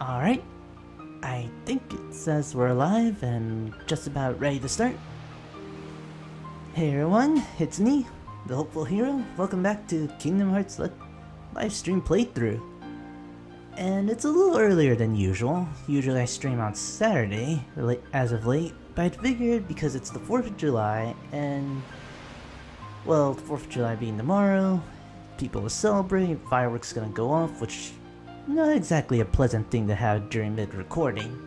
Alright, I think it says we're live and just about ready to start. Hey everyone, it's me, the Hopeful Hero. Welcome back to Kingdom Hearts live stream playthrough. And it's a little earlier than usual. Usually I stream on Saturday, as of late, but I figured because it's the 4th of July and, well, the 4th of July being tomorrow, people will celebrate, fireworks gonna go off, which not exactly a pleasant thing to have during mid-recording.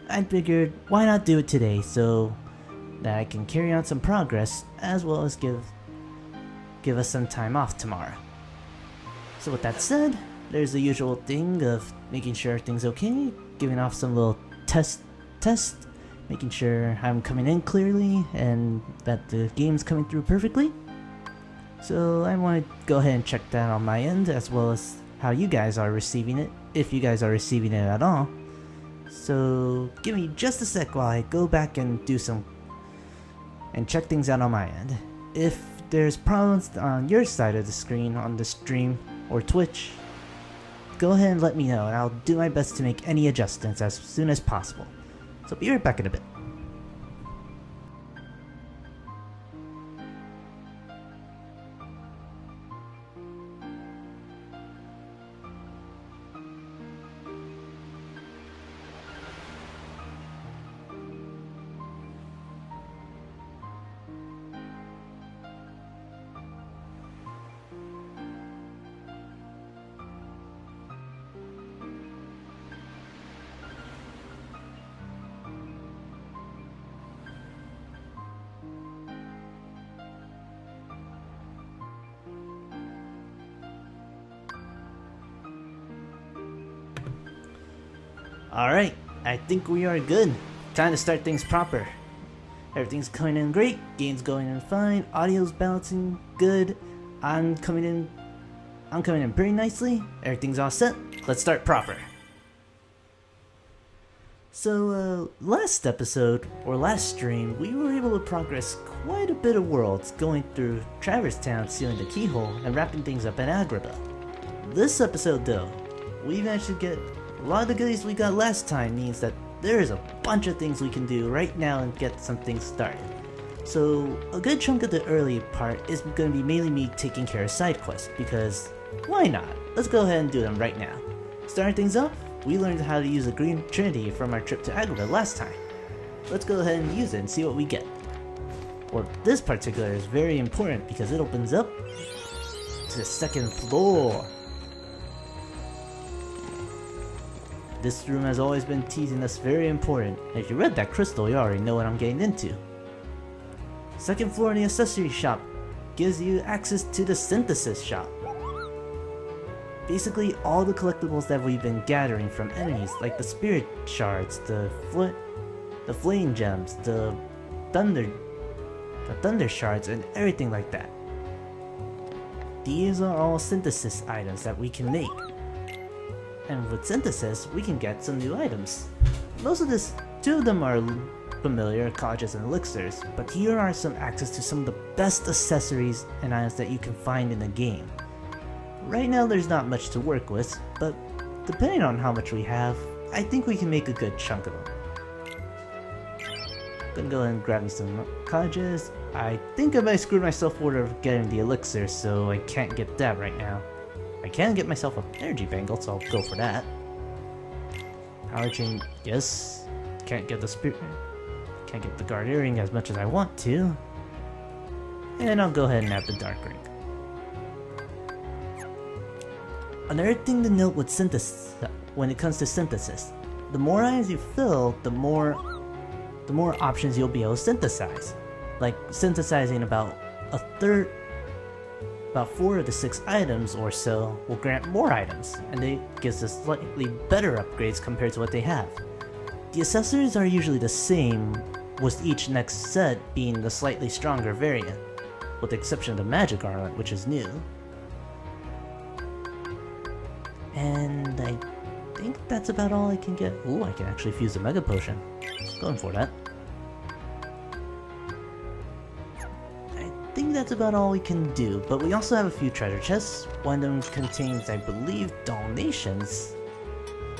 I figured, why not do it today so that I can carry on some progress as well as give us some time off tomorrow. So with that said, there's the usual thing of making sure everything's okay, giving off some little test, making sure I'm coming in clearly and that the game's coming through perfectly. So I want to go ahead and check that on my end as well as how you guys are receiving it, if you guys are receiving it at all. So give me just a sec while I go back and do some and check things out on my end. If there's problems on your side of the screen on the stream or Twitch, go ahead and let me know and I'll do my best to make any adjustments as soon as possible. So be right back in a bit. Alright, I think we are good. Time to start things proper. Everything's coming in great, game's going in fine, audio's balancing good, I'm coming in pretty nicely, everything's all set, let's start proper. So, last episode, or last stream, we were able to progress quite a bit of worlds, going through Traverse Town, sealing the keyhole, and wrapping things up in Agrabah. This episode though, we managed to get a lot of the goodies we got last time means that there is a bunch of things we can do right now and get some things started. So a good chunk of the early part is going to be mainly me taking care of side quests, because why not? Let's go ahead and do them right now. Starting things up, we learned how to use the green Trinity from our trip to Agrabah last time. Let's go ahead and use it and see what we get. Or this particular is very important because it opens up to the second floor. This room has always been teasing us very important, and if you read that crystal you already know what I'm getting into. Second floor in the accessory shop gives you access to the synthesis shop. Basically all the collectibles that we've been gathering from enemies like the spirit shards, the flame gems, the thunder shards and everything like that. These are all synthesis items that we can make. And with synthesis, we can get some new items. Two of them are familiar, collages and elixirs, but here are some access to some of the best accessories and items that you can find in the game. Right now there's not much to work with, but depending on how much we have, I think we can make a good chunk of them. Gonna go ahead and grab me some collages. I think I might screw myself over getting the elixir, so I can't get that right now. I can get myself an energy bangle, so I'll go for that. Power chain, yes. Can't get the spirit. Can't get the guard earring as much as I want to. And I'll go ahead and have the dark ring. Another thing to note with synthesis, when it comes to synthesis, the more items you fill, the more options you'll be able to synthesize. Like synthesizing about 4 of the 6 items or so will grant more items, and it gives us slightly better upgrades compared to what they have. The accessories are usually the same, with each next set being the slightly stronger variant, with the exception of the magic garland, which is new. And I think that's about all I can get. Ooh, I can actually fuse the mega potion. Going for that. I think that's about all we can do, but we also have a few treasure chests. One of them contains, I believe, donations.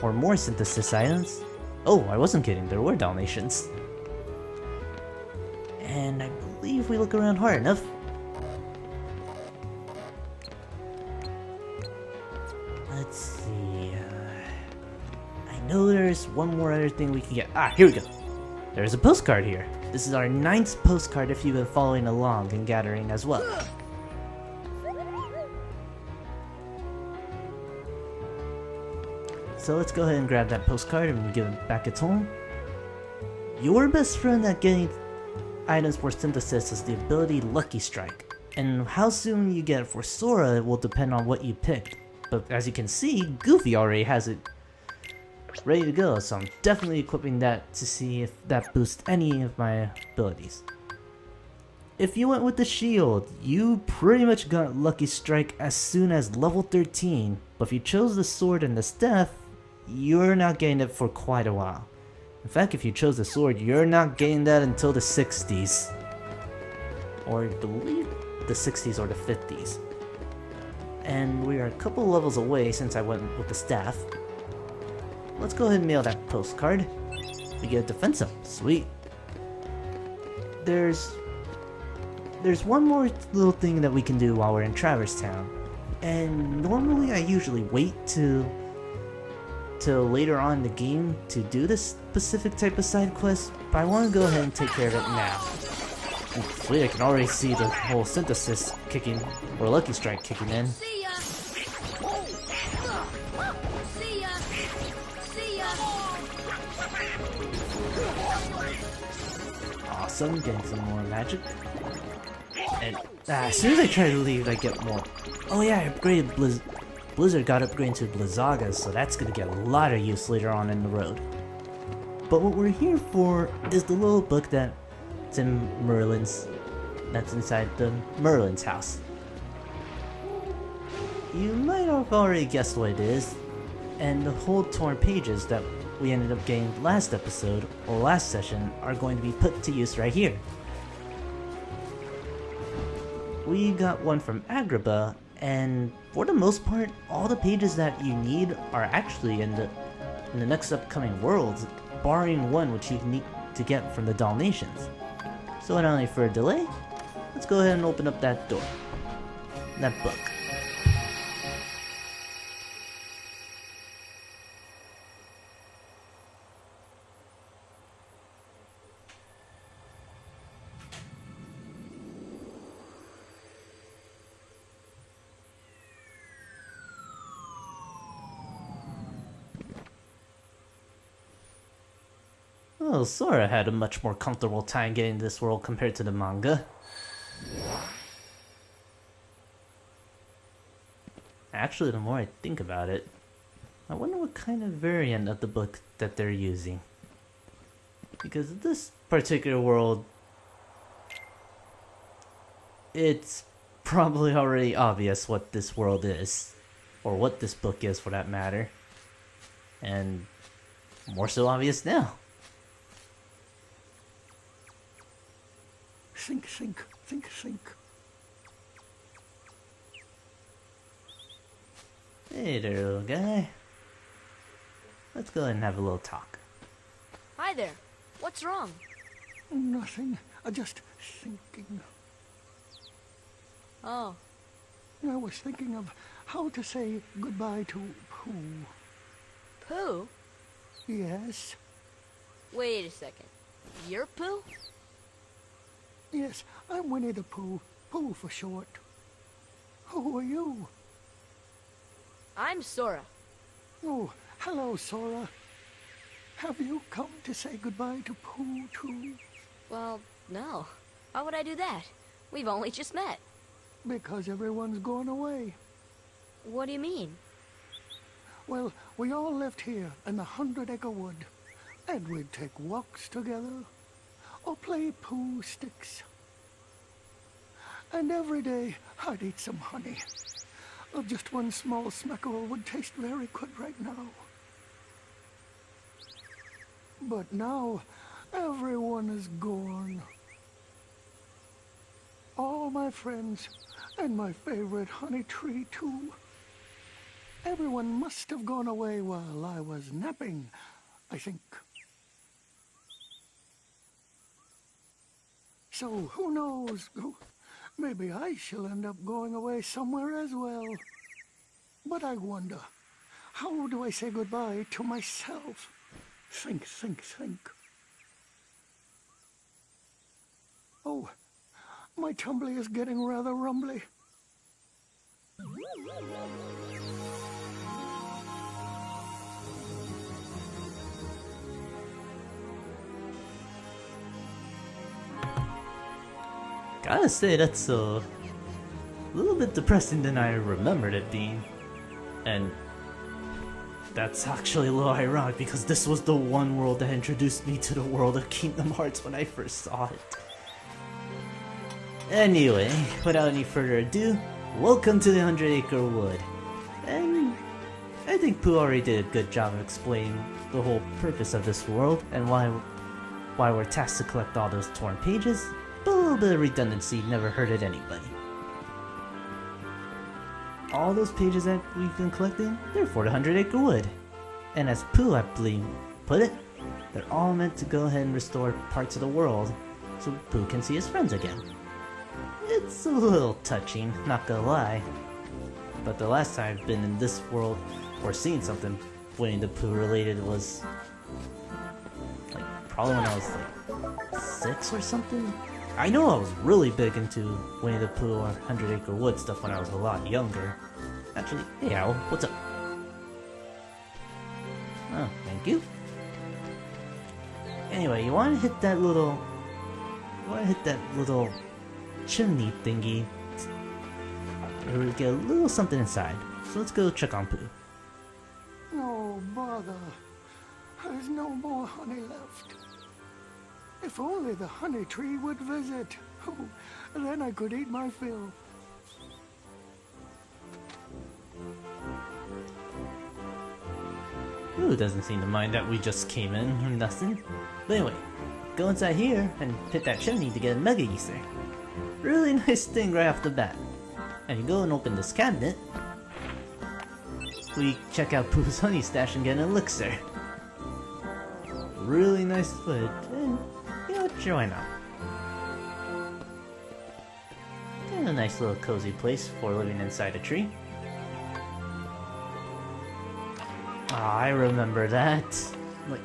or more synthesis items. Oh, I wasn't kidding, there were Dalmatians. And I believe we look around hard enough. Let's see. I know there's one more other thing we can get. Ah, here we go. There's a postcard here. This is our 9th postcard if you've been following along and gathering as well. So let's go ahead and grab that postcard and give it back its home. Your best friend at getting items for synthesis is the ability Lucky Strike. And how soon you get it for Sora will depend on what you picked. But as you can see, Goofy already has it ready to go, so I'm definitely equipping that to see if that boosts any of my abilities. If you went with the shield, you pretty much got Lucky Strike as soon as level 13, but if you chose the sword and the staff, you're not getting it for quite a while. In fact, if you chose the sword, you're not getting that until the 60s. Or I believe the 60s or the 50s. And we are a couple levels away since I went with the staff. Let's go ahead and mail that postcard. We get a defense up. Sweet. There's one more little thing that we can do while we're in Traverse Town. And normally I usually wait till later on in the game to do this specific type of side quest, but I want to go ahead and take care of it now. Sweet, I can already see the whole synthesis kicking, or Lucky Strike kicking in. See ya. See ya. See ya. Awesome, getting some more magic. And as soon as I try to leave, I get more. Oh yeah, I upgraded Blizzard got upgraded to Blizzaga, so that's gonna get a lot of use later on in the road. But what we're here for is the little book that's in that's inside the Merlin's house. You might have already guessed what it is, and the whole torn pages that we ended up getting last episode, or last session, are going to be put to use right here. We got one from Agrabah, and for the most part, all the pages that you need are actually in the next upcoming worlds, barring one which you need to get from the Dalmatians. So not only for a delay, let's go ahead and open up that door. That book. Well, Sora had a much more comfortable time getting this world compared to the manga. Actually, the more I think about it, I wonder what kind of variant of the book that they're using. Because this particular world, it's probably already obvious what this world is. Or what this book is for that matter. And more so obvious now. Think, think, think, think. Hey there, little guy. Let's go ahead and have a little talk. Hi there. What's wrong? Nothing. Just thinking. Oh, I was thinking of how to say goodbye to Pooh. Pooh? Yes? Wait a second. You're Pooh? Yes, I'm Winnie the Pooh. Pooh for short. Who are you? I'm Sora. Oh, hello, Sora. Have you come to say goodbye to Pooh, too? Well, no. Why would I do that? We've only just met. Because everyone's gone away. What do you mean? Well, we all lived here in the 100-acre wood. And we'd take walks together. Or play Pooh sticks. And every day, I'd eat some honey. Just one small smackerel would taste very good right now. But now, everyone is gone. All my friends, and my favorite honey tree, too. Everyone must have gone away while I was napping, I think. So, who knows? Maybe I shall end up going away somewhere as well. But I wonder, how do I say goodbye to myself? Think, think, think. Oh, my tumbly is getting rather rumbly. Gotta say, that's a little bit depressing than I remembered it being. And that's actually a little ironic because this was the one world that introduced me to the world of Kingdom Hearts when I first saw it. Anyway, without any further ado, welcome to the 100 Acre Wood. And I think Pooh already did a good job of explaining the whole purpose of this world and why we're tasked to collect all those torn pages. But a little bit of redundancy never hurted anybody. All those pages that we've been collecting, they're for the 100 Acre Wood. And as Pooh, I believe, put it, they're all meant to go ahead and restore parts of the world so Pooh can see his friends again. It's a little touching, not gonna lie. But the last time I've been in this world or seen something Winnie the Pooh related was like probably when I was like 6 or something. I know I was really big into Winnie the Pooh or 100 Acre Wood stuff when I was a lot younger. Actually, hey Owl, what's up? Oh, thank you. Anyway, you wanna hit that little chimney thingy. We get a little something inside. So let's go check on Pooh. Oh, bother. There's no more honey left. If only the honey tree would visit. Oh, then I could eat my fill. Pooh doesn't seem to mind that we just came in or nothing. But anyway, go inside here and hit that chimney to get a Mega Ether. Really nice thing right off the bat. And you go and open this cabinet. We check out Pooh's honey stash and get an elixir. Really nice foot. And you know, sure, why not? Kind of a nice little cozy place for living inside a tree. Ah, I remember that. Like,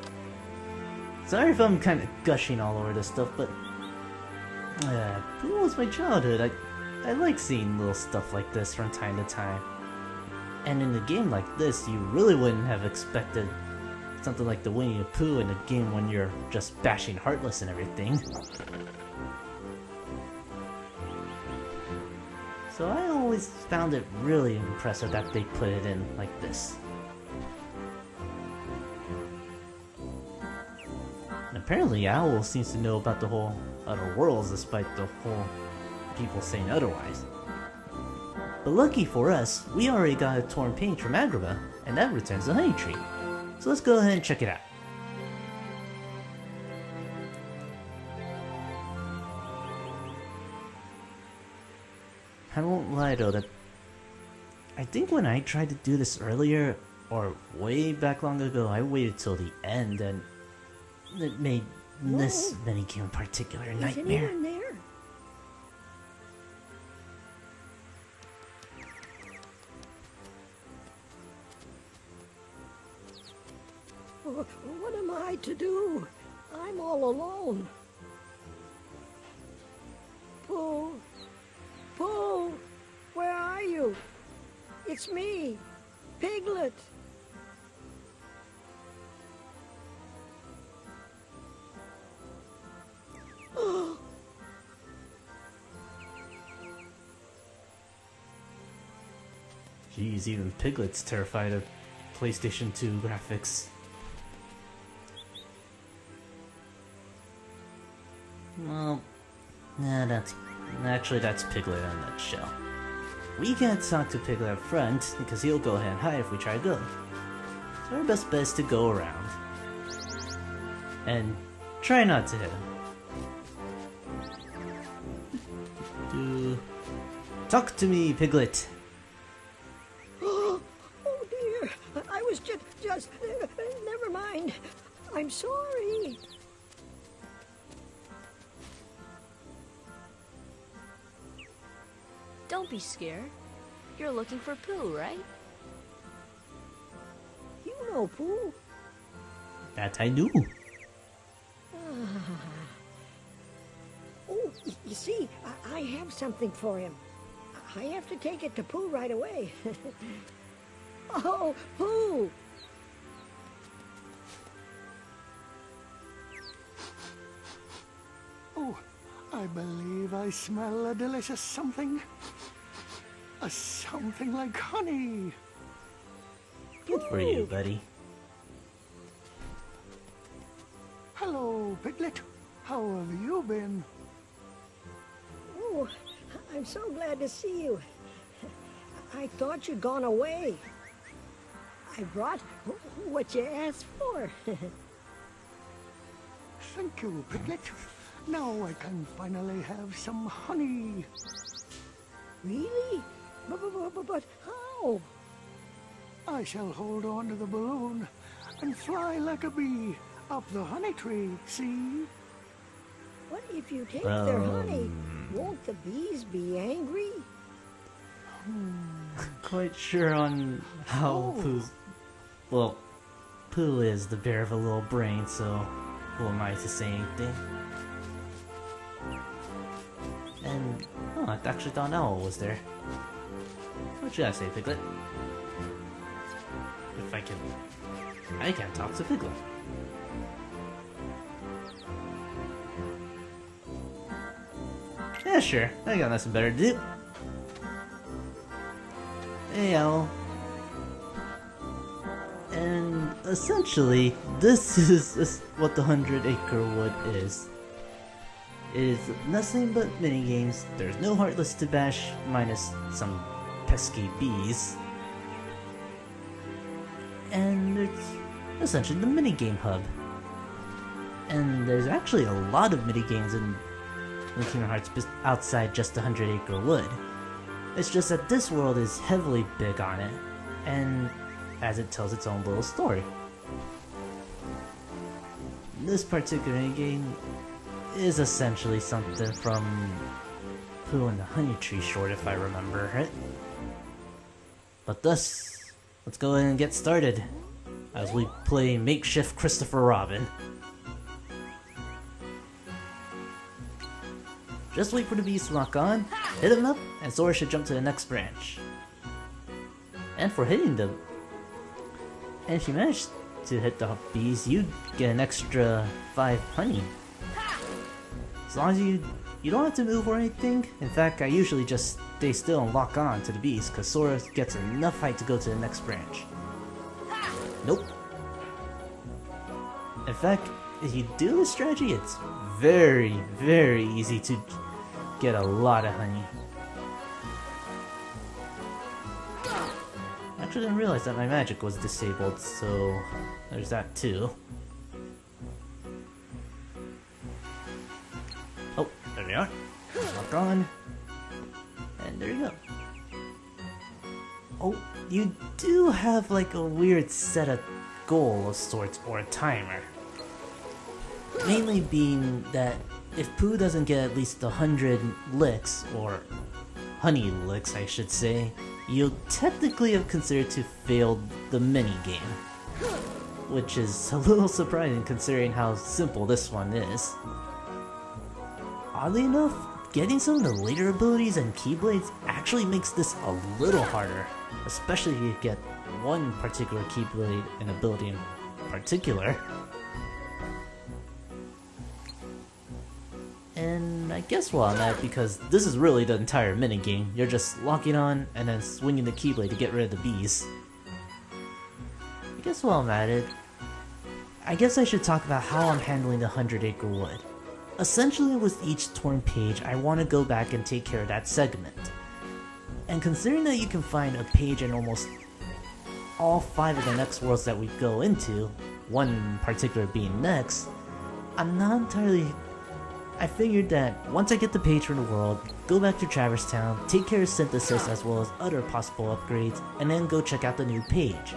sorry if I'm kind of gushing all over this stuff, but Pooh was my childhood. I like seeing little stuff like this from time to time. And in a game like this, you really wouldn't have expected something like the Winnie the Pooh in a game when you're just bashing Heartless and everything. So I always found it really impressive that they put it in like this. And apparently Owl seems to know about the whole other worlds despite the whole people saying otherwise. But lucky for us, we already got a torn page from Agrabah, and that returns the honey tree. So let's go ahead and check it out. I won't lie though, that I think when I tried to do this earlier, or way back long ago, I waited till the end, and it made this minigame a particular nightmare. Is anyone there? What am I to do? I'm all alone. Pooh, Pooh, where are you? It's me, Piglet. Jeez, even Piglet's terrified of PlayStation 2 graphics. Well, nah, that's Piglet in a nutshell. We can't talk to Piglet up front because he'll go ahead and hide if we try to go. So our best bet is to go around and try not to hit him. Talk to me, Piglet. Oh don't be scared. You're looking for Pooh, right? You know Pooh. That I do. Oh, you see, I have something for him. I have to take it to Pooh right away. Oh, Pooh! Oh, I believe I smell a delicious something. A something like honey. Good for you, buddy. Hello, Piglet. How have you been? Oh, I'm so glad to see you. I thought you'd gone away. I brought what you asked for. Thank you, Piglet. Now I can finally have some honey. Really? But how? I shall hold on to the balloon and fly like a bee up the honey tree, see? What if you take their honey? Won't the bees be angry? Quite sure on how Pooh's... Well, Pooh is the bear of a little brain, so who am I to say anything? And, oh, I actually thought Owl was there. What should I say, Piglet? If I can... I can't talk to Piglet. Yeah, sure. I got nothing better to do. Hey, Owl. And essentially, this is what the 100-Acre Wood is. It is nothing but minigames. There's no Heartless to bash, minus some pesky bees. And it's essentially the minigame hub. And there's actually a lot of minigames in Kingdom Hearts outside just the 100-Acre Wood. It's just that this world is heavily big on it, and as it tells its own little story. This particular game is essentially something from Pooh and the Honey Tree short, if I remember it. But thus, let's go ahead and get started as we play makeshift Christopher Robin. Just wait for the bees to lock on, hit them up, and Sora should jump to the next branch. And for hitting them, and if you manage to hit the bees, you get an extra 5 honey. As long as you don't have to move or anything. In fact, I usually just stay still and lock on to the bees, because Sora gets enough height to go to the next branch. Nope. In fact, if you do this strategy, it's very, very easy to get a lot of honey. I actually didn't realize that my magic was disabled, so there's that too. Oh, there they are. Lock on. And there you go. Oh, you do have like a weird set of goal of sorts, or a timer. Mainly being that if Pooh doesn't get at least 100 licks, or honey licks I should say, you'll technically have considered to fail the minigame. Which is a little surprising considering how simple this one is. Oddly enough, getting some of the later abilities and Keyblades actually makes this a little harder, especially if you get one particular Keyblade and ability in particular. And I guess while I'm at it, because this is really the entire minigame, you're just locking on and then swinging the Keyblade to get rid of the bees. I guess while I'm at it, I guess I should talk about how I'm handling the 100-Acre Wood. Essentially with each torn page, I want to go back and take care of that segment. And considering that you can find a page in almost all 5 of the next worlds that we go into, one in particular being next, I'm not entirely... I figured that once I get the page from the world, go back to Traverse Town, take care of Synthesis as well as other possible upgrades, and then go check out the new page.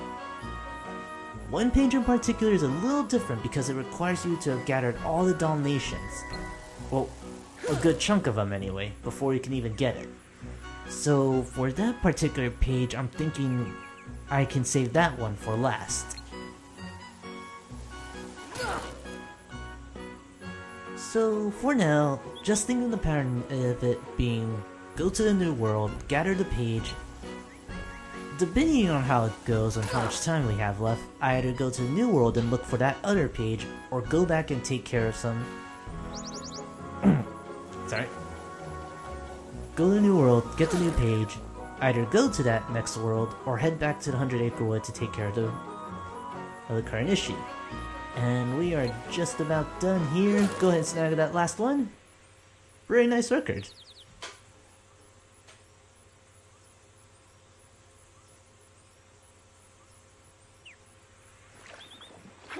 One page in particular is a little different because it requires you to have gathered all the Dalmatians. Well, a good chunk of them anyway, before you can even get it. So for that particular page, I'm thinking I can save that one for last. So for now, just think of the pattern of it being go to the new world, gather the page. Depending on how it goes and how much time we have left, I either go to the new world and look for that other page, or go back and take care of some... Sorry. Go to the new world, get the new page, either go to that next world, or head back to the 100 Acre Wood to take care of the current issue. And we are just about done here. Go ahead and snag that last one. Very nice record.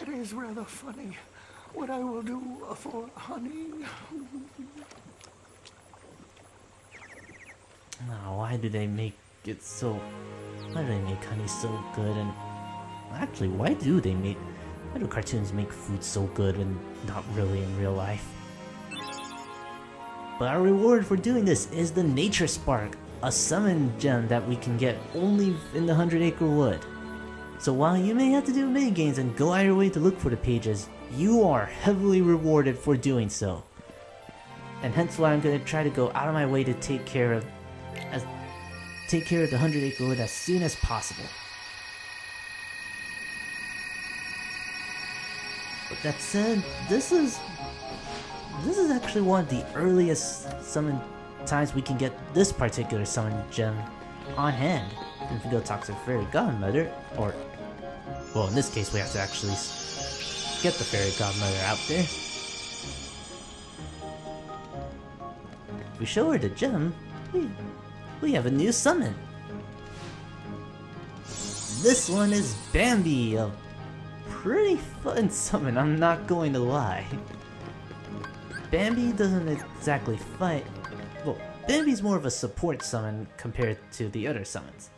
It is rather funny what I will do for honey. Oh, why do they make it so... Why do they make honey so good? And actually, why do cartoons make food so good and not really in real life? But our reward for doing this is the Nature Spark, a summon gem that we can get only in the 100 Acre Wood. So while you may have to do minigames and go out of your way to look for the pages, you are heavily rewarded for doing so. And hence why I'm going to try to go out of my way to take care of the 100 Acre Wood as soon as possible. But that said, this is actually one of the earliest summon times we can get this particular summon gem on hand. And if we go talk to Fairy Godmother, or well, in this case we have to actually get the Fairy Godmother out there. If we show her the gem, we have a new summon. This one is Bambi, a pretty fun summon, I'm not going to lie. Bambi doesn't exactly fight. Well, Bambi's more of a support summon compared to the other summons.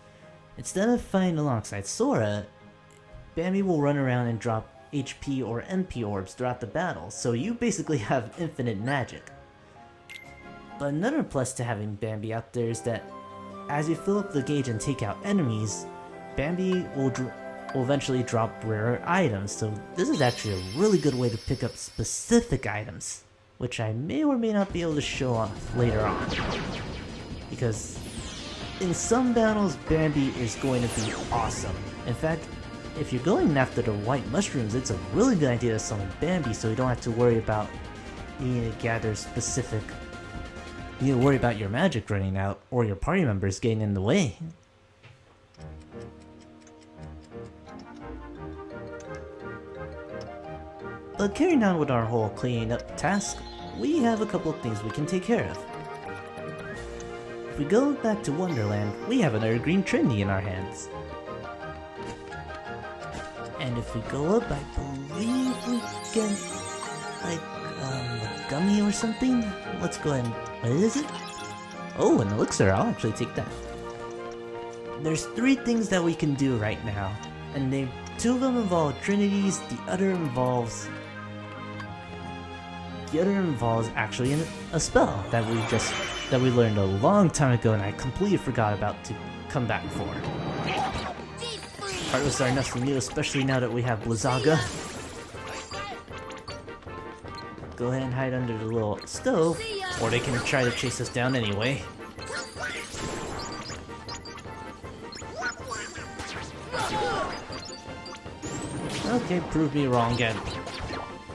Instead of fighting alongside Sora, Bambi will run around and drop HP or MP orbs throughout the battle, so you basically have infinite magic. But another plus to having Bambi out there is that as you fill up the gauge and take out enemies, Bambi will eventually drop rare items, so this is actually a really good way to pick up specific items, which I may or may not be able to show off later on. Because in some battles, Bambi is going to be awesome. In fact, if you're going after the white mushrooms, it's a really good idea to summon Bambi so you don't have to worry about needing to gather specific... You need to worry about your magic running out or your party members getting in the way. But carrying on with our whole cleaning up task, we have a couple of things we can take care of. If we go back to Wonderland, we have another green Trinity in our hands. And if we go up, I believe we get like a gummy or something. Let's go ahead and... What is it? Oh, an elixir. I'll actually take that. There's 3 things that we can do right now, and 2 of them involve Trinities. The other involves actually a spell that we learned a long time ago, and I completely forgot about to come back for. Heartless are nothing new, especially now that we have Blizzaga. Go ahead and hide under the little stove, or they can try to chase us down anyway. Okay, prove me wrong again.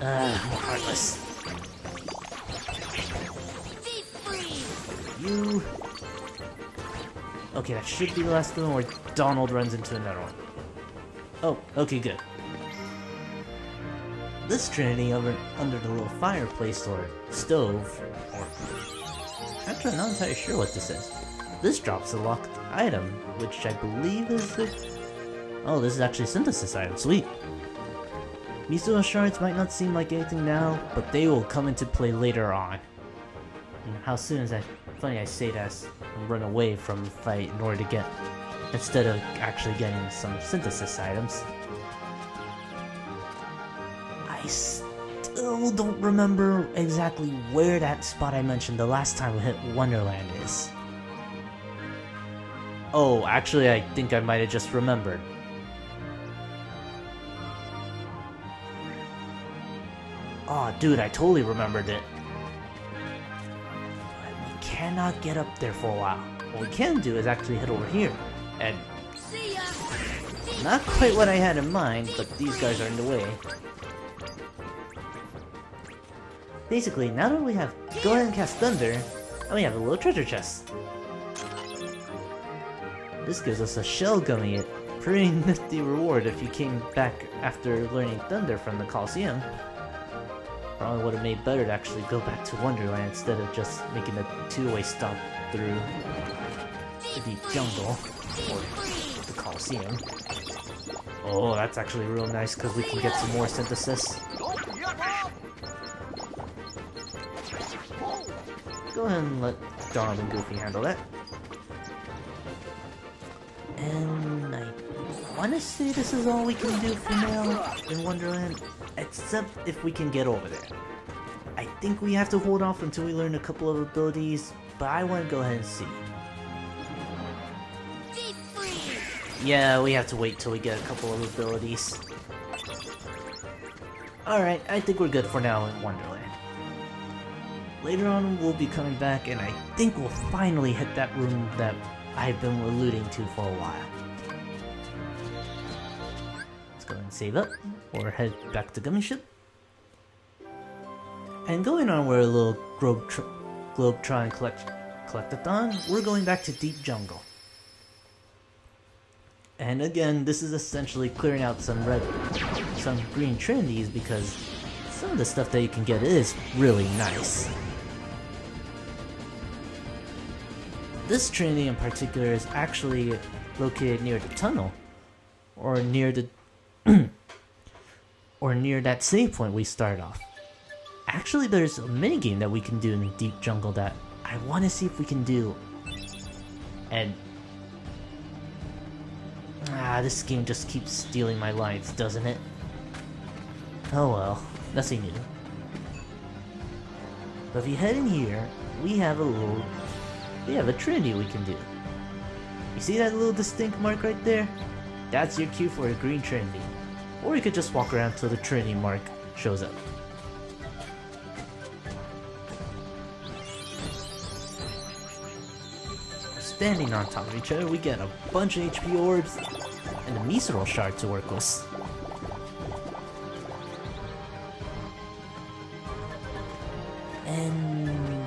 Heartless. You... Okay, that should be the last one where Donald runs into another one. Oh, okay, good. This Trinity under the little fireplace or stove, or... Actually, I'm not entirely sure what this is. This drops a locked item, which I believe is the... Oh, this is actually a synthesis item, sweet. Misuo shards might not seem like anything now, but they will come into play later on. And how soon is that? Funny I say that and run away from the fight in order to get... instead of actually getting some synthesis items. I still don't remember exactly where that spot I mentioned the last time we hit Wonderland is. Oh, actually, I think I might have just remembered. Oh, dude, I totally remembered it. But we cannot get up there for a while. What we can do is actually head over here. And See ya! not quite what I had in mind, but these guys are in the way. Basically, now that we have Go Ahead and Cast Thunder, and we have a little treasure chest. This gives us a shell gummy, a pretty nifty reward if you came back after learning Thunder from the Coliseum. Probably would have made better to actually go back to Wonderland instead of just making a two-way stop through the deep jungle or the Coliseum. Oh, that's actually real nice because we can get some more synthesis. Go ahead and let Donald and Goofy handle that. And I want to say this is all we can do for now in Wonderland, except if we can get over there. I think we have to hold off until we learn a couple of abilities, but I want to go ahead and see. Deep freeze! Yeah, we have to wait till we get a couple of abilities. Alright, I think we're good for now in Wonderland. Later on, we'll be coming back, and I think we'll finally hit that room that I've been alluding to for a while. Let's go ahead and save up, or head back to Gummi Ship. And going on with a little Globe-Tron Collectathon, we're going back to Deep Jungle. And again, this is essentially clearing out some green Trinities because some of the stuff that you can get is really nice. This Trinity in particular is actually located near the tunnel, or near the or near that save point we started off. Actually, there's a minigame that we can do in Deep Jungle that I want to see if we can do. And this game just keeps stealing my lines, doesn't it? Oh well, nothing new. But if you head in here, we have a Trinity we can do. You see that little distinct mark right there? That's your cue for a green Trinity. Or you could just walk around till the Trinity mark shows up. Standing on top of each other, we get a bunch of HP orbs and a Misero shard to work with. And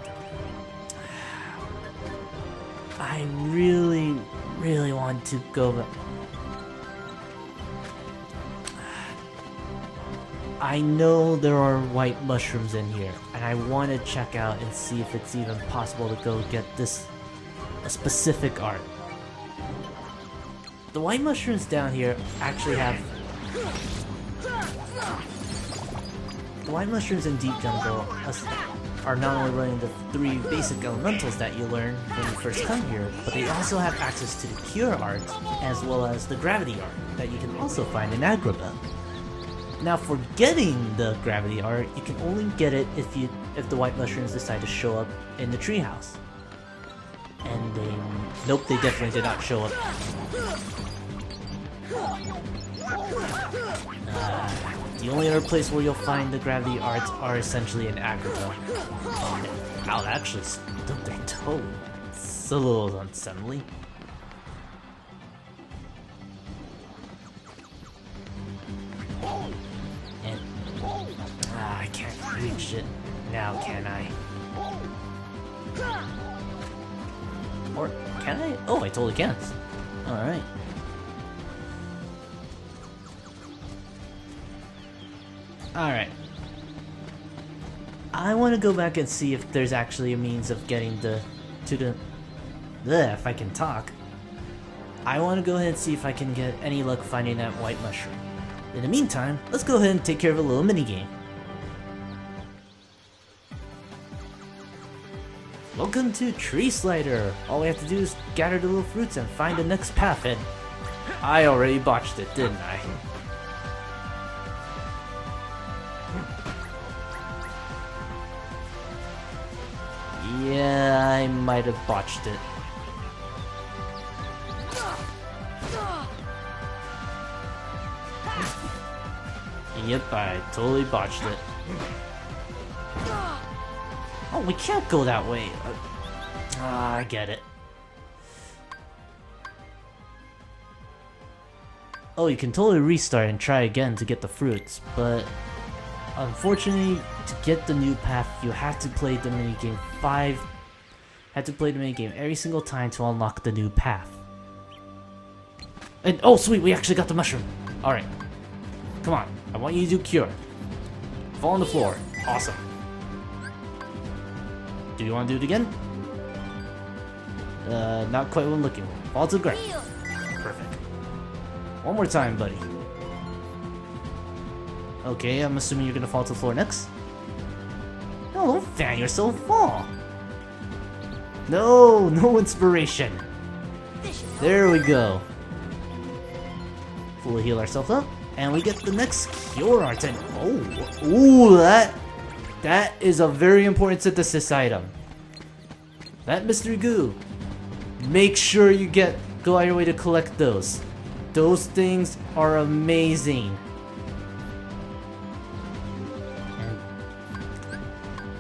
I really want to go back. I know there are white mushrooms in here, and I want to check out and see if it's even possible to go get a specific art. The white mushrooms down here actually have... The white mushrooms in Deep Jungle are not only running the 3 basic elementals that you learn when you first come here, but they also have access to the Cure art, as well as the Gravity art, that you can also find in Agrabah. Now for getting the Gravity art, you can only get it if the white mushrooms decide to show up in the treehouse. And nope, they definitely did not show up. The only other place where you'll find the Gravity arts are essentially in Agrabah. Ow, that actually stubbed their toe. It's a little unseemly. And I can't reach it now, can I? Or can I? Oh, I totally can. Alright. Alright. I want to go back and see if there's actually a means of getting if I can talk. I want to go ahead and see if I can get any luck finding that white mushroom. In the meantime, let's go ahead and take care of a little minigame. Welcome to Tree Slider! All we have to do is gather the little fruits and find the next path, and I already botched it, didn't I? Yeah, I might have botched it. Yep, I totally botched it. Oh, we can't go that way. I get it. Oh, you can totally restart and try again to get the fruits, but unfortunately, to get the new path, you have to play the minigame every single time to unlock the new path. And oh sweet, we actually got the mushroom. Alright. Come on, I want you to do cure. Fall on the floor. Awesome. Do you want to do it again? Not quite what I'm looking for. Fall to the ground. Perfect. One more time, buddy. Okay, I'm assuming you're gonna fall to the floor next. No, don't fan yourself, fall. No, no inspiration. There we go. Fully heal ourselves up, and we get the next cure item. Oh, ooh, that is a very important synthesis item. That mystery goo. Make sure you go out your way to collect those. Those things are amazing. And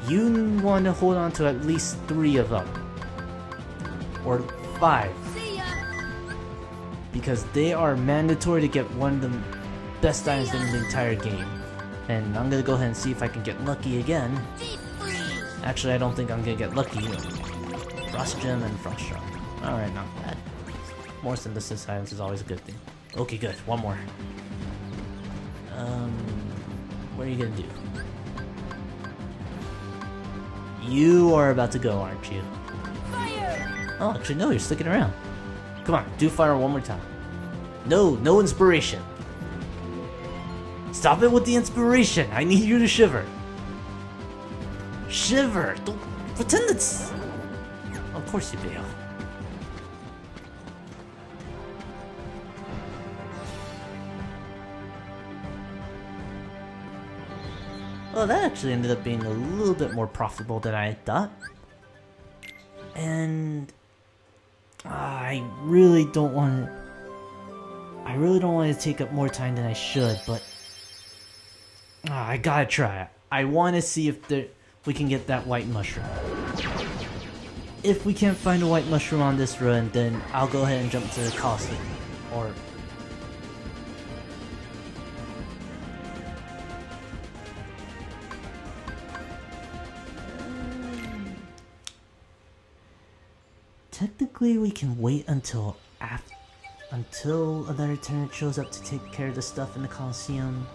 you want to hold on to at least 3 of them. Or 5. Because they are mandatory to get one of the best items in the entire game. And I'm gonna go ahead and see if I can get lucky again. Actually, I don't think I'm gonna get lucky. Frost Gem and Frost Shard. Alright, not bad. More synthesis items is always a good thing. Okay, good. One more. What are you gonna do? You are about to go, aren't you? Fire! Oh, actually, no, you're sticking around. Come on, do fire one more time. No, no inspiration. Stop it with the inspiration. I need you to shiver. Shiver. Don't pretend it's... Of course you bail. Well, that actually ended up being a little bit more profitable than I had thought. And I really don't want to take up more time than I should, but I gotta try. I want to see if we can get that white mushroom. If we can't find a white mushroom on this run, then I'll go ahead and jump to the Coliseum. Or technically, we can wait until another tenant shows up to take care of the stuff in the Coliseum.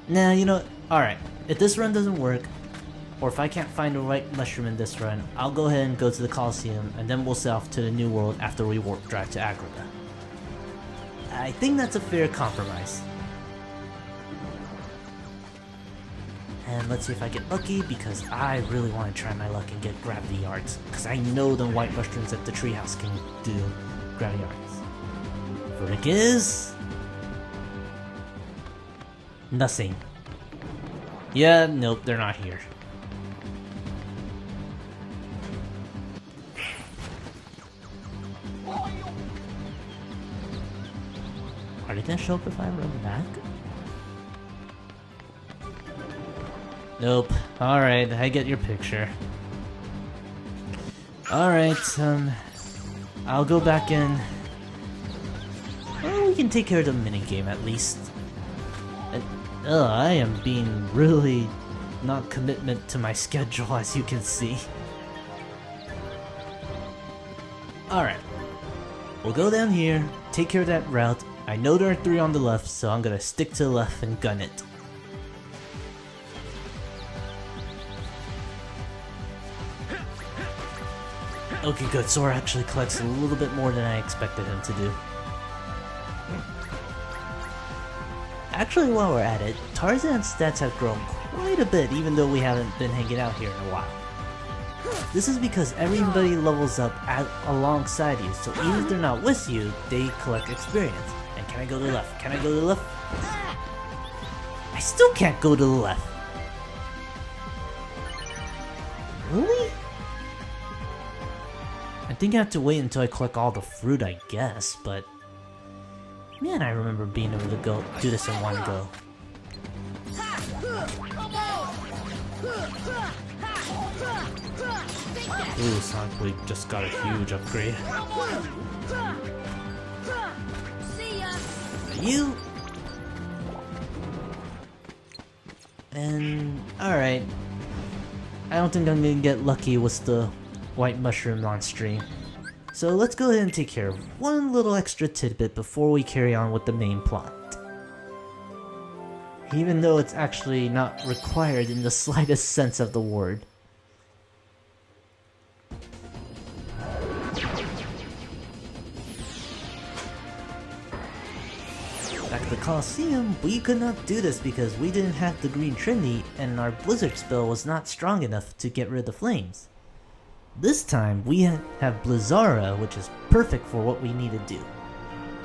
Nah, you know what? Alright, if this run doesn't work, or if I can't find a white mushroom in this run, I'll go ahead and go to the Coliseum, and then we'll set off to the new world after we warp drive to Agrabah. I think that's a fair compromise. And let's see if I get lucky, because I really want to try my luck and get gravity yards. Because I know the white mushrooms at the treehouse can do gravity yards. Verdict is... nothing. Yeah, nope, they're not here. Are they gonna show up if I run back? Nope. Alright, I get your picture. Alright, I'll go back in. Well, we can take care of the minigame at least. And, I am being really not commitment to my schedule, as you can see. Alright. We'll go down here, take care of that route. I know there are 3 on the left, so I'm gonna stick to the left and gun it. Okay, good. Sora actually collects a little bit more than I expected him to do. Actually, while we're at it, Tarzan's stats have grown quite a bit, even though we haven't been hanging out here in a while. This is because everybody levels up alongside you, so even if they're not with you, they collect experience. And can I go to the left? Can I go to the left? I still can't go to the left. Really? I think I have to wait until I collect all the fruit, I guess, but... Man, I remember being able to do this in one go. Ooh, Sonic Blade just got a huge upgrade. You! And... alright. I don't think I'm gonna get lucky with the white mushroom on stream. So let's go ahead and take care of one little extra tidbit before we carry on with the main plot. Even though it's actually not required in the slightest sense of the word. Back at the Coliseum, we could not do this because we didn't have the green Trinity and our blizzard spell was not strong enough to get rid of the flames. This time, we have Blizzara, which is perfect for what we need to do.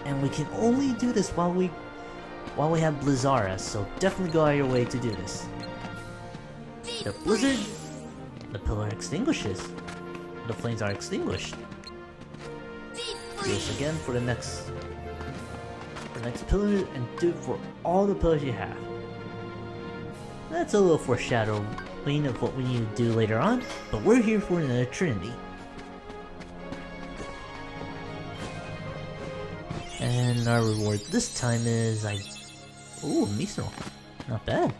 And we can only do this while we have Blizzara, so definitely go out of your way to do this. The blizzard, the pillar extinguishes. The flames are extinguished. Do this again for the next pillar, and do it for all the pillars you have. That's a little foreshadowing of what we need to do later on, but we're here for another Trinity. And our reward this time is ooh, Monstro. Not bad.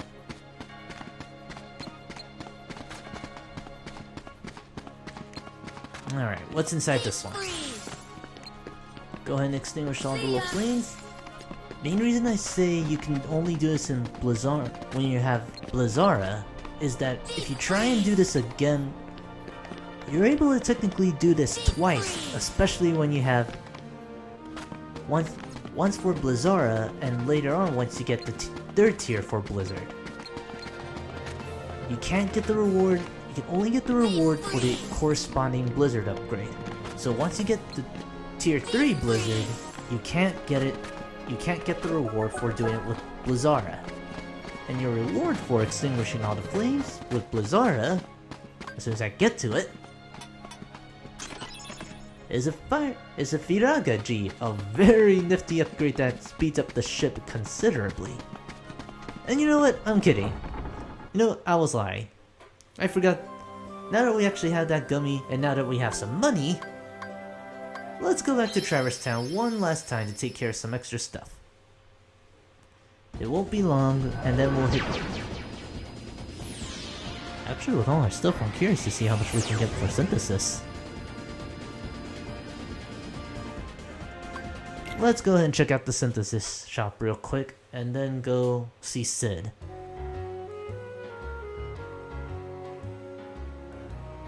Alright, what's inside this one? Go ahead and extinguish all the little flames. Main reason I say you can only do this in Blizzara when you have Blizzara is that if you try and do this again, you're able to technically do this twice, especially when you have once for Blizzara and later on once you get the third tier for Blizzard. You can't get the reward, you can only get the reward for the corresponding Blizzard upgrade. So once you get the tier 3 Blizzard, you can't get the reward for doing it with Blizzara. And your reward for extinguishing all the flames with Blizzara, as soon as I get to it, is a Firaga G, a very nifty upgrade that speeds up the ship considerably. And you know what? I'm kidding. You know, I was lying. I forgot. Now that we actually have that gummy, and now that we have some money, let's go back to Traverse Town one last time to take care of some extra stuff. It won't be long, and then we'll hit... Actually, with all our stuff, I'm curious to see how much we can get for synthesis. Let's go ahead and check out the synthesis shop real quick, and then go see Sid.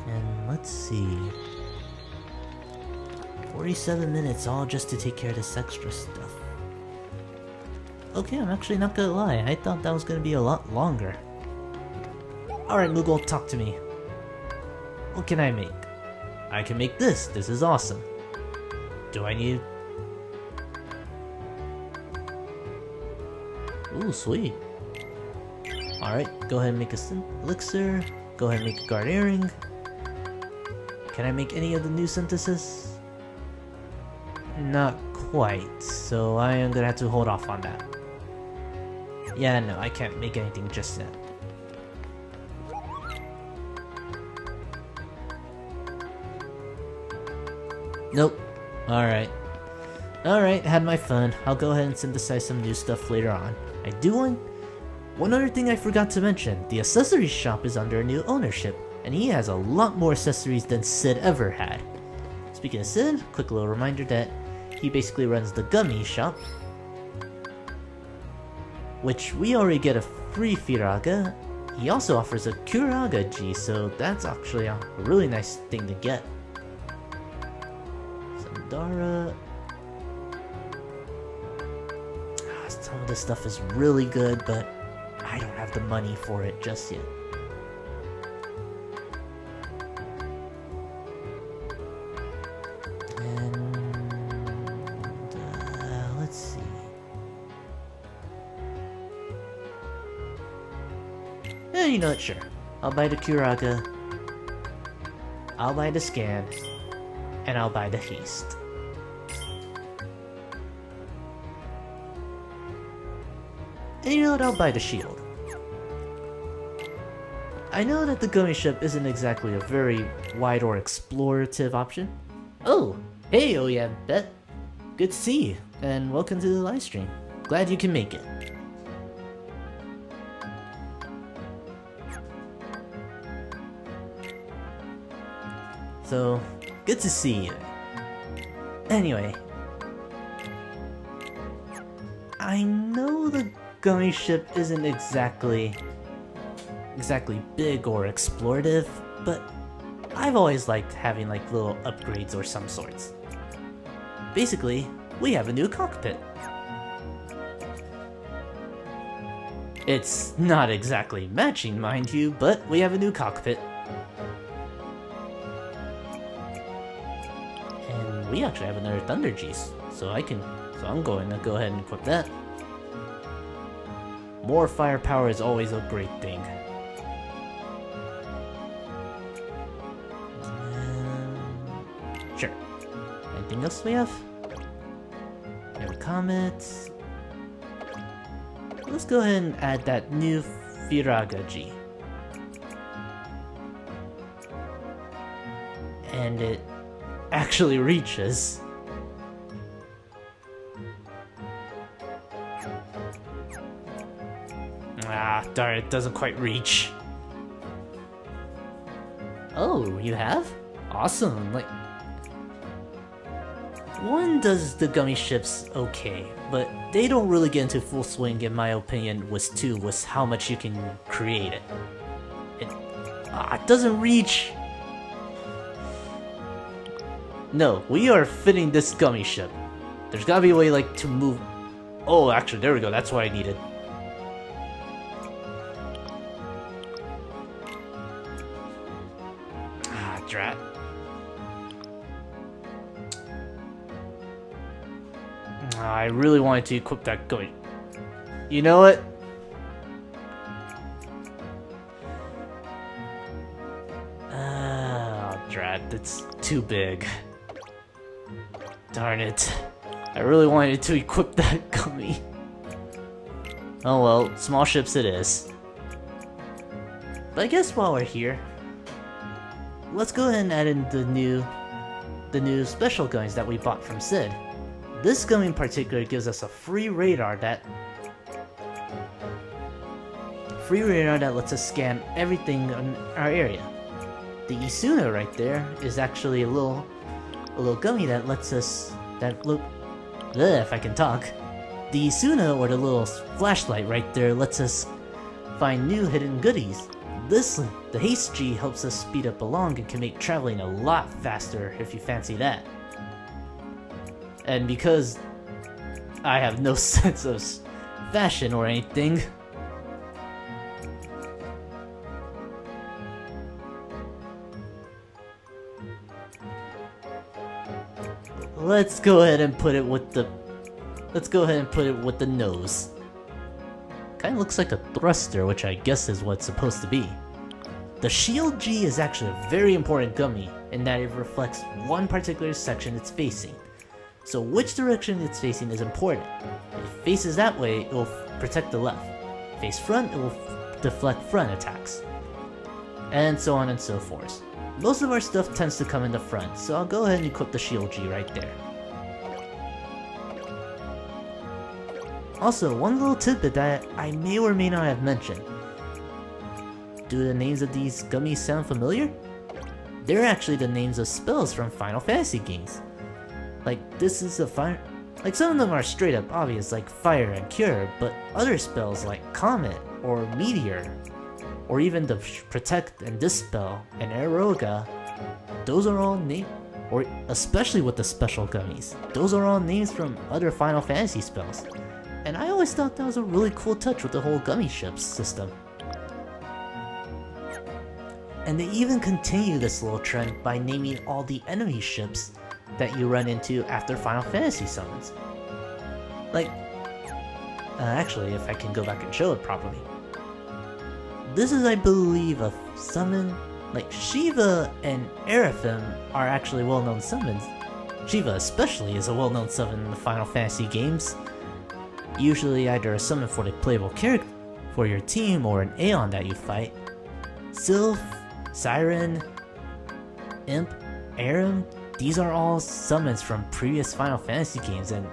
And let's see... 47 minutes all just to take care of this extra stuff. Okay, I'm actually not gonna lie, I thought that was gonna be a lot longer. Alright, Moogle, talk to me. What can I make? I can make this. This is awesome. Do I need... Ooh, sweet. Alright, go ahead and make a elixir. Go ahead and make a guard earring. Can I make any of the new synthesis? Not quite, so I am gonna have to hold off on that. Yeah, no, I can't make anything just yet. Nope. Alright. Alright, had my fun. I'll go ahead and synthesize some new stuff later on. I do want... One other thing I forgot to mention. The accessories shop is under a new ownership, and he has a lot more accessories than Sid ever had. Speaking of Sid, quick little reminder that he basically runs the Gummi Shop, which we already get a free Firaga. He also offers a Kuraga G, so that's actually a really nice thing to get. Sandara. Some of this stuff is really good, but I don't have the money for it just yet. Let's see. You know what, sure. I'll buy the Kuraga, I'll buy the scan, and I'll buy the haste. And you know what, I'll buy the shield. I know that the Gummi Ship isn't exactly a very wide or explorative option. Oh, hey, oh yeah, Bet. Good to see you, and welcome to the live stream. Glad you can make it. So, good to see you. Anyway, I know the Gummi Ship isn't exactly big or explorative, but I've always liked having like little upgrades or some sorts. Basically, we have a new cockpit. It's not exactly matching, mind you, but we have a new cockpit. And we actually have another Thunder G's, so I'm going to go ahead and equip that. More firepower is always a great thing. Sure. Anything else we have? We have a comet. Let's go ahead and add that new Firaga G. And it actually reaches. Ah, darn, it doesn't quite reach. Oh, you have? Awesome. Like, one does the Gummi Ships okay, but they don't really get into full swing in my opinion with 2 was how much you can create it. It doesn't reach. No, we are fitting this Gummi Ship. There's gotta be a way like to move. Oh, actually, there we go. That's what I needed. Ah, drat. I really wanted to equip that Gummi. You know what? Ah, drat. That's too big. Darn it. I really wanted to equip that Gummi. Oh well, small ships it is. But I guess while we're here, let's go ahead and add in the new special guns that we bought from Sid. This gun in particular gives us a free radar that lets us scan everything in our area. The Isuna right there is actually a little gummy that lets us if I can talk. The Isuna, or the little flashlight right there, lets us find new hidden goodies. The Haste G helps us speed up along and can make traveling a lot faster if you fancy that. And because I have no sense of fashion or anything, let's go ahead and put it with the nose. Kinda looks like a thruster, which I guess is what it's supposed to be. The Shield G is actually a very important gummy in that it reflects one particular section it's facing. So which direction it's facing is important. If it faces that way, it will protect the left. Face front, it will deflect front attacks. And so on and so forth. Most of our stuff tends to come in the front, so I'll go ahead and equip the Shield G right there. Also, one little tidbit that I may or may not have mentioned. Do the names of these gummies sound familiar? They're actually the names of spells from Final Fantasy games. Like, this is a fire. Like, some of them are straight up obvious, like Fire and Cure, but other spells like Comet or Meteor, or even the Protect and Dispel and Eroga, those are all names, or especially with the special gummies, those are all names from other Final Fantasy spells. And I always thought that was a really cool touch with the whole Gummi Ships system. And they even continue this little trend by naming all the enemy ships that you run into after Final Fantasy summons. Like, actually, if I can go back and show it properly. This is, I believe, a summon. Like, Shiva and Eraphim are actually well-known summons. Shiva especially is a well-known summon in the Final Fantasy games. usually either a summon for the playable character for your team or an Aeon that you fight. Sylph, Siren, Imp, Aram, these are all summons from previous Final Fantasy games, and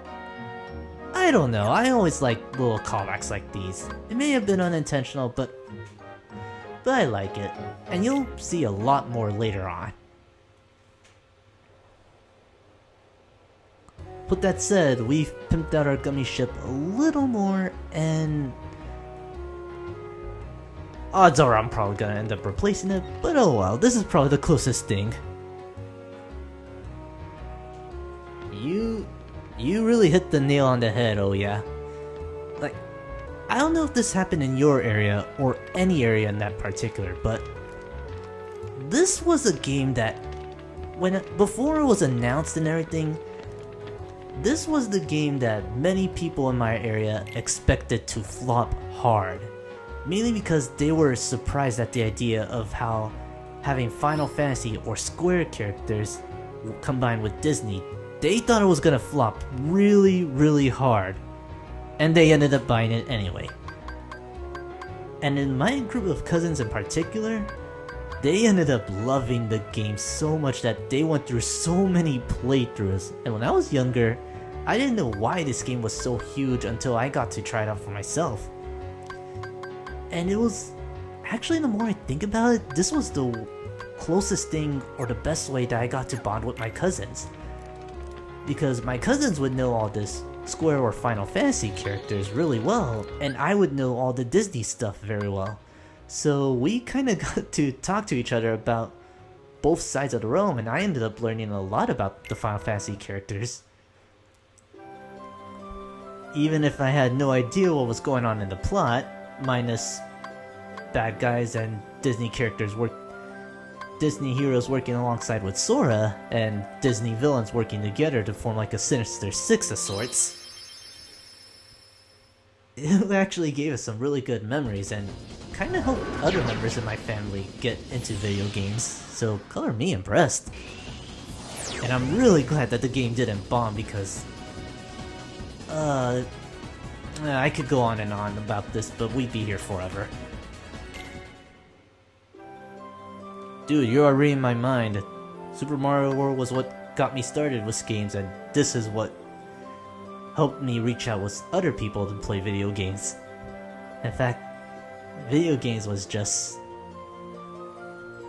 I don't know, I always like little callbacks like these. It may have been unintentional, but I like it, and you'll see a lot more later on. With that said, we've pimped out our Gummi Ship a little more, and odds are I'm probably gonna end up replacing it, but oh well, this is probably the closest thing. You really hit the nail on the head, oh yeah. Like, I don't know if this happened in your area or any area in that particular, but this was a game that before it was announced and everything, this was the game that many people in my area expected to flop hard. Mainly because they were surprised at the idea of how having Final Fantasy or Square characters combined with Disney, they thought it was gonna flop really, really hard. And they ended up buying it anyway. And in my group of cousins in particular, they ended up loving the game so much that they went through so many playthroughs. And when I was younger, I didn't know why this game was so huge until I got to try it out for myself. And it was, actually the more I think about it, this was the closest thing or the best way that I got to bond with my cousins. Because my cousins would know all this Square or Final Fantasy characters really well, and I would know all the Disney stuff very well. So we kinda got to talk to each other about both sides of the realm, and I ended up learning a lot about the Final Fantasy characters. Even if I had no idea what was going on in the plot, minus bad guys and Disney heroes working alongside with Sora, and Disney villains working together to form like a Sinister Six of sorts. It actually gave us some really good memories and kinda helped other members of my family get into video games, so color me impressed. And I'm really glad that the game didn't bomb because I could go on and on about this, but we'd be here forever. Dude, you are reading my mind. Super Mario World was what got me started with games, and this is what helped me reach out with other people to play video games. In fact, video games was just...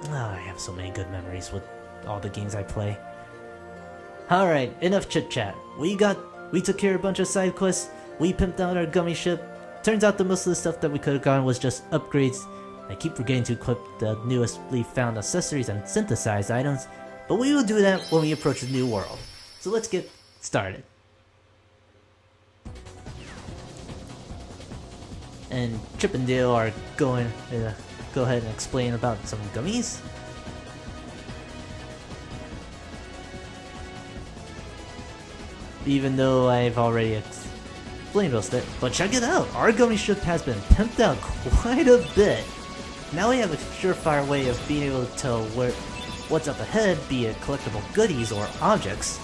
I have so many good memories with all the games I play. Alright, enough chit chat. We took care of a bunch of side quests, we pimped out our Gummi Ship. Turns out that most of the stuff that we could have gotten was just upgrades. I keep forgetting to equip the newestly found accessories and synthesized items, but we will do that when we approach the new world. So let's get started. And Chip and Dale are going to go ahead and explain about some gummies. Even though I've already explained most of it, but check it out! Our Gummi Ship has been pimped out quite a bit. Now we have a surefire way of being able to tell what's up ahead, be it collectible goodies or objects.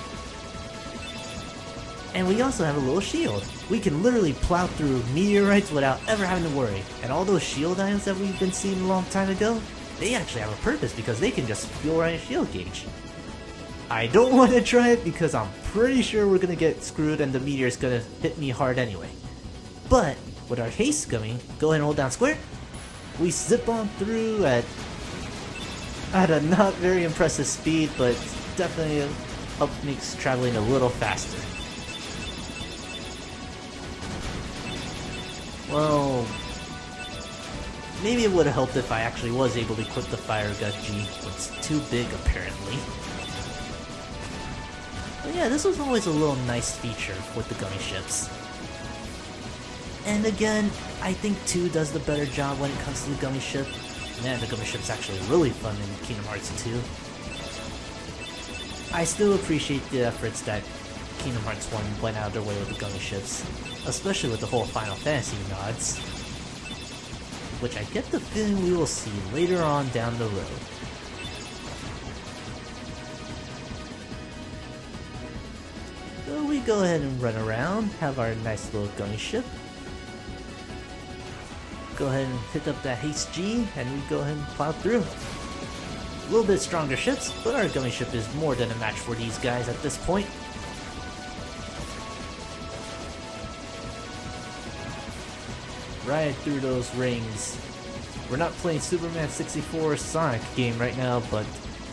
And we also have a little shield. We can literally plow through meteorites without ever having to worry. And all those shield items that we've been seeing a long time ago, they actually have a purpose because they can just fuel right a shield gauge. I don't want to try it because I'm pretty sure we're gonna get screwed and the meteor's gonna hit me hard anyway. But with our haste gummy, go ahead and hold down square. We zip on through at a not very impressive speed, but definitely makes traveling a little faster. Well, maybe it would have helped if I actually was able to equip the Fire Gudgy, but it's too big apparently. But yeah, this was always a little nice feature with the Gummi Ships. And again, I think 2 does the better job when it comes to the Gummi Ship. Man, the Gummi Ship's actually really fun in Kingdom Hearts 2. I still appreciate the efforts that Kingdom Hearts 1 went out of their way with the Gummi Ships, especially with the whole Final Fantasy nods, which I get the feeling we will see later on down the road. So we we go ahead and run around, have our nice little Gummi Ship. Go ahead and pick up that haste G, and we go ahead and plow through. A little bit stronger ships, but our Gummi Ship is more than a match for these guys at this point. Right through those rings. We're not playing Superman 64 Sonic game right now, but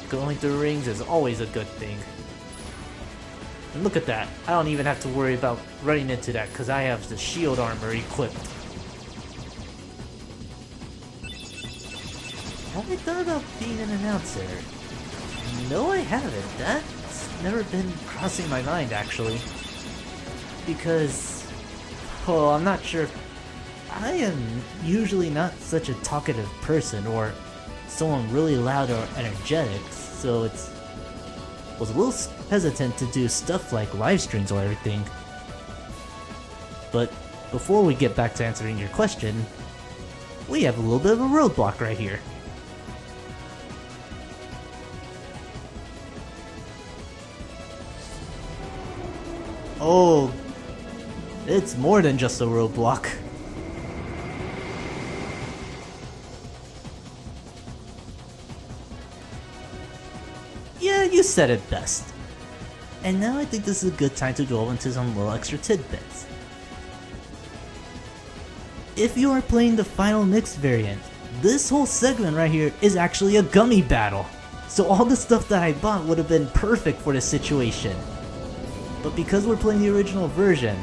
going through rings is always a good thing. And look at that, I don't even have to worry about running into that because I have the shield armor equipped. Have I thought about being an announcer? No, I haven't. That's never been crossing my mind, actually. Because, well, I'm not sure. I am usually not such a talkative person or someone really loud or energetic, so was a little hesitant to do stuff like live streams or everything. But before we get back to answering your question, we have a little bit of a roadblock right here. Oh, it's more than just a roadblock. Yeah, you said it best. And now I think this is a good time to go into some little extra tidbits. If you are playing the Final Mix variant, this whole segment right here is actually a gummy battle. So all the stuff that I bought would have been perfect for this situation. But because we're playing the original version,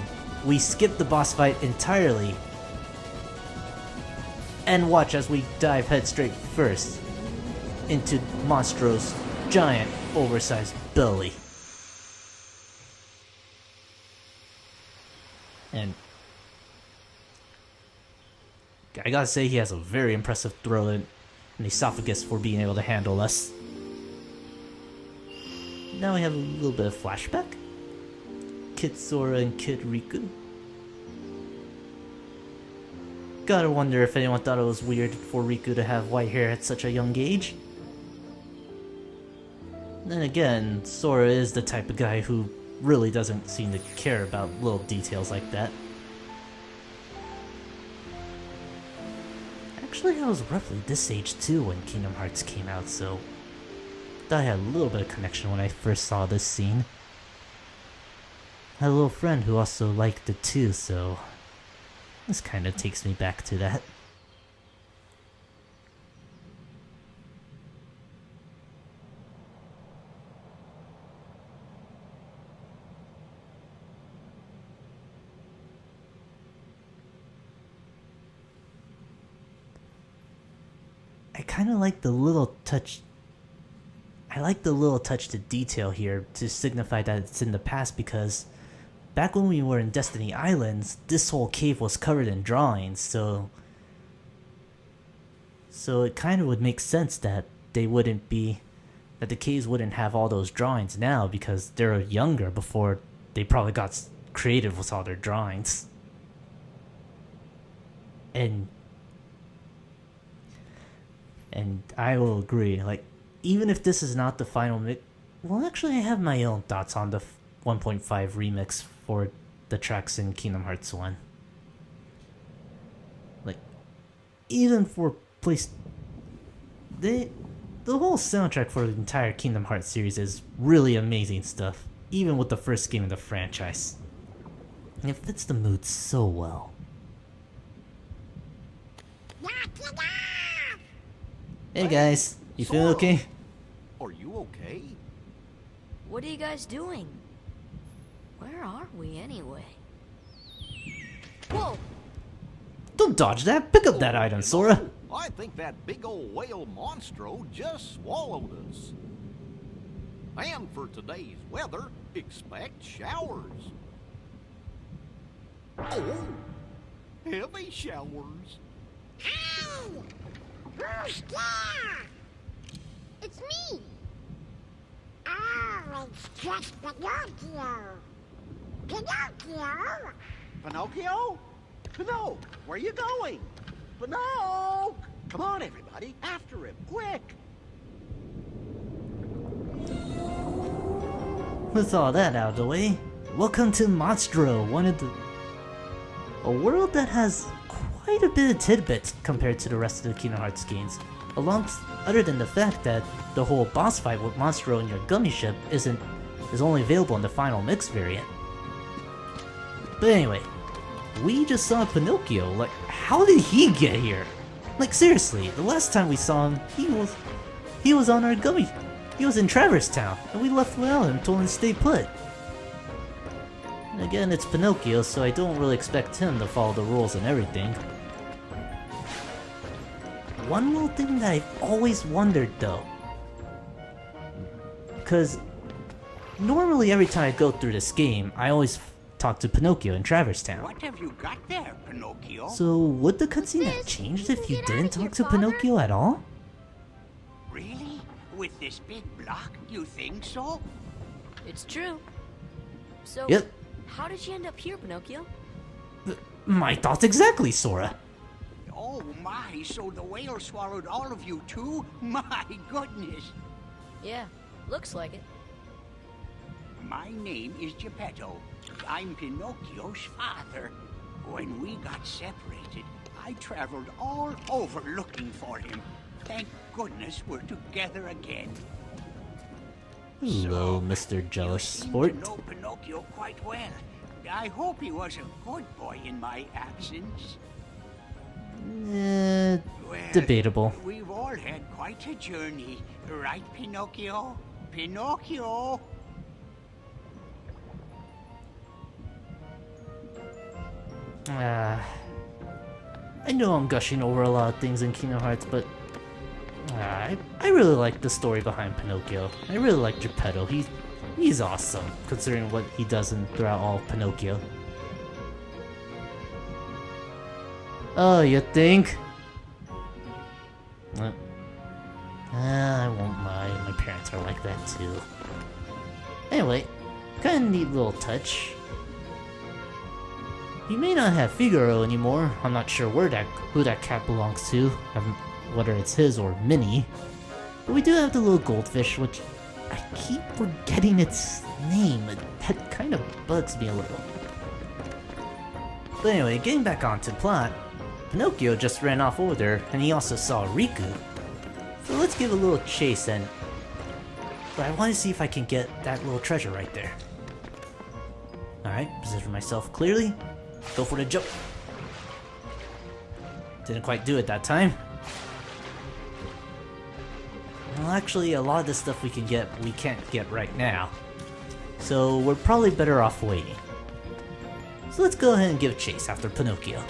we skip the boss fight entirely. And watch as we dive head straight first into Monstro's giant, oversized belly. And I gotta say, he has a very impressive throat and an esophagus for being able to handle us. Now we have a little bit of flashback. Kid Sora and Kid Riku. Gotta wonder if anyone thought it was weird for Riku to have white hair at such a young age. Then again, Sora is the type of guy who really doesn't seem to care about little details like that. Actually, I was roughly this age too when Kingdom Hearts came out, so I thought I had a little bit of connection when I first saw this scene. I had a little friend who also liked it too, so this kind of takes me back to that. I kind of like the little touch. I like the little touch to detail here to signify that it's in the past, because back when we were in Destiny Islands, this whole cave was covered in drawings, so it kind of would make sense that they wouldn't be, that the caves wouldn't have all those drawings now, because they're younger before they probably got creative with all their drawings. And I will agree, like, even if this is not the final mix, well, actually I have my own thoughts on the 1.5 remix for the tracks in Kingdom Hearts 1. Like, even for the whole soundtrack for the entire Kingdom Hearts series is really amazing stuff, even with the first game in the franchise. And it fits the mood so well. Hey guys, you feeling okay? Are you okay? What are you guys doing? Where are we anyway? Whoa! Don't dodge that! Pick up that item, Sora! I think that big old whale Monstro just swallowed us. And for today's weather, expect showers. Oh! Heavy showers. Hey! Who's there? It's me! Oh, it's just Pinocchio! Pinocchio! Pinocchio? Pinocchio, where are you going? Pinocchio! Come on, everybody, after him, quick! With all that out of the way, welcome to Monstro, a world that has quite a bit of tidbits compared to the rest of the Kingdom Hearts games. Other than the fact that the whole boss fight with Monstro and your Gummi Ship is only available in the final mix variant. But anyway, we just saw Pinocchio. Like, how did he get here? Like, seriously, the last time we saw him, he was on our Gummi. He was in Traverse Town, and we left without him, told him to stay put. And again, it's Pinocchio, so I don't really expect him to follow the rules and everything. One little thing that I've always wondered though, because normally every time I go through this game, I always talk to Pinocchio in Traverse Town. What have you got there, Pinocchio? So would the cutscene have changed if you didn't talk to Pinocchio at all? Really? With this big block, you think so? It's true. So, Yep. how did you end up here, Pinocchio? My thoughts exactly, Sora. Oh my, so the whale swallowed all of you too? My goodness. Yeah, looks like it. My name is Geppetto. I'm Pinocchio's father. When we got separated, I traveled all over looking for him. Thank goodness we're together again. Hello, Mr. Jealous Sport. You know Pinocchio quite well. I hope he was a good boy in my absence. Well, Debatable. We've all had quite a journey, right, Pinocchio? Pinocchio! I know I'm gushing over a lot of things in Kingdom Hearts, but I really like the story behind Pinocchio. I really like Geppetto. He's awesome, considering what he does throughout all of Pinocchio. Oh, you think? I won't lie, my parents are like that too. Anyway, kinda neat little touch. He may not have Figaro anymore. I'm not sure who that cat belongs to, whether it's his or Minnie. But we do have the little goldfish, which I keep forgetting its name. That kind of bugs me a little. But anyway, getting back onto the plot, Pinocchio just ran off over there, and he also saw Riku. So let's give a little chase but I want to see if I can get that little treasure right there. Alright, position myself clearly. Go for the jump. Didn't quite do it that time. Well, actually, a lot of the stuff we can't get right now. So we're probably better off waiting. So let's go ahead and give chase after Pinocchio.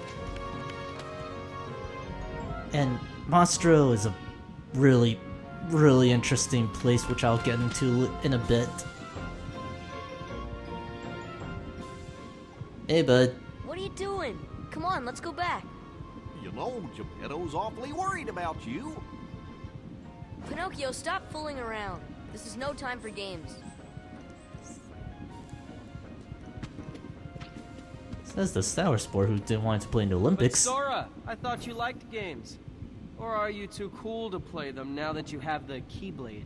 And Monstro is a really, really interesting place, which I'll get into in a bit. Hey, bud. What are you doing? Come on, let's go back. You know, Geppetto's awfully worried about you. Pinocchio, stop fooling around. This is no time for games. Says the Sour Sport who didn't want to play in the Olympics. But Sora, I thought you liked games. Or are you too cool to play them now that you have the Keyblade?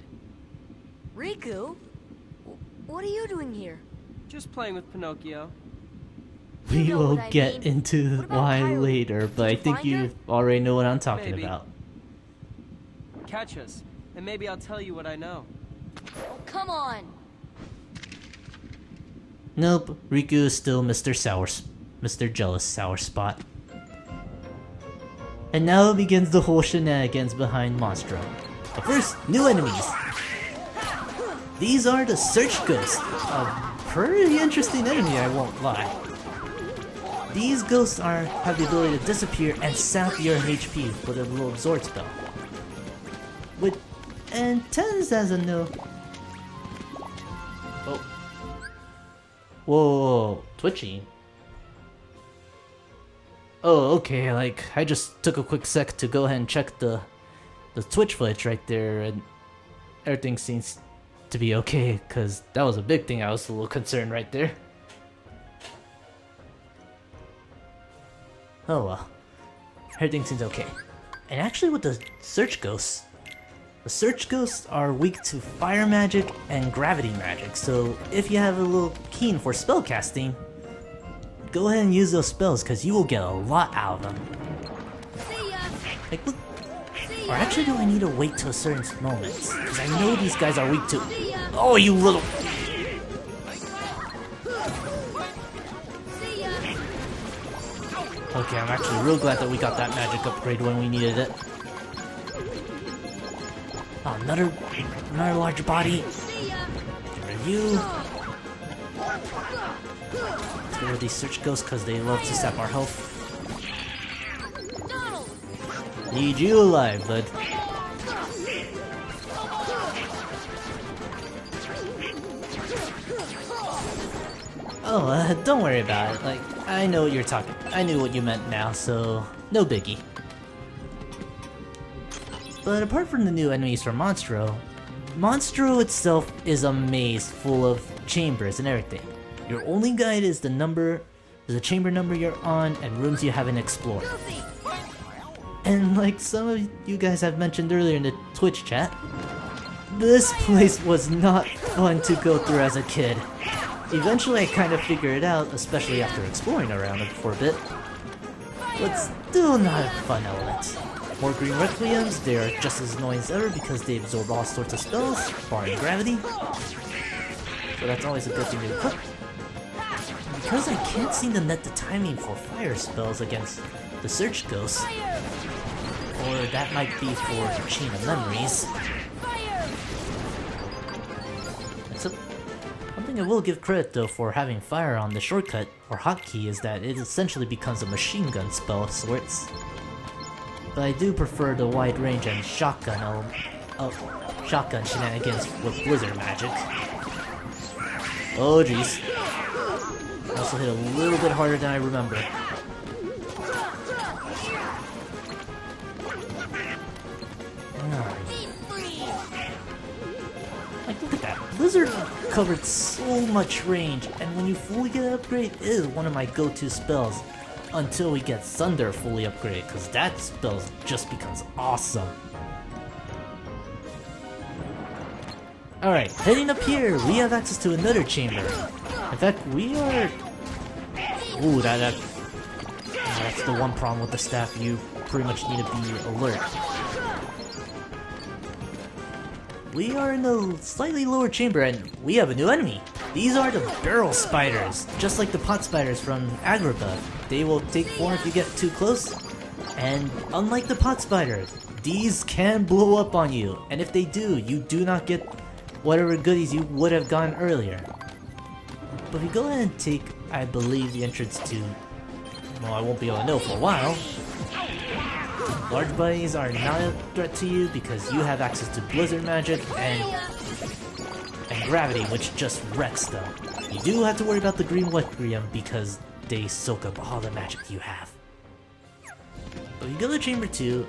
Riku? What are you doing here? Just playing with Pinocchio. We You know will what I get mean. into What about why Kylie? later, but Did I you think find you her? already know what I'm talking Maybe. about. Catch us, and maybe I'll tell you what I know. Oh, come on! Nope, Riku is still Mr. Jealous Sour Spot. And now begins the whole shenanigans behind Monstro. But first, new enemies. These are the Search Ghosts, a pretty interesting enemy, I won't lie. These ghosts have the ability to disappear and sap your HP with a little absorb spell. And tens as a no. Oh. Whoa, twitching. Oh, okay, like, I just took a quick sec to go ahead and check the Twitch footage right there, and everything seems to be okay, because that was a big thing. I was a little concerned right there. Oh well. Everything seems okay. And actually with the Search Ghosts, The search ghosts are weak to fire magic and gravity magic, so if you have a little keen for spell casting, go ahead and use those spells because you will get a lot out of them. Like, look. Or actually, do I need to wait till certain moments? Because I know these guys are weak to. Oh, you little. Okay, I'm actually real glad that we got that magic upgrade when we needed it. Oh, another large body. Get rid of you. Let's get rid of these search ghosts because they love to sap our health. Need you alive, bud. Oh, don't worry about it. Like, I know what you're talking. I knew what you meant now, so no biggie. But apart from the new enemies from Monstro, Monstro itself is a maze full of chambers and everything. Your only guide is the chamber number you're on and rooms you haven't explored. And like some of you guys have mentioned earlier in the Twitch chat, this place was not fun to go through as a kid. Eventually I kind of figured it out, especially after exploring around it for a bit. But still not a fun element. More green requiems, they are just as annoying as ever because they absorb all sorts of spells, barring gravity. So that's always a good thing to equip. Because I can't seem to net the timing for fire spells against the search ghosts, or that might be for Chain of Memories. So, one thing I will give credit though for having fire on the shortcut or hotkey is that it essentially becomes a machine gun spell of sorts. But I do prefer the wide range and shotgun shenanigans with blizzard magic. Oh jeez. I also hit a little bit harder than I remember. Like, look at that. Blizzard covered so much range, and when you fully get an upgrade, it is one of my go-to spells until we get Thunder fully upgraded, because that spell just becomes awesome. Alright, heading up here, we have access to another chamber. In fact, we are... Ooh, that's the one problem with the staff, you pretty much need to be alert. We are in a slightly lower chamber and we have a new enemy. These are the barrel spiders, just like the pot spiders from Agrabah. They will take form if you get too close, and unlike the pot spiders, these can blow up on you, and if they do, you do not get whatever goodies you would have gotten earlier. But if you go ahead and take, I believe, the entrance to... well, I won't be able to know for a while. Large bunnies are not a threat to you because you have access to blizzard magic and gravity, which just wrecks them. You do have to worry about the green requiem because they soak up all the magic you have. But you go to chamber 2,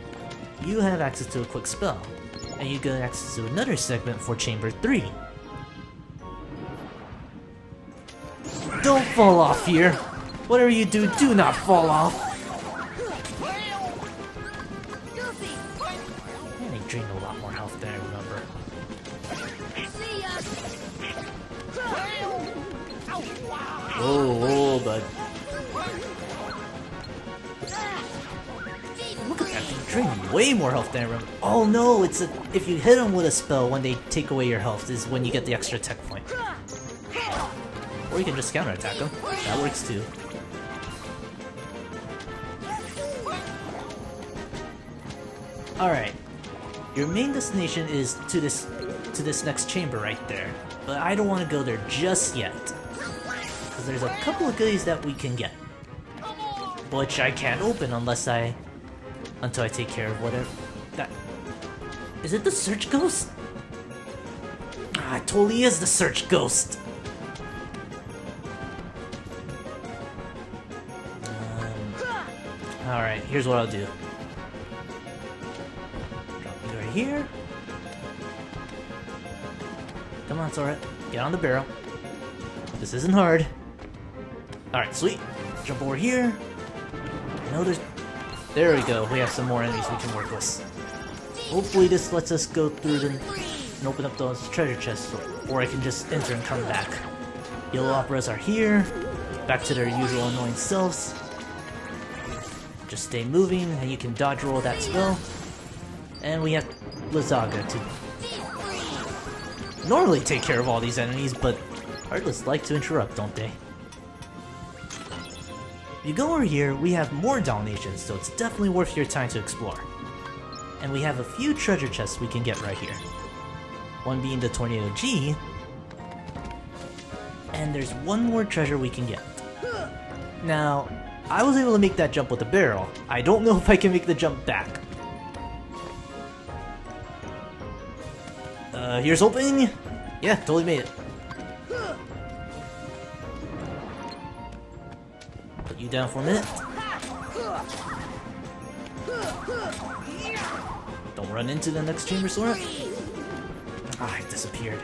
you have access to a quick spell, and you get access to another segment for chamber 3. Don't fall off here! Whatever you do, do not fall off! And he drained a lot more health than I remember. Oh, bud. Look at that thing draining way more health than I remember. Oh no, it's a... if you hit them with a spell when they take away your health is when you get the extra tech point. Or you can just counterattack them. That works too. Alright. Your main destination is to this next chamber right there. But I don't want to go there just yet. Because there's a couple of goodies that we can get. Which I can't open until I take care of whatever that... Is it the search ghost? Ah, it totally is the search ghost! Alright, here's what I'll do. Drop you right here. Come on, Sora. Get on the barrel. This isn't hard. Alright, sweet. Jump over here. I know there's... There we go. We have some more enemies we can work with. Hopefully this lets us go through them and open up those treasure chests, or I can just enter and come back. Yellow operas are here, back to their usual annoying selves. Just stay moving, and you can dodge roll that spell. And we have Lazaga to normally take care of all these enemies, but Heartless like to interrupt, don't they? If you go over here, we have more donations, so it's definitely worth your time to explore. And we have a few treasure chests we can get right here. One being the Tornado G, and there's one more treasure we can get. Now, I was able to make that jump with the barrel. I don't know if I can make the jump back. Here's hoping. Yeah, totally made it. Put you down for a minute. Don't run into the next chamber, Sora. Ah, he disappeared.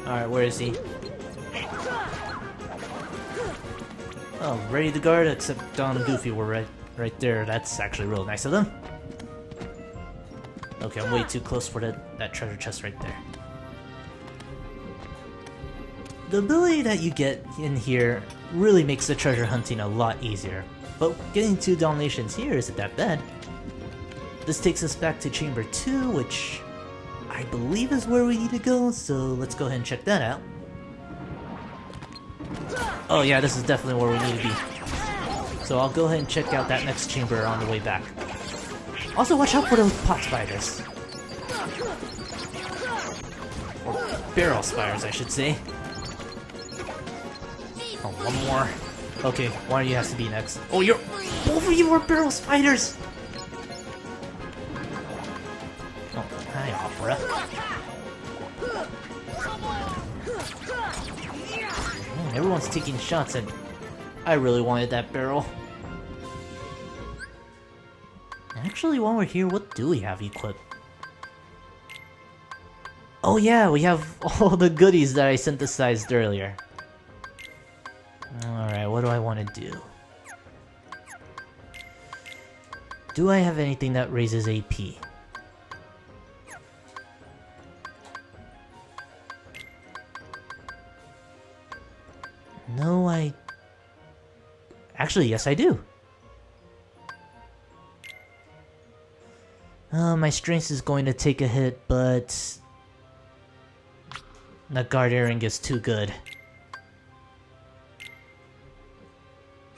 Alright, where is he? Oh, ready to guard, except Don and Goofy were right there. That's actually real nice of them. Okay, I'm way too close for that treasure chest right there. The ability that you get in here really makes the treasure hunting a lot easier, but getting 2 donations here isn't that bad. This takes us back to Chamber 2, which I believe is where we need to go, so let's go ahead and check that out. Oh yeah, this is definitely where we need to be. So I'll go ahead and check out that next chamber on the way back. Also, watch out for those pot spiders. Or barrel spiders, I should say. Oh, one more. Okay, one of you has to be next. Oh, both of you are barrel spiders! Oh, hi, Opera. Man, everyone's taking shots and I really wanted that barrel. Actually, while we're here, what do we have equipped? Oh yeah, we have all the goodies that I synthesized earlier. Alright, what do I want to do? Do I have anything that raises AP? No, Actually, yes I do. My strength is going to take a hit, but the guard earring is too good.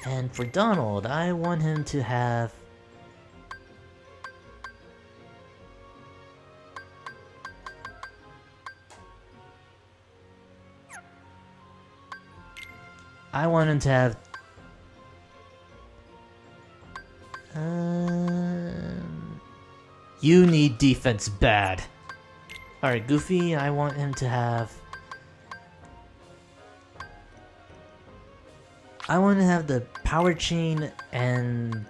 And for Donald, I want him to have... You need defense bad. Alright, Goofy, I want him to have... I want to have the power chain and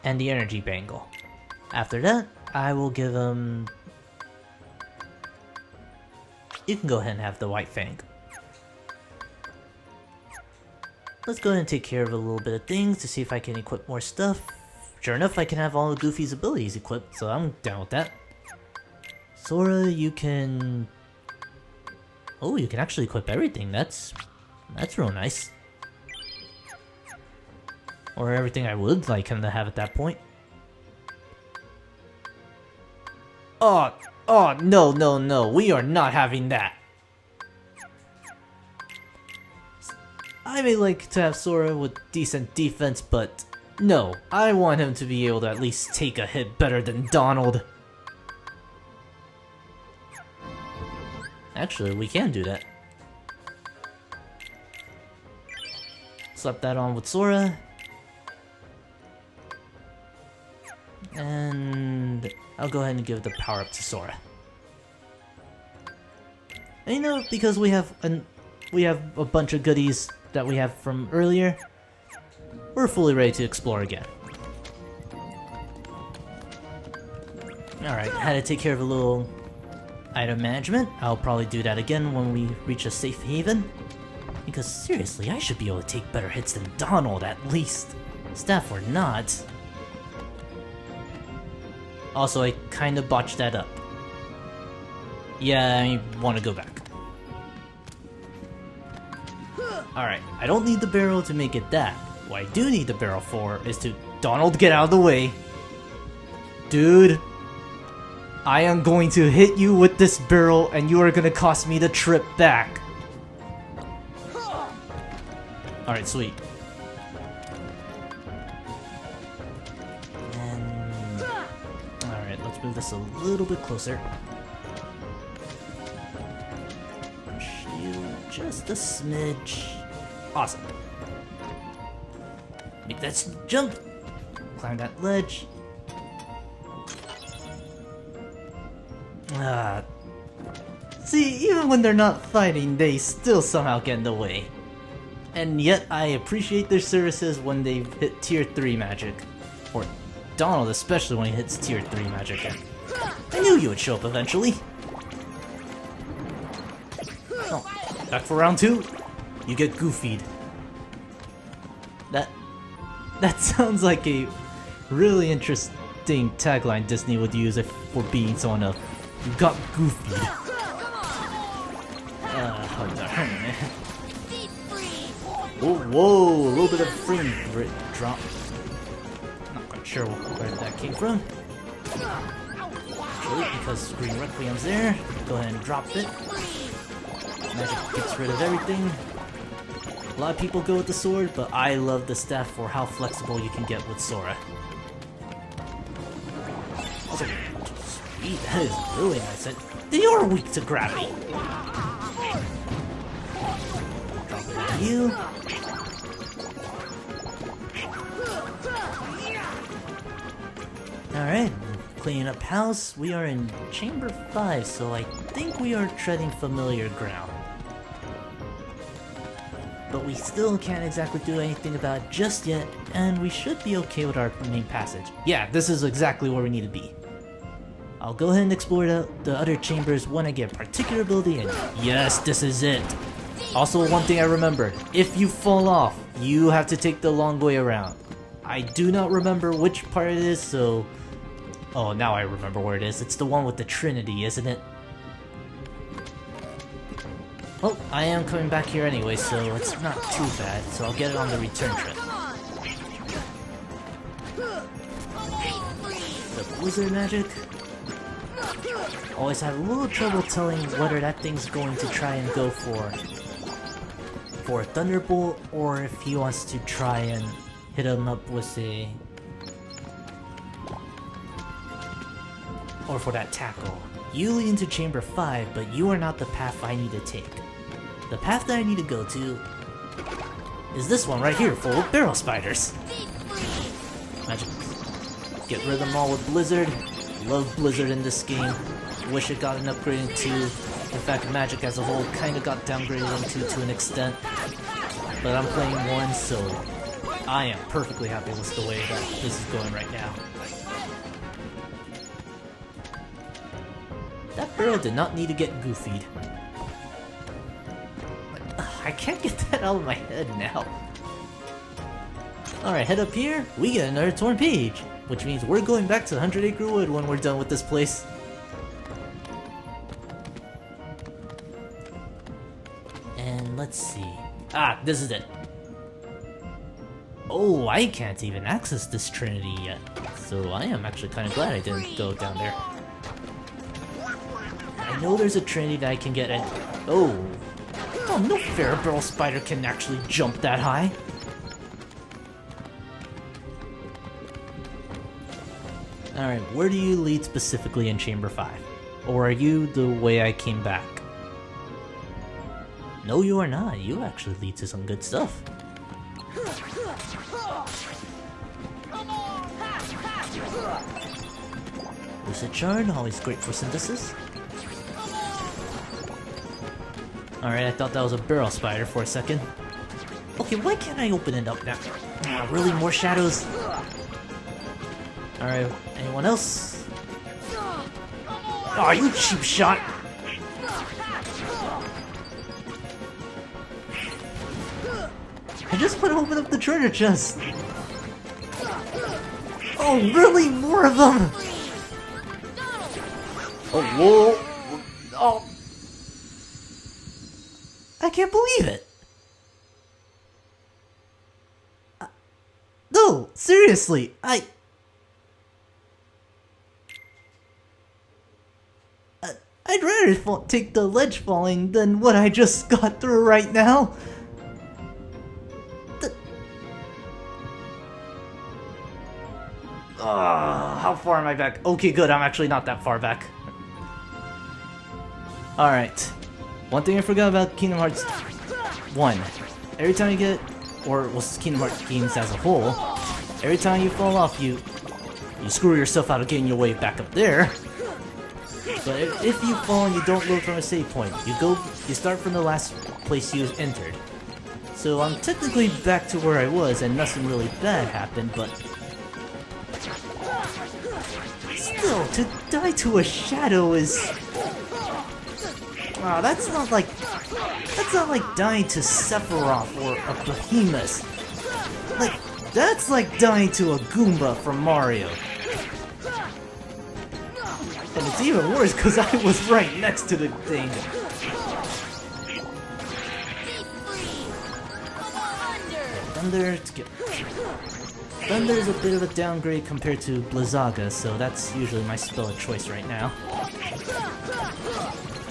the energy bangle. After that, I will give him... You can go ahead and have the white fang. Let's go ahead and take care of a little bit of things to see if I can equip more stuff. Sure enough, I can have all of Goofy's abilities equipped, so I'm down with that. Sora, you can... Oh, you can actually equip everything. That's real nice. Or everything I would like him to have at that point. Oh, no, we are not having that. I may like to have Sora with decent defense, but no, I want him to be able to at least take a hit better than Donald. Actually, we can do that. Slap that on with Sora. And I'll go ahead and give the power up to Sora. And you know, because we have a bunch of goodies that we have from earlier, we're fully ready to explore again. Alright, had to take care of a little item management. I'll probably do that again when we reach a safe haven. Because seriously, I should be able to take better hits than Donald at least. Staff or not. Also, I kind of botched that up. Yeah, I want to go back. Alright, I don't need the barrel to make it that. What I do need the barrel for is to... Donald, get out of the way! Dude! I am going to hit you with this barrel and you are going to cost me the trip back. Alright, sweet. And... Alright, let's move this a little bit closer. Shield just a smidge. Awesome. Make that jump. Climb that ledge. See, even when they're not fighting, they still somehow get in the way. And yet, I appreciate their services when they hit tier 3 magic. Or Donald, especially when he hits tier 3 magic. I knew you would show up eventually. Oh, back for round 2? You get goofied. That sounds like a really interesting tagline Disney would use if we're being someone else. You got goofied. Whoa, whoa, a little bit of frame rate drop. Not quite sure where that came from. Actually, because Green Requiem's there, go ahead and drop it. Magic gets rid of everything. A lot of people go with the sword, but I love the staff for how flexible you can get with Sora. Also, sweet, that is really nice. They are weak to gravity. Drop it on you. Alright, cleaning up house. We are in Chamber 5, so I think we are treading familiar ground. But we still can't exactly do anything about it just yet, and we should be okay with our main passage. Yeah, this is exactly where we need to be. I'll go ahead and explore the other chambers when I get a particular ability, and yes, this is it! Also, one thing I remembered, if you fall off, you have to take the long way around. I do not remember which part it is, so... Oh, now I remember where it is. It's the one with the Trinity, isn't it? Well, I am coming back here anyway, so it's not too bad, so I'll get it on the return trip. The blizzard magic? Always have a little trouble telling whether that thing's going to try and go for a Thunderbolt, or if he wants to try and hit him up with a... or for that tackle. You lead into Chamber 5, but you are not the path I need to take. The path that I need to go to is this one right here, full of barrel spiders. Magic. Get rid of them all with Blizzard. Love Blizzard in this game. Wish it got an upgrade into. In fact, Magic as a whole kind of got downgraded into to an extent. But I'm playing 1, so I am perfectly happy with the way that this is going right now. That barrel did not need to get goofied. I can't get that out of my head now. Alright, head up here, we get another torn page, which means we're going back to 100 Acre Wood when we're done with this place. And let's see. Ah, this is it. Oh, I can't even access this Trinity yet, so I am actually kind of glad I didn't go down there. I know there's a Trinity that I can get at... Oh, no fair barrel spider can actually jump that high. Alright, where do you lead specifically in Chamber 5? Or are you the way I came back? No, you are not. You actually lead to some good stuff. Lucid Shard, always great for synthesis. Alright, I thought that was a barrel spider for a second. Okay, why can't I open it up now? Oh, really? More shadows? Alright, anyone else? Oh, you cheap shot! I just want to open up the treasure chest! Oh, really? More of them? Oh, whoa! Oh! I can't believe it! No, seriously, I'd rather take the ledge falling than what I just got through right now. How far am I back? Okay, good, I'm actually not that far back. Alright. One thing I forgot about Kingdom Hearts 1. Every time you get, or well, Kingdom Hearts games as a whole, every time you fall off, you screw yourself out of getting your way back up there. But if you fall and you don't load from a save point, you start from the last place you entered. So I'm technically back to where I was and nothing really bad happened, but still, to die to a shadow is... Wow, that's not like dying to Sephiroth or a Behemoth. Like, that's like dying to a Goomba from Mario. And it's even worse because I was right next to the thing. Thunder is a bit of a downgrade compared to Blizzaga, so that's usually my spell of choice right now.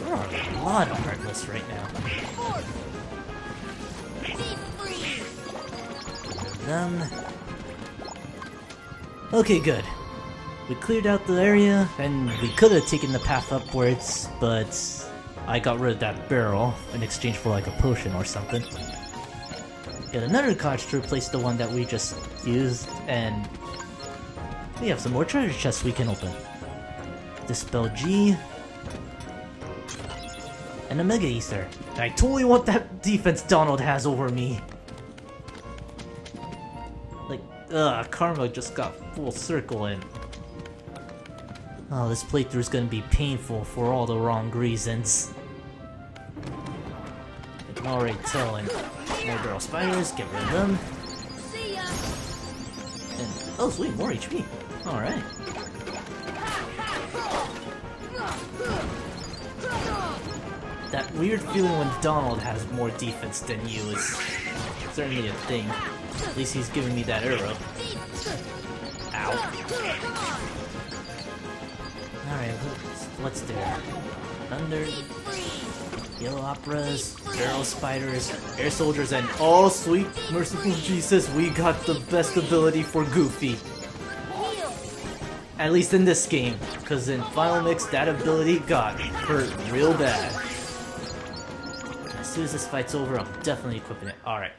There are a lot of Heartless right now. Okay, good. We cleared out the area, and we could have taken the path upwards, but I got rid of that barrel in exchange for like a potion or something. Get another cottage to replace the one that we just used, and we have some more treasure chests we can open. Dispel G, and a Mega Ether. I totally want that defense Donald has over me. Like, karma just got full circle and... Oh, this playthrough is gonna be painful for all the wrong reasons. I can already tell, and more girl spiders, get rid of them. And, oh sweet, more HP. Alright. That weird feeling when Donald has more defense than you is certainly a thing. At least he's giving me that arrow. Ow. Alright, what's there? Thunder, Yellow Operas, Barrel Spiders, Air Soldiers, and oh sweet merciful Jesus, we got the best ability for Goofy. At least in this game, because in Final Mix that ability got hurt real bad. As soon as this fight's over, I'm definitely equipping it. Alright.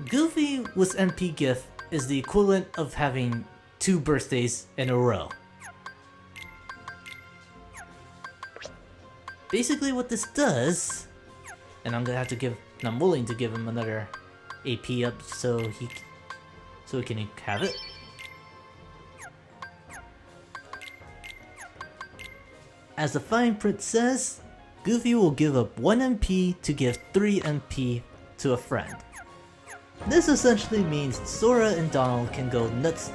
Goofy with MP Gift is the equivalent of having 2 birthdays in a row. Basically what this does, and I'm willing to give him another AP up so he can have it. As the fine print says, Goofy will give up 1 MP to give 3 MP to a friend. This essentially means Sora and Donald can go nuts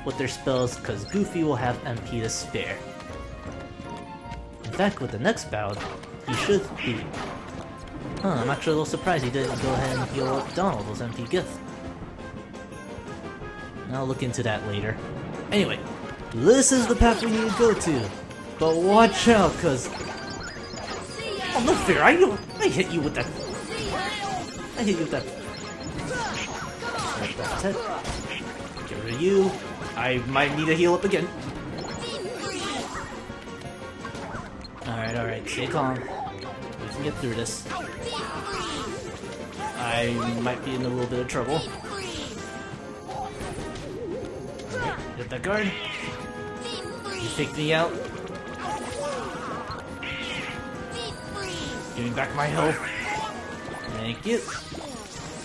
with their spells because Goofy will have MP to spare. In fact, with the next battle, he should be... I'm actually a little surprised he didn't go ahead and heal up Donald with MP Gift. I'll look into that later. Anyway, this is the path we need to go to. But watch out, cause... Oh, no fair, I hit you with that... I hit you with that... Get rid of you. I might need to heal up again. Alright, stay calm. We can get through this. I might be in a little bit of trouble. Alright, hit that guard. You faked me out. Give me back my health. Thank you.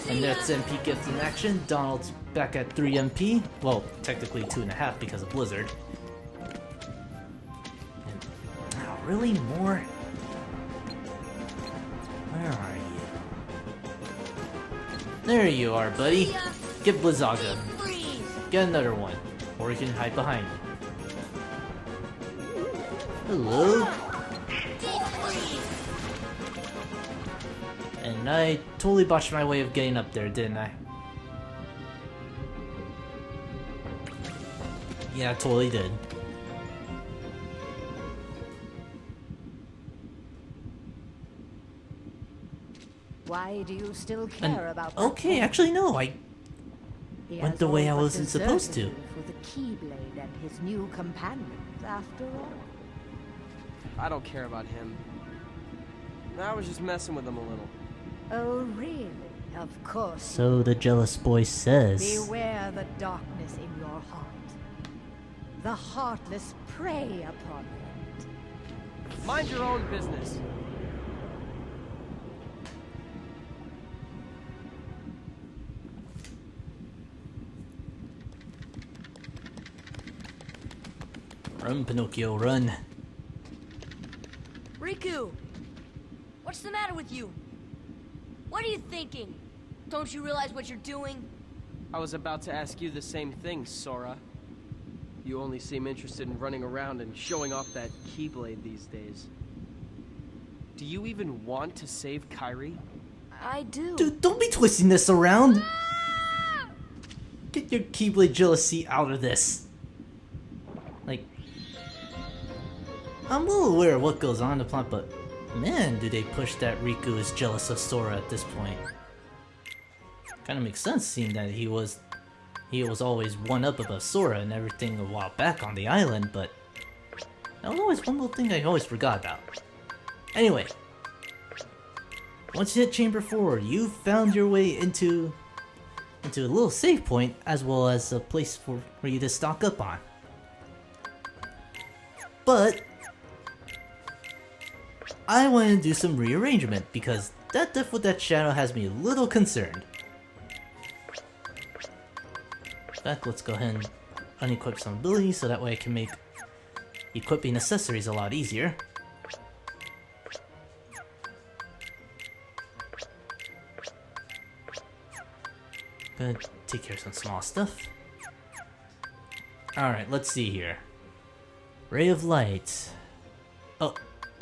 And that's MP Gift in action. Donald's back at 3 MP. Well, technically 2.5 because of Blizzard. And, oh, really? More? Where are you? There you are, buddy. Get Blizzaga. Get another one. Or you can hide behind him. Hello. And I totally botched my way of getting up there, didn't I? Yeah, I totally did. Why do you still care about that? Okay, actually no, I He went has the way all I but wasn't supposed to. deserted you for the Keyblade and his new companions, after all. I don't care about him. I was just messing with him a little. Oh, really? Of course. So the jealous boy says. Beware the darkness in your heart. The heartless prey upon it. Mind your own business. Run, Pinocchio, run. Riku! What's the matter with you? What are you thinking? Don't you realize what you're doing? I was about to ask you the same thing, Sora. You only seem interested in running around and showing off that Keyblade these days. Do you even want to save Kairi? I do. Dude, don't be twisting this around. Get your Keyblade jealousy out of this. Like, I'm well aware of what goes on in the plot, but man, do they push that Riku is jealous of Sora at this point. Kind of makes sense, seeing that he was always one up above Sora and everything a while back on the island, but that was always one little thing I always forgot about. Anyway, once you hit Chamber 4, you found your way into a little save point, as well as a place for you to stock up on. But I want to do some rearrangement, because that death with that shadow has me a little concerned. In fact, let's go ahead and unequip some abilities so that way I can make equipping accessories a lot easier. Gonna take care of some small stuff. Alright, let's see here. Ray of Light. Oh,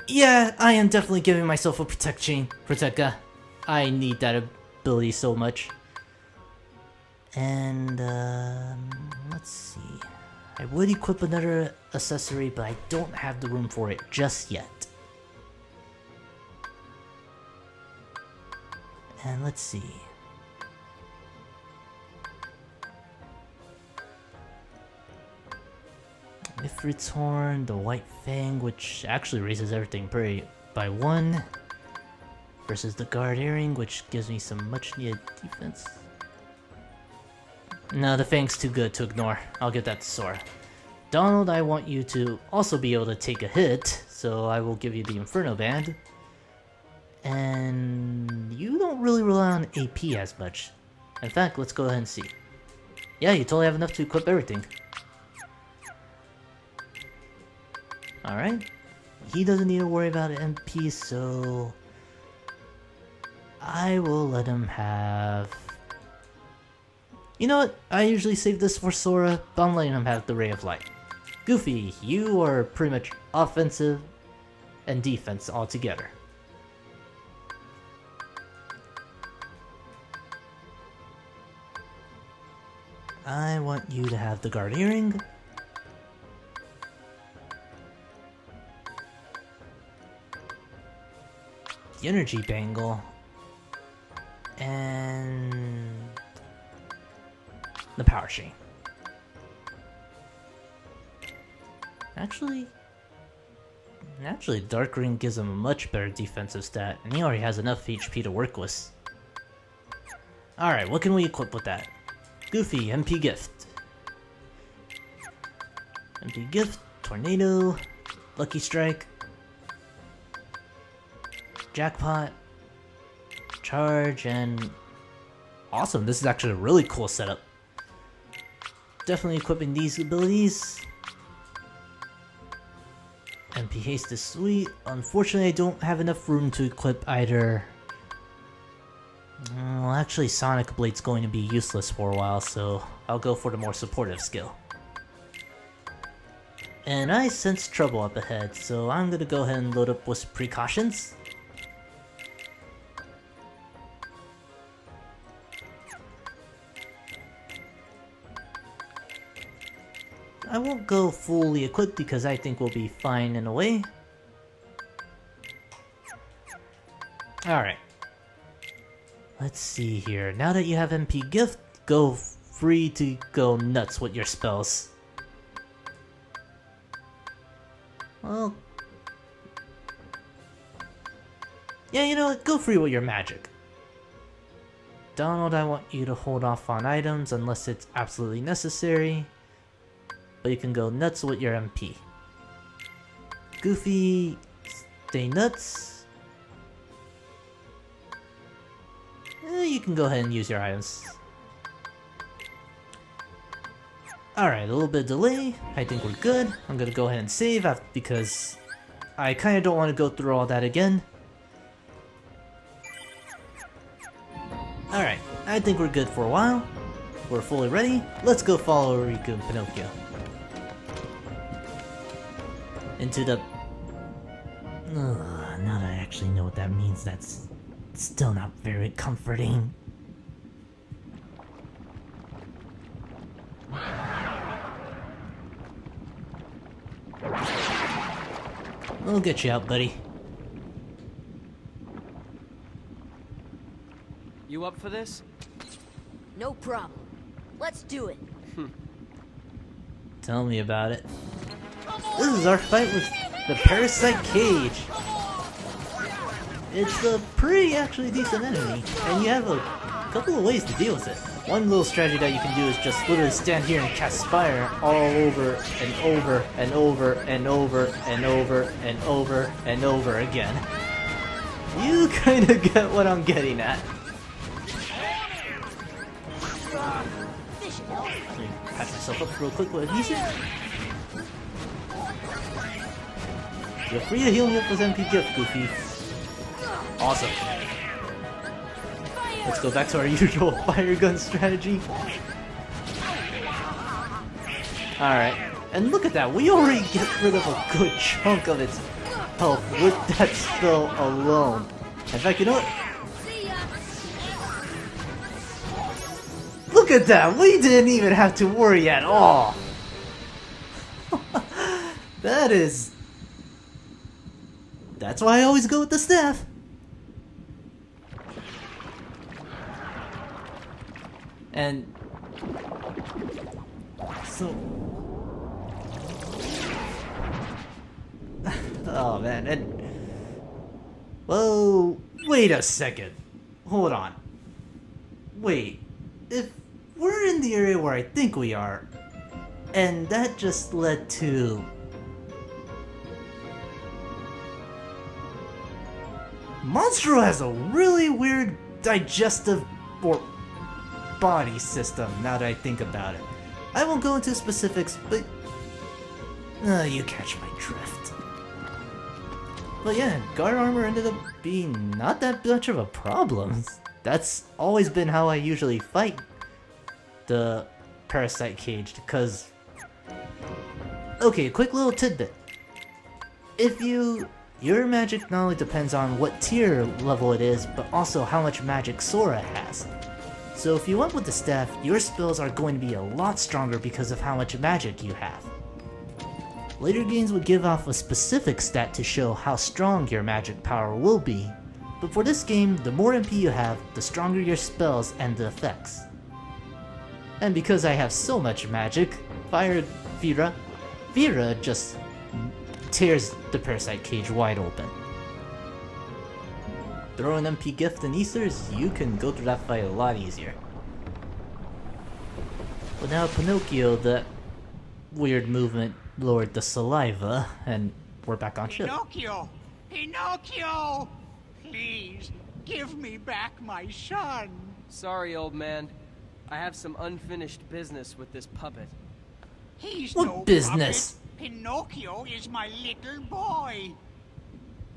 yeah, I am definitely giving myself a Protecga. I need that ability so much. And, let's see. I would equip another accessory, but I don't have the room for it just yet. And let's see. Ifrit's Horn, the White Fang, which actually raises everything by 1. Versus the Guard Earring, which gives me some much needed defense. No, the Fang's too good to ignore. I'll give that to Sora. Donald, I want you to also be able to take a hit, so I will give you the Inferno Band. And you don't really rely on AP as much. In fact, let's go ahead and see. Yeah, you totally have enough to equip everything. Alright. He doesn't need to worry about an MP, so I will let him have... You know what? I usually save this for Sora, but I'm letting him have the Ray of Light. Goofy, you are pretty much offensive and defense altogether. I want you to have the Guard Earring. The Energy Bangle. And the Power Chain. Actually, Dark Ring gives him a much better defensive stat, and he already has enough HP to work with. Alright, what can we equip with that? Goofy, MP Gift. MP Gift, Tornado, Lucky Strike, Jackpot, Charge, and... Awesome, this is actually a really cool setup. Definitely equipping these abilities. MP Haste is sweet. Unfortunately, I don't have enough room to equip either. Well, actually, Sonic Blade's going to be useless for a while, so I'll go for the more supportive skill. And I sense trouble up ahead, so I'm gonna go ahead and load up with precautions. I won't go fully equipped because I think we'll be fine in a way. Alright. Let's see here. Now that you have MP Gift, go free to go nuts with your spells. Well... yeah, you know what? Go free with your magic. Donald, I want you to hold off on items unless it's absolutely necessary. But you can go nuts with your MP. Goofy, stay nuts. You can go ahead and use your items. Alright, a little bit of delay. I think we're good. I'm gonna go ahead and save because I kinda don't want to go through all that again. Alright, I think we're good for a while. We're fully ready. Let's go follow Riku and Pinocchio. Into the... now that I actually know what that means, that's still not very comforting. We'll get you out, buddy. You up for this? No problem. Let's do it. Tell me about it. This is our fight with the Parasite Cage. It's a pretty actually decent enemy, and you have a couple of ways to deal with it. One little strategy that you can do is just literally stand here and cast Spire all over and over and over and over and over and over and over again. You kinda get what I'm getting at. Patch myself up real quick with adhesive. Feel free to heal me up with MP Gift, Goofy. Awesome. Let's go back to our usual fire gun strategy. Alright, and look at that, we already get rid of a good chunk of its health with that spell alone. In fact, you know what? Look at that, we didn't even have to worry at all. That's why I always go with the staff. And so, oh man, and whoa, wait a second, hold on, wait, if we're in the area where I think we are, and that just led to Monstro has a really weird digestive or body system, now that I think about it. I won't go into specifics, but you catch my drift. But yeah, guard armor ended up being not that much of a problem. That's always been how I usually fight the Parasite Cage, because... okay, quick little tidbit. Your magic not only depends on what tier level it is, but also how much magic Sora has. So if you went with the staff, your spells are going to be a lot stronger because of how much magic you have. Later games would give off a specific stat to show how strong your magic power will be, but for this game, the more MP you have, the stronger your spells and the effects. And because I have so much magic, Vera just tears the Parasite Cage wide open. Throw an MP Gift and Easters, you can go through that fight a lot easier. But now Pinocchio, that weird movement lowered the saliva, and we're back on ship. Pinocchio! Pinocchio! Please, give me back my son! Sorry, old man. I have some unfinished business with this puppet. He's What no business? puppet. Pinocchio is my little boy.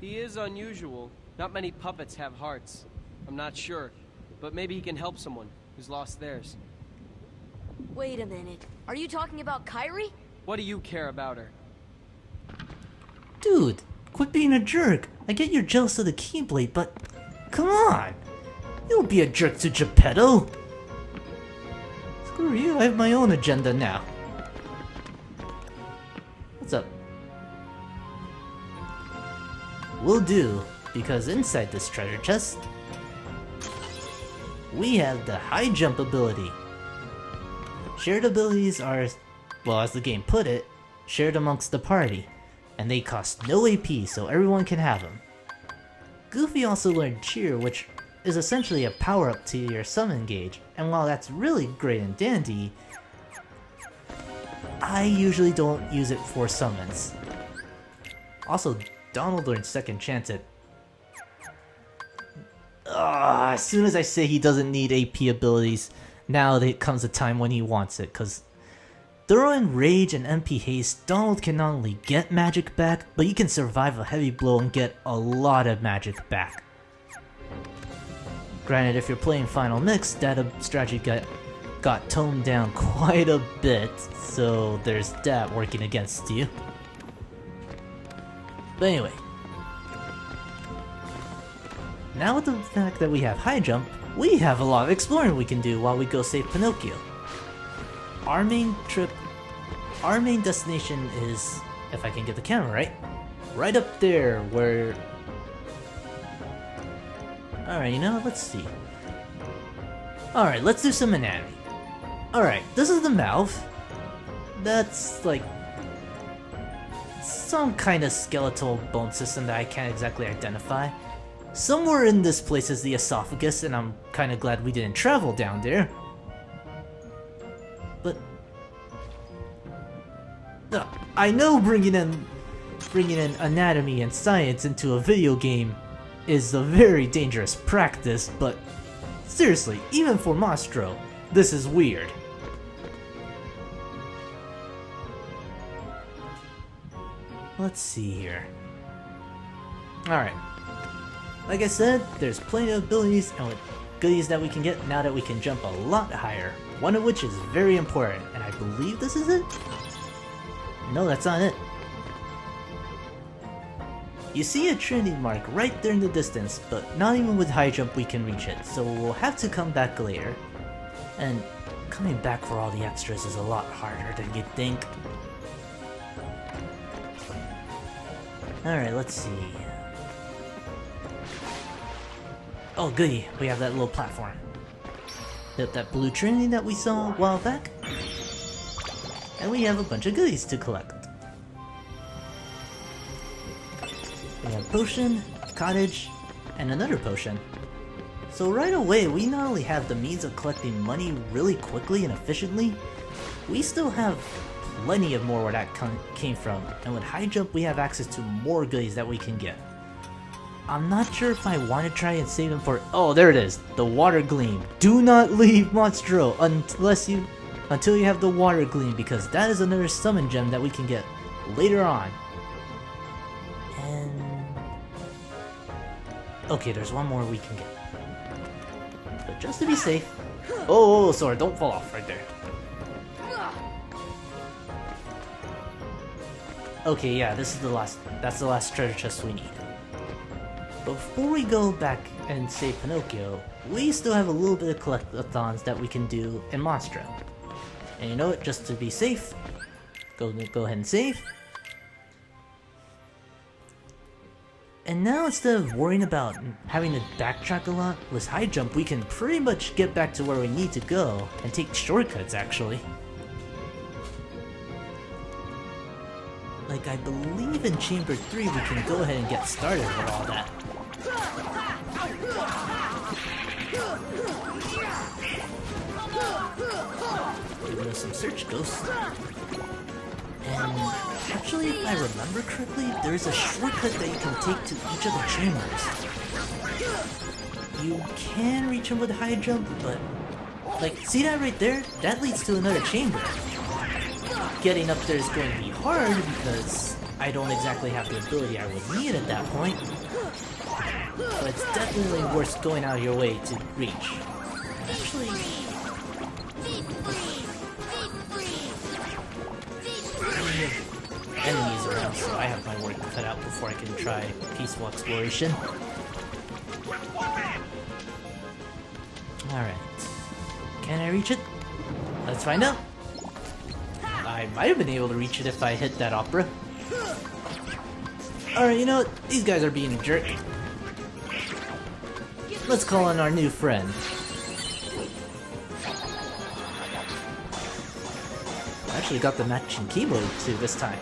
He is unusual. Not many puppets have hearts. I'm not sure, but maybe he can help someone who's lost theirs. Wait a minute. Are you talking about Kairi? What do you care about her? Dude, quit being a jerk. I get you're jealous of the Keyblade, but come on. You don't be a jerk to Geppetto. Screw you, I have my own agenda now. What's up? Will do, because inside this treasure chest, we have the high jump ability. Shared abilities are, well, as the game put it, shared amongst the party, and they cost no AP, so everyone can have them. Goofy also learned Cheer, which is essentially a power-up to your summon gauge, and while that's really great and dandy, I usually don't use it for summons. Also, Donald learned Second Chance at... as soon as I say he doesn't need AP abilities, now there comes a time when he wants it, cause throw in Rage and MP Haste, Donald can not only get magic back, but he can survive a heavy blow and get a lot of magic back. Granted, if you're playing Final Mix, that strategy got toned down quite a bit, so there's that working against you. But anyway, now with the fact that we have high jump, we have a lot of exploring we can do while we go save Pinocchio. Our main destination is, if I can get the camera right up there where... Alright, you know, let's see. Alright, let's do some anatomy. Alright, this is the mouth. That's like some kind of skeletal bone system that I can't exactly identify. Somewhere in this place is the esophagus, and I'm kind of glad we didn't travel down there. But I know bringing in anatomy and science into a video game is a very dangerous practice, but seriously, even for Monstro, this is weird. Let's see here. Alright. Like I said, there's plenty of abilities and goodies that we can get now that we can jump a lot higher. One of which is very important, and I believe this is it? No, that's not it. You see a Trinity mark right there in the distance, but not even with high jump we can reach it, so we'll have to come back later. And coming back for all the extras is a lot harder than you'd think. Alright, let's see. Oh goody, we have that little platform. Yep, that blue Trinity that we saw a while back. And we have a bunch of goodies to collect. We have potion, cottage, and another potion. So right away, we not only have the means of collecting money really quickly and efficiently, we still have plenty of more where that came from, and with high jump we have access to more goodies that we can get. I'm not sure if I want to try and save them for... Oh, there it is! The water gleam! Do not leave Monstro until you have the water gleam, because that is another summon gem that we can get later on. And... okay, there's one more we can get. But just to be safe... Oh, sorry, don't fall off right there. Okay, yeah, this is the last... that's the last treasure chest we need. But before we go back and save Pinocchio, we still have a little bit of collectathons that we can do in Monstro. And you know what, just to be safe, go ahead and save. And now instead of worrying about having to backtrack a lot, with high jump we can pretty much get back to where we need to go, and take shortcuts actually. Like I believe in Chamber 3 we can go ahead and get started with all that. Give us some search ghosts. And actually, if I remember correctly, there's a shortcut that you can take to each of the chambers. You can reach them with high jump, but like, see that right there? That leads to another chamber. Getting up there is going to be hard because I don't exactly have the ability I would need at that point. But it's definitely worth going out of your way to reach. Actually, enemies around. now, so I have my work cut out before I can try peaceful exploration. Alright. Can I reach it? Let's find out. I might have been able to reach it if I hit that opera. Alright, you know what? These guys are being a jerk. Let's call in our new friend. I actually got the matching keyblade too this time.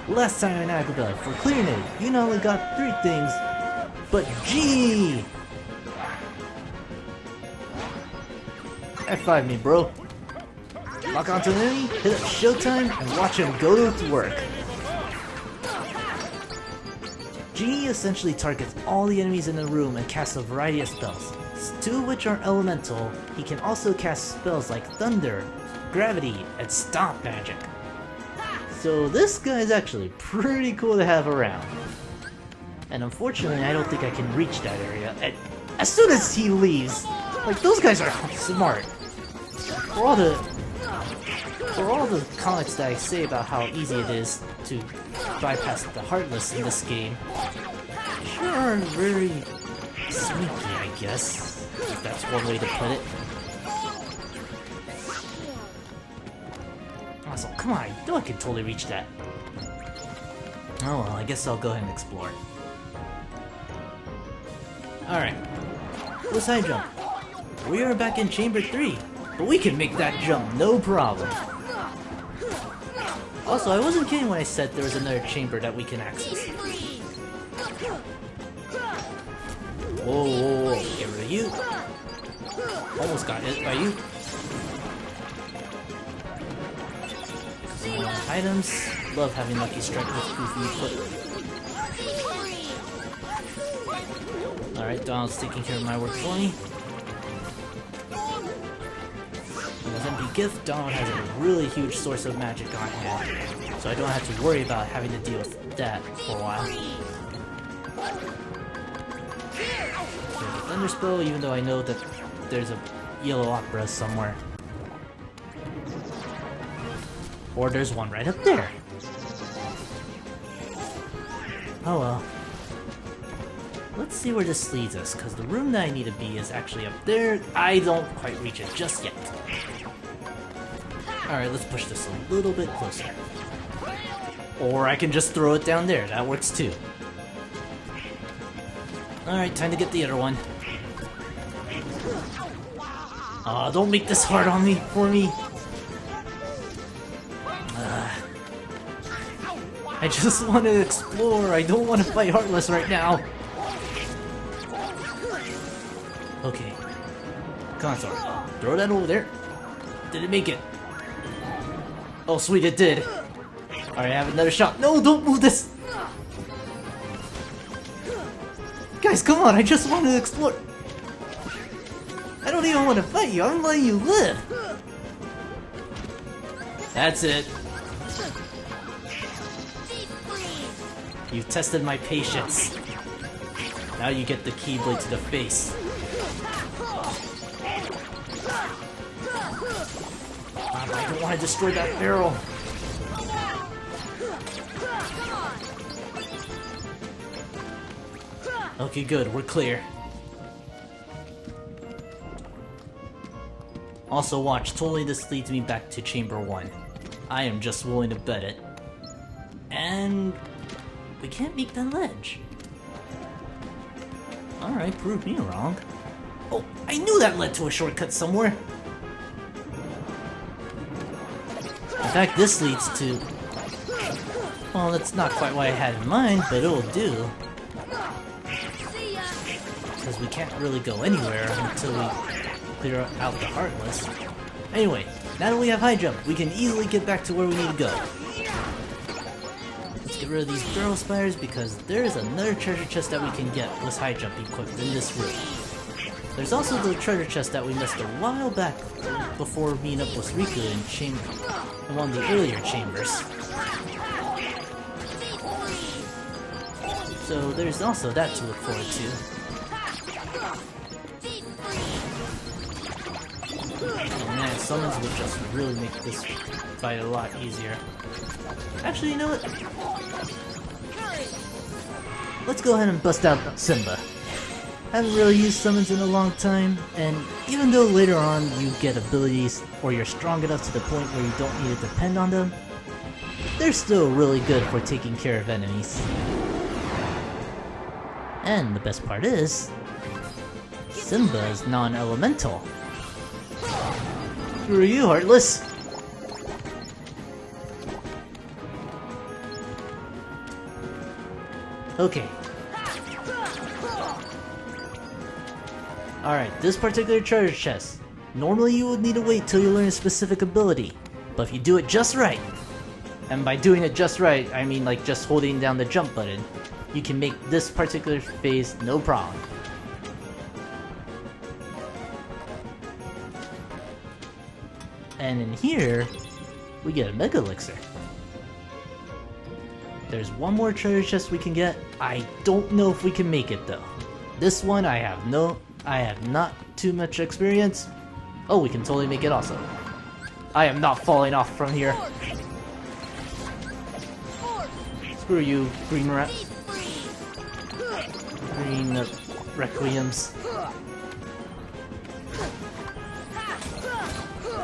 Last time in Agrabah, for clearing it, you not only got 3 things, but G! F5 me, bro. Lock onto an enemy, hit up showtime, and watch him go to work. G essentially targets all the enemies in the room and casts a variety of spells. 2 of which are elemental. He can also cast spells like Thunder, Gravity, and Stomp magic. So this guy is actually pretty cool to have around. And unfortunately, I don't think I can reach that area. And as soon as he leaves, like, those guys are smart. For all the comments that I say about how easy it is to bypass the Heartless in this game, they sure are very sneaky, I guess, if that's one way to put it. Also, come on, I know I can totally reach that. Oh well, I guess I'll go ahead and explore. Alright, let's high jump. We are back in Chamber 3, but we can make that jump no problem. Also, I wasn't kidding when I said there was another chamber that we can access. Whoa, whoa, whoa, get rid of you. Almost got hit by you. Items. Love having Lucky Strike with goofy foot. Alright, Donald's taking care of my work for me. With Empty Gift, Donald has a really huge source of magic on hand, so I don't have to worry about having to deal with that for a while. There's a Thunder Spell, even though I know that there's a yellow opera somewhere. Or there's one right up there. Oh well. Let's see where this leads us, because the room that I need to be is actually up there. I don't quite reach it just yet. Alright, let's push this a little bit closer. Or I can just throw it down there, that works too. Alright, time to get the other one. Aw, don't make this hard on me, for me. I just want to explore, I don't want to fight Heartless right now. Okay. Console. Throw that over there. Did it make it? Oh sweet, it did. Alright, I have another shot. No, don't move this! Guys, come on, I just want to explore. I don't even want to fight you, I'm letting you live. That's it. You've tested my patience. Now you get the Keyblade to the face. I don't want to destroy that barrel. Okay, good, we're clear. Also watch, totally this leads me back to Chamber 1. I am just willing to bet it. And we can't make that ledge. Alright, prove me wrong. Oh, I knew that led to a shortcut somewhere. In fact, this leads to... well, that's not quite what I had in mind, but it'll do. Because we can't really go anywhere until we clear out the Heartless. Anyway, now that we have high jump, we can easily get back to where we need to go. Let's get rid of these barrel spiders because there is another treasure chest that we can get with high jump equipped in this room. There's also the treasure chest that we missed a while back before meeting up with Riku in one of the earlier chambers. So there's also that to look forward to. And as summons will just really make this fight a lot easier. Actually, you know what? Let's go ahead and bust out Simba. Haven't really used summons in a long time, and even though later on you get abilities or you're strong enough to the point where you don't need to depend on them, they're still really good for taking care of enemies. And the best part is, Simba is non-elemental. Screw you, Heartless! Okay. Alright, this particular treasure chest. Normally you would need to wait till you learn a specific ability, but if you do it just right, and by doing it just right, I mean like just holding down the jump button, you can make this particular phase no problem. And in here, we get a Mega Elixir. There's one more treasure chest we can get. I don't know if we can make it though. This one I have not too much experience. Oh, we can totally make it also. I am not falling off from here. Screw you, green rat. Green requiems.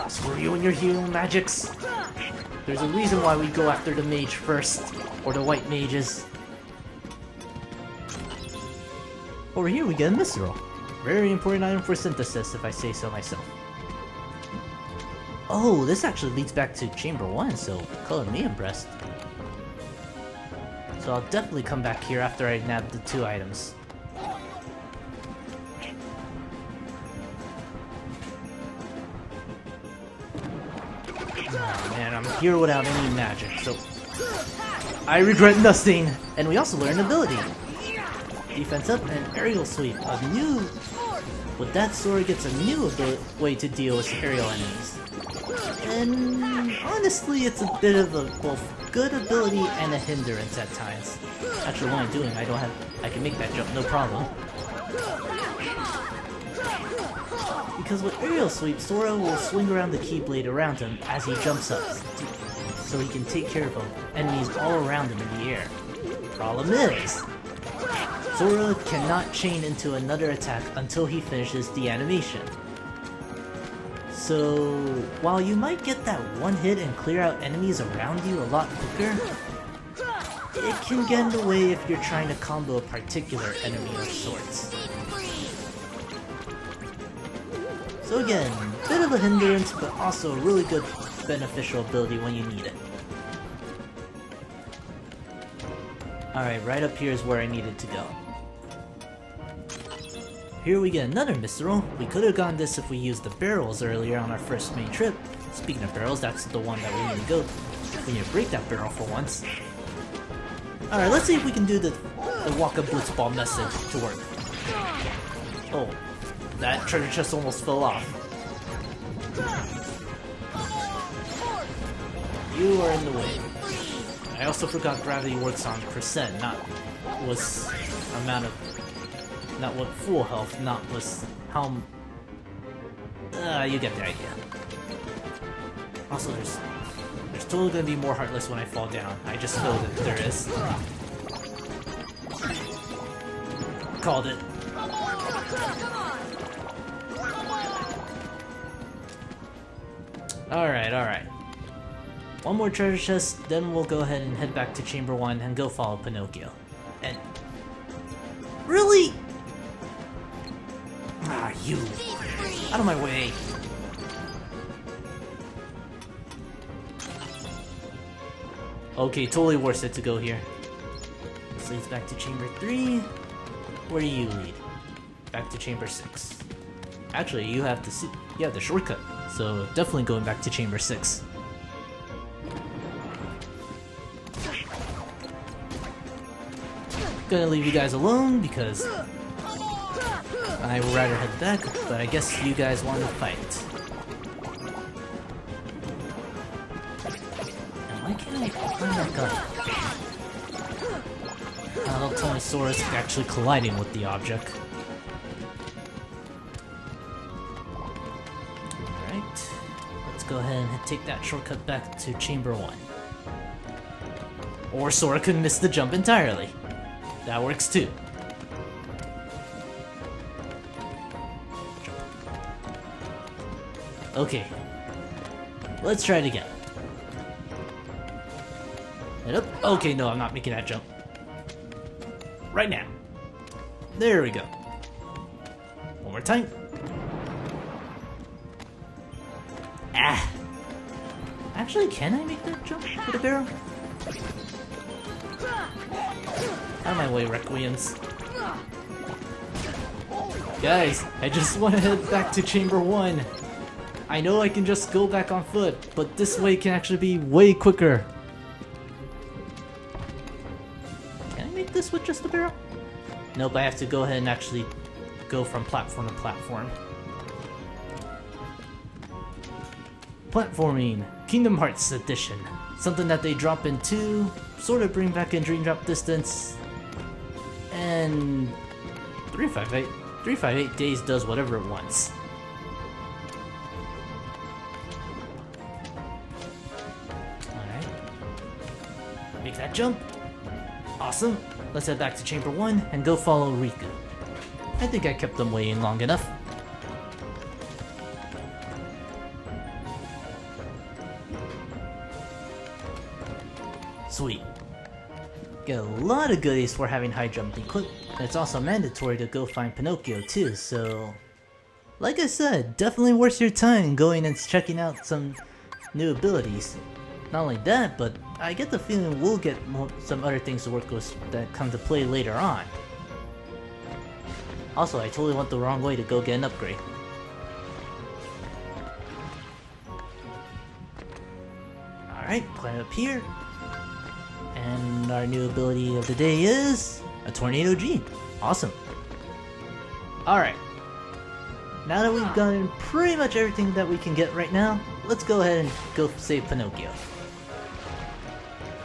Screw you and your healing magics. There's a reason why we go after the mage first, or the white mages. Over here we get a Misero. Very important item for synthesis, if I say so myself. Oh, this actually leads back to Chamber 1, so color me impressed. So I'll definitely come back here after I nab the 2 items. Oh man, I'm here without any magic, so I regret nothing! And we also learned ability! Defense up and aerial sweep. A new... With that Sora gets a new way to deal with aerial enemies. And honestly, it's a bit of a both good ability and a hindrance at times. Actually, what I'm doing, I can make that jump no problem. Because with aerial sweep, Sora will swing around the Keyblade around him as he jumps up, so he can take care of enemies all around him in the air. Problem is, Sora cannot chain into another attack until he finishes the animation. So, while you might get that one hit and clear out enemies around you a lot quicker, it can get in the way if you're trying to combo a particular enemy of sorts. So again, bit of a hindrance, but also a really good beneficial ability when you need it. Alright, right up here is where I needed to go. Here we get another Misero. We could have gotten this if we used the barrels earlier on our first main trip. Speaking of barrels, that's the one that we need to go. We need to break that barrel for once. Alright, let's see if we can do the Waka Blitzball method to work. Oh, that treasure chest almost fell off. You are in the way. I also forgot gravity works on percent, not was amount of... Not what full health, not was how... you get the idea. Also, there's totally gonna be more Heartless when I fall down. I just know that there is. Called it. Alright. One more treasure chest, then we'll go ahead and head back to Chamber 1 and go follow Pinocchio. And... Really? Ah, you! Out of my way! Okay, totally worth it to go here. This leads back to Chamber 3. Where do you lead? Back to Chamber 6. Actually, you have the shortcut, so definitely going back to Chamber 6. Gonna leave you guys alone because I would rather head back, but I guess you guys want to fight. And why can't I climb back up? Don't tell me Sora's actually colliding with the object. Alright. go ahead and take that shortcut back to Chamber 1. Or Sora could miss the jump entirely. That works too. Okay. Let's try it again. And up. Okay, no, I'm not making that jump. Right now. There we go. One more time. Ah! Actually, can I make that jump with a barrel? Out of my way, Requiems. Guys, I just want to head back to Chamber 1. I know I can just go back on foot, but this way can actually be way quicker. Can I make this with just a barrel? Nope, I have to go ahead and actually go from platform to platform. Platforming, Kingdom Hearts Edition. Something that they drop in 2, sort of bring back in Dream Drop Distance, and 358. 358 Days does whatever it wants. Alright. Make that jump. Awesome. Let's head back to Chamber 1 and go follow Riku. I think I kept them waiting long enough. Sweet. Get a lot of goodies for having high jump equipped, and it's also mandatory to go find Pinocchio too, so... Like I said, definitely worth your time going and checking out some new abilities. Not only that, but I get the feeling we'll get some other things to work with that come to play later on. Also, I totally went the wrong way to go get an upgrade. Alright, climb up here. And our new ability of the day is a Tornado G. Awesome. Alright. Now that we've gotten pretty much everything that we can get right now, let's go ahead and go save Pinocchio.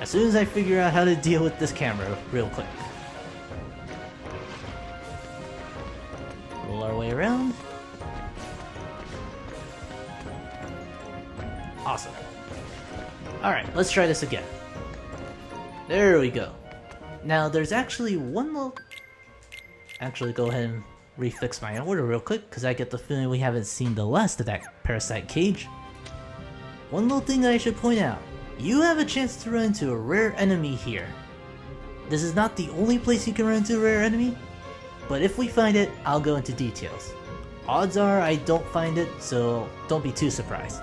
As soon as I figure out how to deal with this camera real quick. Roll our way around. Awesome. Alright, let's try this again. There we go. Now there's actually one little... Actually, go ahead and refix my order real quick, because I get the feeling we haven't seen the last of that parasite cage. One little thing that I should point out. You have a chance to run into a rare enemy here. This is not the only place you can run into a rare enemy, but if we find it, I'll go into details. Odds are I don't find it, so don't be too surprised.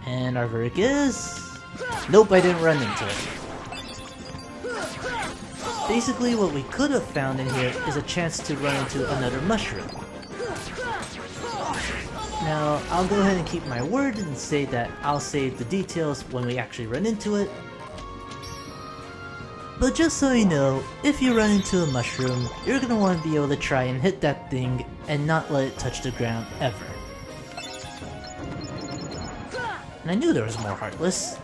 And our verdict is... Nope, I didn't run into it. Basically, what we could have found in here is a chance to run into another mushroom. Now, I'll go ahead and keep my word and say that I'll save the details when we actually run into it. But just so you know, if you run into a mushroom, you're gonna want to be able to try and hit that thing and not let it touch the ground ever. And I knew there was more Heartless.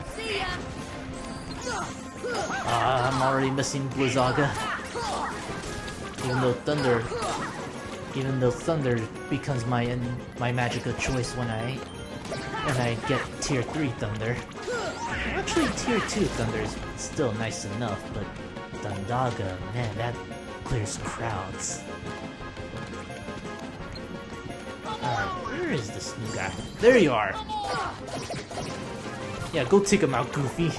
I'm already missing Blizzaga. Even though Thunder becomes my magic of choice when I get Tier 3 Thunder. Actually, Tier 2 Thunder is still nice enough, but Thundaga, man, that clears crowds. Alright, where is this new guy? There you are! Yeah, go take him out, Goofy.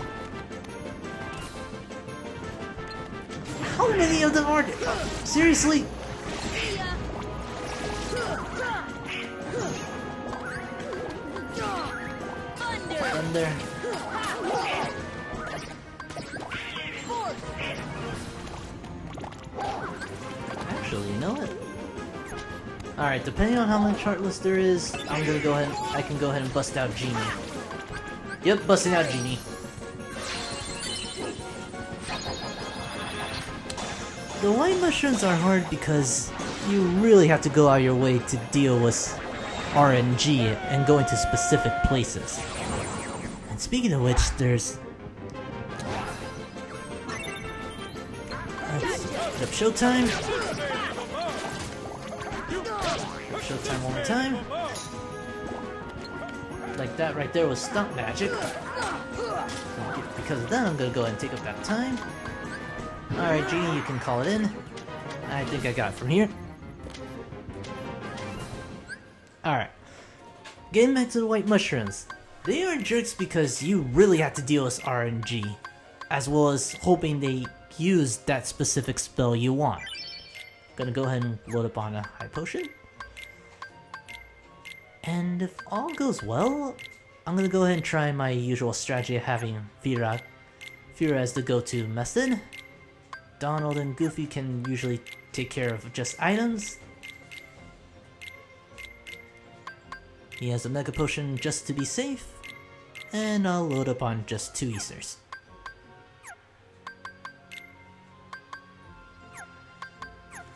How many of them are there? Seriously? Thunder. Actually, you know what? Alright, depending on how much Heartless there is, I can go ahead and bust out Genie. Yep, busting out Genie. The white mushrooms are hard because you really have to go out of your way to deal with RNG and go into specific places. And speaking of which, there's... Let's put up Showtime. Showtime one more time. like that right there was stunt magic. Because of that, I'm gonna go ahead and take up that time. Alright, Genie, you can call it in. I think I got it from here. Alright. Getting back to the white mushrooms. They are jerks because you really have to deal with RNG, as well as hoping they use that specific spell you want. Gonna go ahead and load up on a high potion. And if all goes well, I'm gonna go ahead and try my usual strategy of having Fira as the go-to method. Donald and Goofy can usually take care of just items. He has a Mega Potion just to be safe, and I'll load up on just 2 Easters.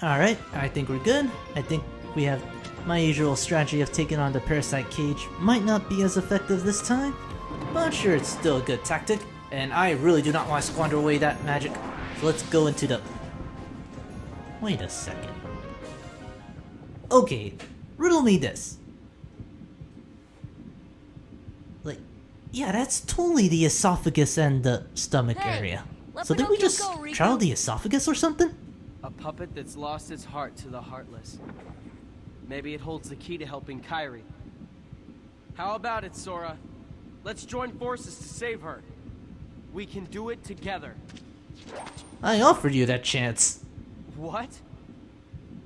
Alright, I think we're good. I think we have my usual strategy of taking on the Parasite Cage. Might not be as effective this time, but I'm sure it's still a good tactic, and I really do not want to squander away that magic. So let's go into the... Wait a second. Okay, riddle me this. Like, yeah, that's totally the esophagus and the stomach area. So did we just travel the esophagus or something? A puppet that's lost its heart to the heartless. Maybe it holds the key to helping Kairi. How about it, Sora? Let's join forces to save her. We can do it together. I offered you that chance. What?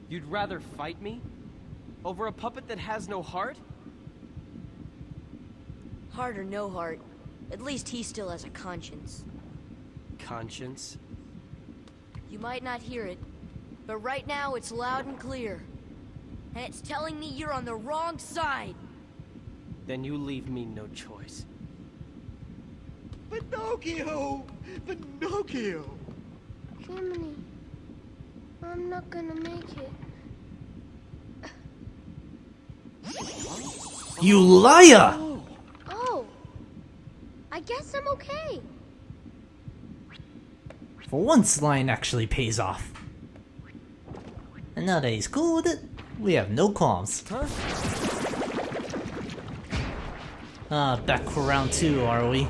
You'd rather fight me? Over a puppet that has no heart? Heart or no heart, at least he still has a conscience. Conscience? You might not hear it, but right now it's loud and clear. And it's telling me you're on the wrong side. Then you leave me no choice. Pinocchio! Pinocchio! Jiminy, I'm not gonna make it. You liar! Oh, I guess I'm okay. For once, Lion actually pays off. And now that he's cool with it, we have no qualms. Back for round 2, are we?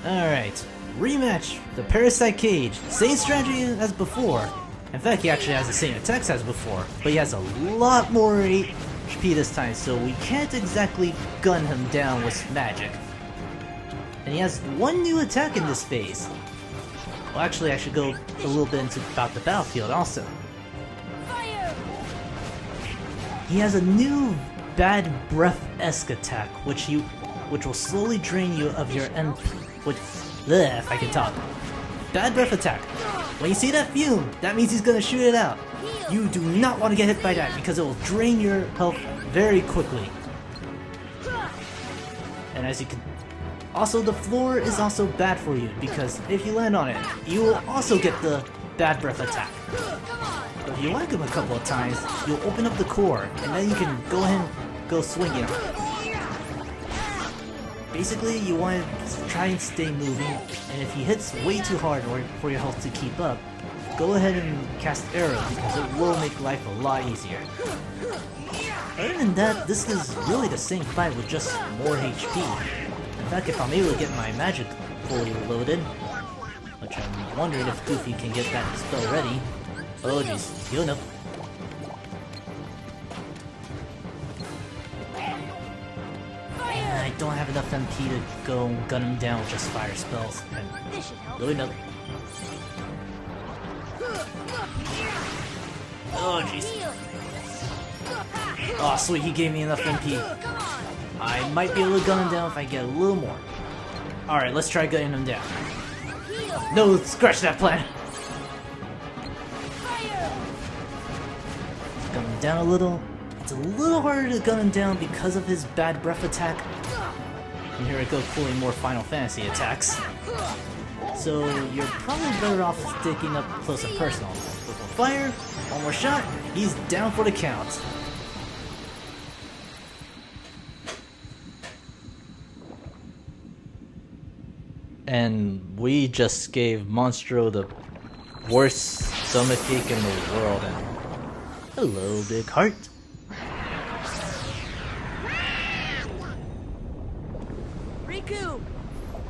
Alright, rematch, the Parasite Cage. Same strategy as before. In fact, he actually has the same attacks as before, but he has a lot more HP this time, so we can't exactly gun him down with magic. And he has one new attack in this phase. Well, actually, I should go a little bit into about the battlefield also. Fire! He has a new bad breath-esque attack, which will slowly drain you of your MP. If I can talk. Bad breath attack. When you see that fume, that means he's gonna shoot it out. You do not want to get hit by that because it will drain your health very quickly. And as you can... Also, the floor is also bad for you because if you land on it, you will also get the bad breath attack. But if you whack him a couple of times, you'll open up the core, and then you can go ahead and go swinging on it. Basically, you want to try and stay moving, and if he hits way too hard or for your health to keep up, go ahead and cast Arrow because it will make life a lot easier. Other than that, this is really the same fight with just more HP. In fact, if I'm able to get my magic fully loaded, which I'm wondering if Goofy can get that spell ready. Oh jeez, you know. I don't have enough MP to go gun him down with just fire spells. Loading up. Oh jeez. Oh sweet, he gave me enough MP. I might be able to gun him down if I get a little more. Alright, let's try gunning him down. No, scratch that plan. Gun him down a little. It's a little harder to gun him down because of his bad breath attack. And here I go pulling more Final Fantasy attacks. So you're probably better off sticking up close and personal. With more fire, one more shot, he's down for the count. And we just gave Monstro the worst stomachache in the world. And hello, Big Heart. Riku!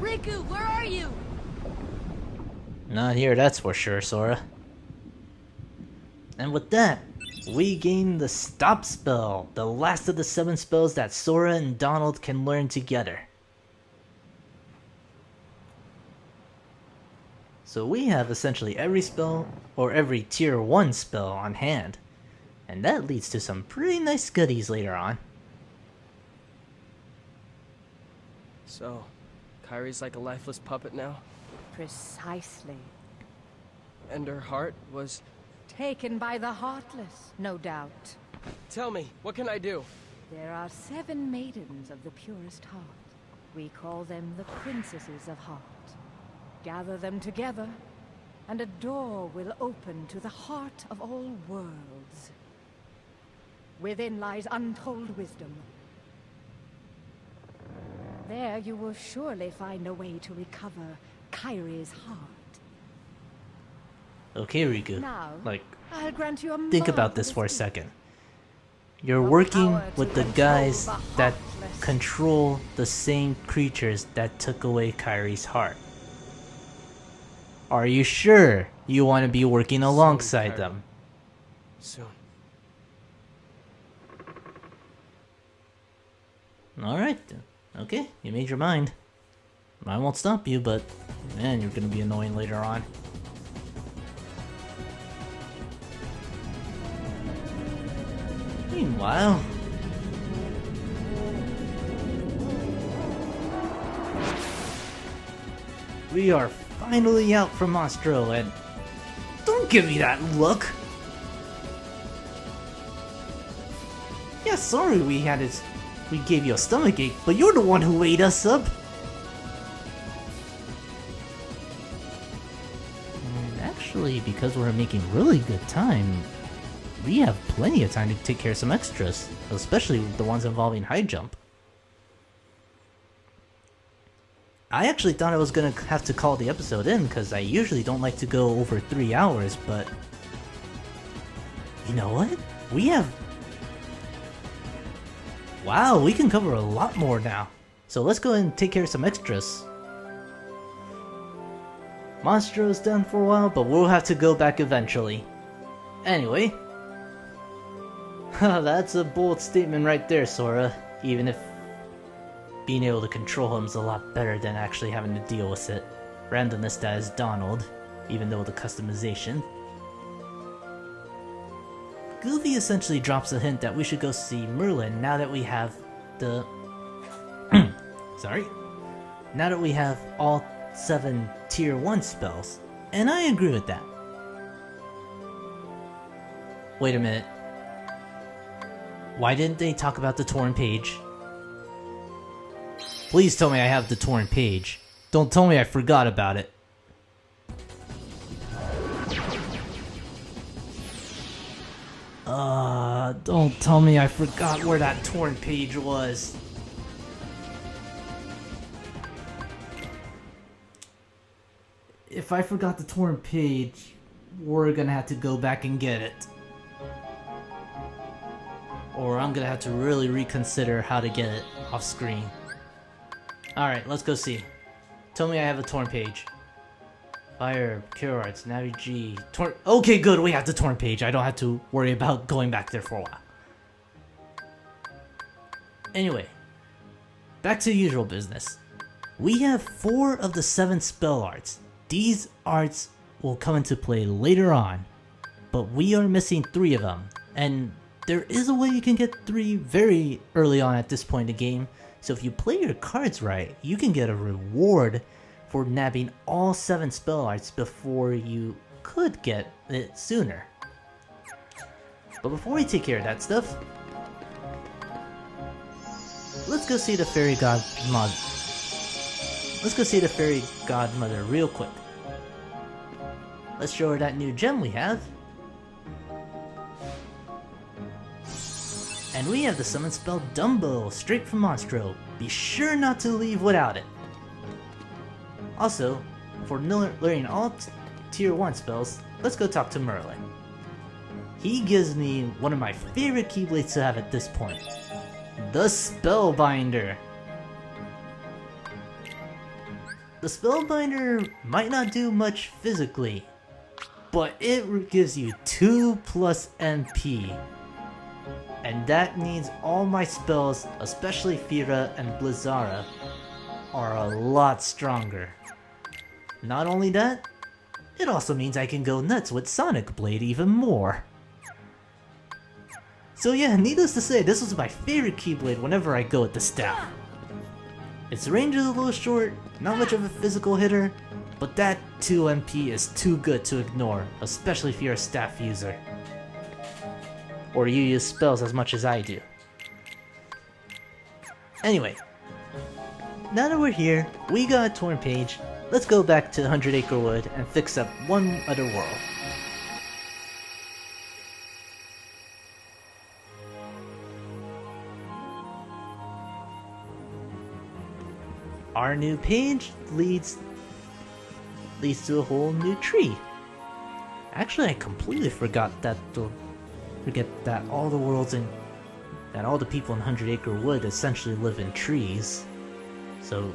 Riku, where are you? Not here, that's for sure, Sora. And with that, we gain the Stop spell, the last of the 7 spells that Sora and Donald can learn together. So we have essentially every spell, or every tier 1 spell on hand. And that leads to some pretty nice goodies later on. So, Kairi's like a lifeless puppet now? Precisely. And her heart was... Taken by the Heartless, no doubt. Tell me, what can I do? There are 7 maidens of the purest heart. We call them the Princesses of Heart. Gather them together, and a door will open to the heart of all worlds. Within lies untold wisdom. There you will surely find a way to recover Kairi's heart. Okay, Riku. Now, Like, I'll grant you a think about this marvelous for a gift. second. You're The working power to with the control guys the that Heartless. control the same creatures that took away Kairi's heart. Are you sure you want to be working alongside Kairi. them? Soon. Alright then. Okay, you made your mind. I won't stop you, but man, you're gonna be annoying later on. Meanwhile... we are finally out from Monstro, and don't give me that look! Yeah, sorry we gave you a stomachache, but you're the one who ate us up! And actually, because we're making really good time, we have plenty of time to take care of some extras, especially the ones involving high jump. I actually thought I was gonna have to call the episode in, because I usually don't like to go over 3 hours, but... you know what? We have... wow, we can cover a lot more now. So let's go ahead and take care of some extras. Monstro's done for a while, but we'll have to go back eventually. Anyway... that's a bold statement right there, Sora. Even if being able to control him is a lot better than actually having to deal with it. Randomness that is Donald, even though the customization. Goofy essentially drops a hint that we should go see Merlin now that we have the... sorry. Now that we have all 7 tier 1 spells. And I agree with that. Wait a minute. Why didn't they talk about the torn page? Please tell me I have the torn page. Don't tell me I forgot about it. Don't tell me I forgot where that torn page was. If I forgot the torn page, we're gonna have to go back and get it. Or I'm gonna have to really reconsider how to get it off screen. Alright, let's go see. Tell me I have a torn page. Fire, Cure Arts, Navi G, torn... okay, good, we have the torn page. I don't have to worry about going back there for a while. Anyway, back to usual business. We have 4 of the 7 spell arts. These arts will come into play later on, but we are missing 3 of them. And there is a way you can get 3 very early on at this point in the game. So if you play your cards right, you can get a reward for nabbing all 7 spell arts before you could get it sooner. But before we take care of that stuff, let's go see the fairy godmother. Let's go see the fairy godmother real quick. Let's show her that new gem we have. And we have the summon spell Dumbo, straight from Monstro. Be sure not to leave without it. Also, for learning all tier 1 spells, let's go talk to Merlin. He gives me one of my favorite keyblades to have at this point. The Spellbinder. the Spellbinder might not do much physically, but it gives you 2+ MP. And that means all my spells, especially Fira and Blizzara, are a lot stronger. Not only that, it also means I can go nuts with Sonic Blade even more. So yeah, needless to say, this was my favorite Keyblade whenever I go with the staff. Its range is a little short, not much of a physical hitter, but that 2 MP is too good to ignore, especially if you're a staff user. Or you use spells as much as I do. Anyway, now that we're here, we got a torn page, let's go back to 100 Acre Wood and fix up one other world. Our new page leads to a whole new tree. Actually, I completely forgot that all the worlds and that all the people in 100 Acre Wood essentially live in trees. So,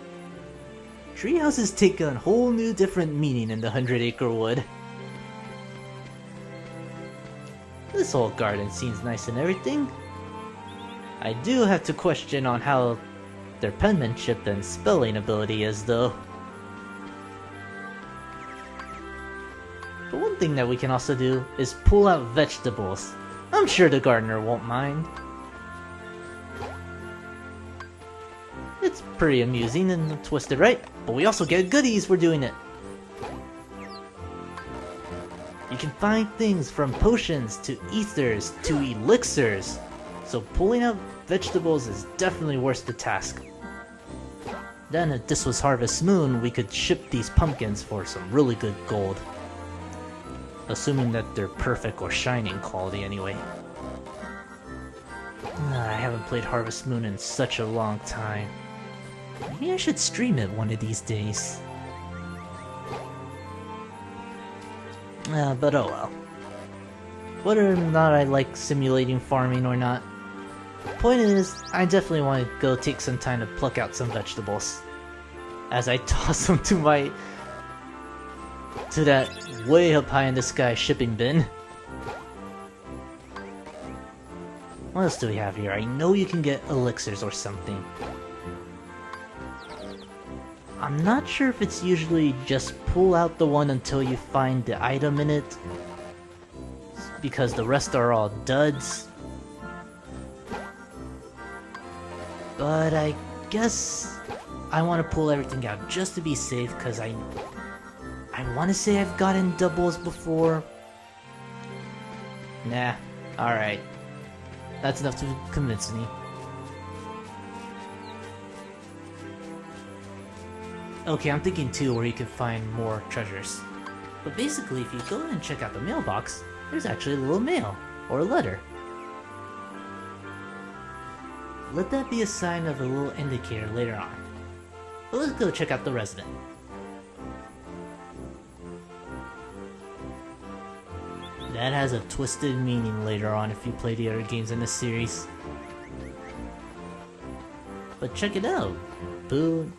treehouses take a whole new different meaning in the 100 Acre Wood. This whole garden seems nice and everything. I do have to question on how their penmanship and spelling ability is, though. But one thing that we can also do is pull out vegetables. I'm sure the gardener won't mind. It's pretty amusing and twisted, right? But we also get goodies for doing it. You can find things from potions to ethers to elixirs, so pulling out vegetables is definitely worth the task. Then if this was Harvest Moon, we could ship these pumpkins for some really good gold. Assuming that they're perfect or shining quality anyway. I haven't played Harvest Moon in such a long time. Maybe I should stream it one of these days. But oh well. Whether or not I like simulating farming or not, point is, I definitely want to go take some time to pluck out some vegetables. As I toss them to that way up high in the sky shipping bin. What else do we have here? I know you can get elixirs or something. I'm not sure if it's usually just pull out the one until you find the item in it, because the rest are all duds. But I guess I want to pull everything out just to be safe, because I want to say I've gotten doubles before. Nah, alright. That's enough to convince me. Okay, I'm thinking too where you can find more treasures. But basically, if you go and check out the mailbox, there's actually a little mail, or a letter. Let that be a sign of a little indicator later on. But let's go check out the resident. That has a twisted meaning later on if you play the other games in the series. But check it out, Boo.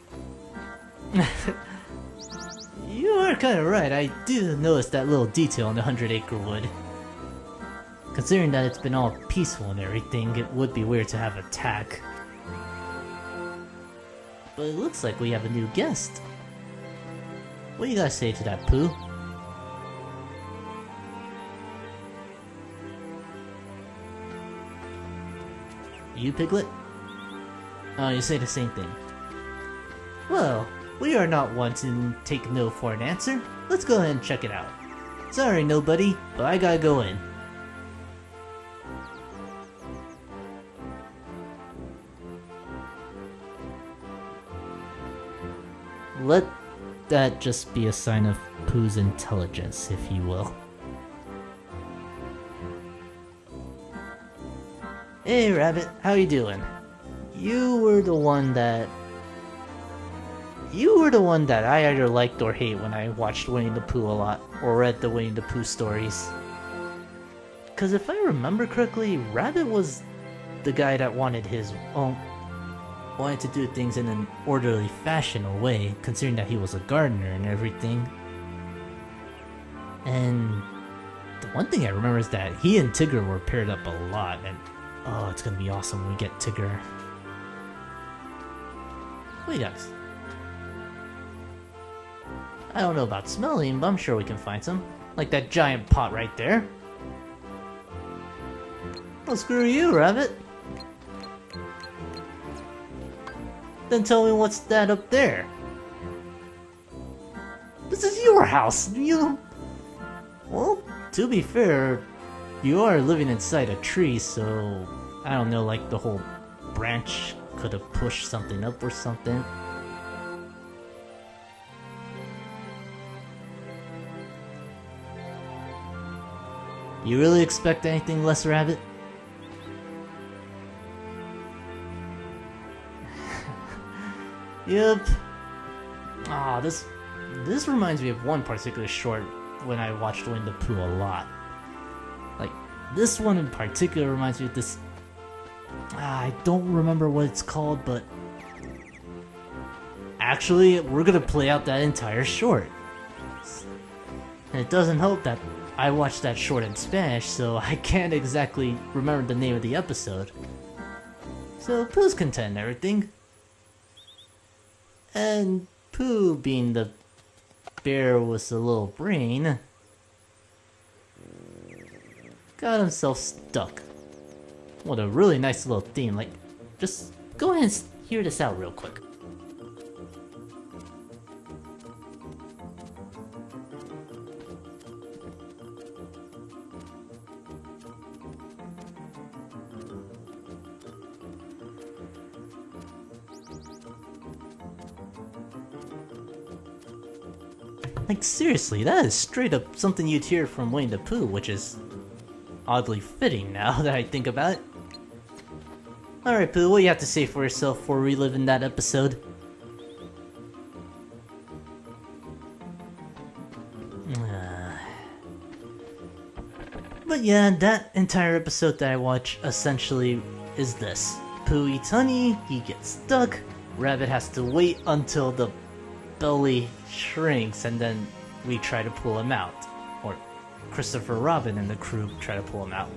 You are kinda right, I do notice that little detail in the 100 Acre Wood. Considering that it's been all peaceful and everything, it would be weird to have attack. But it looks like we have a new guest. What do you guys say to that, Pooh? You, Piglet? Oh, you say the same thing. Well, we are not one to take no for an answer. Let's go ahead and check it out. Sorry, nobody, but I gotta go in. Let that just be a sign of Pooh's intelligence, if you will. Hey, Rabbit, how you doing? You were the one that I either liked or hate when I watched Winnie the Pooh a lot, or read the Winnie the Pooh stories. Cause if I remember correctly, Rabbit was the guy that wanted his own... wanted to do things in an orderly fashion or way, considering that he was a gardener and everything. And the one thing I remember is that he and Tigger were paired up a lot, and oh, it's gonna be awesome when we get Tigger. Wait, guys. I don't know about smelling, but I'm sure we can find some. Like that giant pot right there. Well, screw you, Rabbit. Then tell me what's that up there. This is your house. Well, to be fair, you are living inside a tree, so I don't know, like the whole branch could have pushed something up or something. You really expect anything less, Rabbit? Yep. Ah, this reminds me of one particular short when I watched Winnie the Pooh a lot. Like, this one in particular reminds me of this... I don't remember what it's called, but... Actually, we're gonna play out that entire short. And it doesn't help that I watched that short in Spanish, so I can't exactly remember the name of the episode. So Pooh's content and everything. And Pooh, being the bear with a little brain, got himself stuck. What a really nice little theme. Like, just go ahead and hear this out real quick. Like, seriously, that is straight up something you'd hear from Winnie the Pooh, which is oddly fitting now that I think about it. Alright, Pooh, what do you have to say for yourself for reliving that episode? But yeah, that entire episode that I watch essentially is this. Pooh eats honey, he gets stuck, Rabbit has to wait until the belly shrinks and then we try to pull him out. Or Christopher Robin and the crew try to pull him out.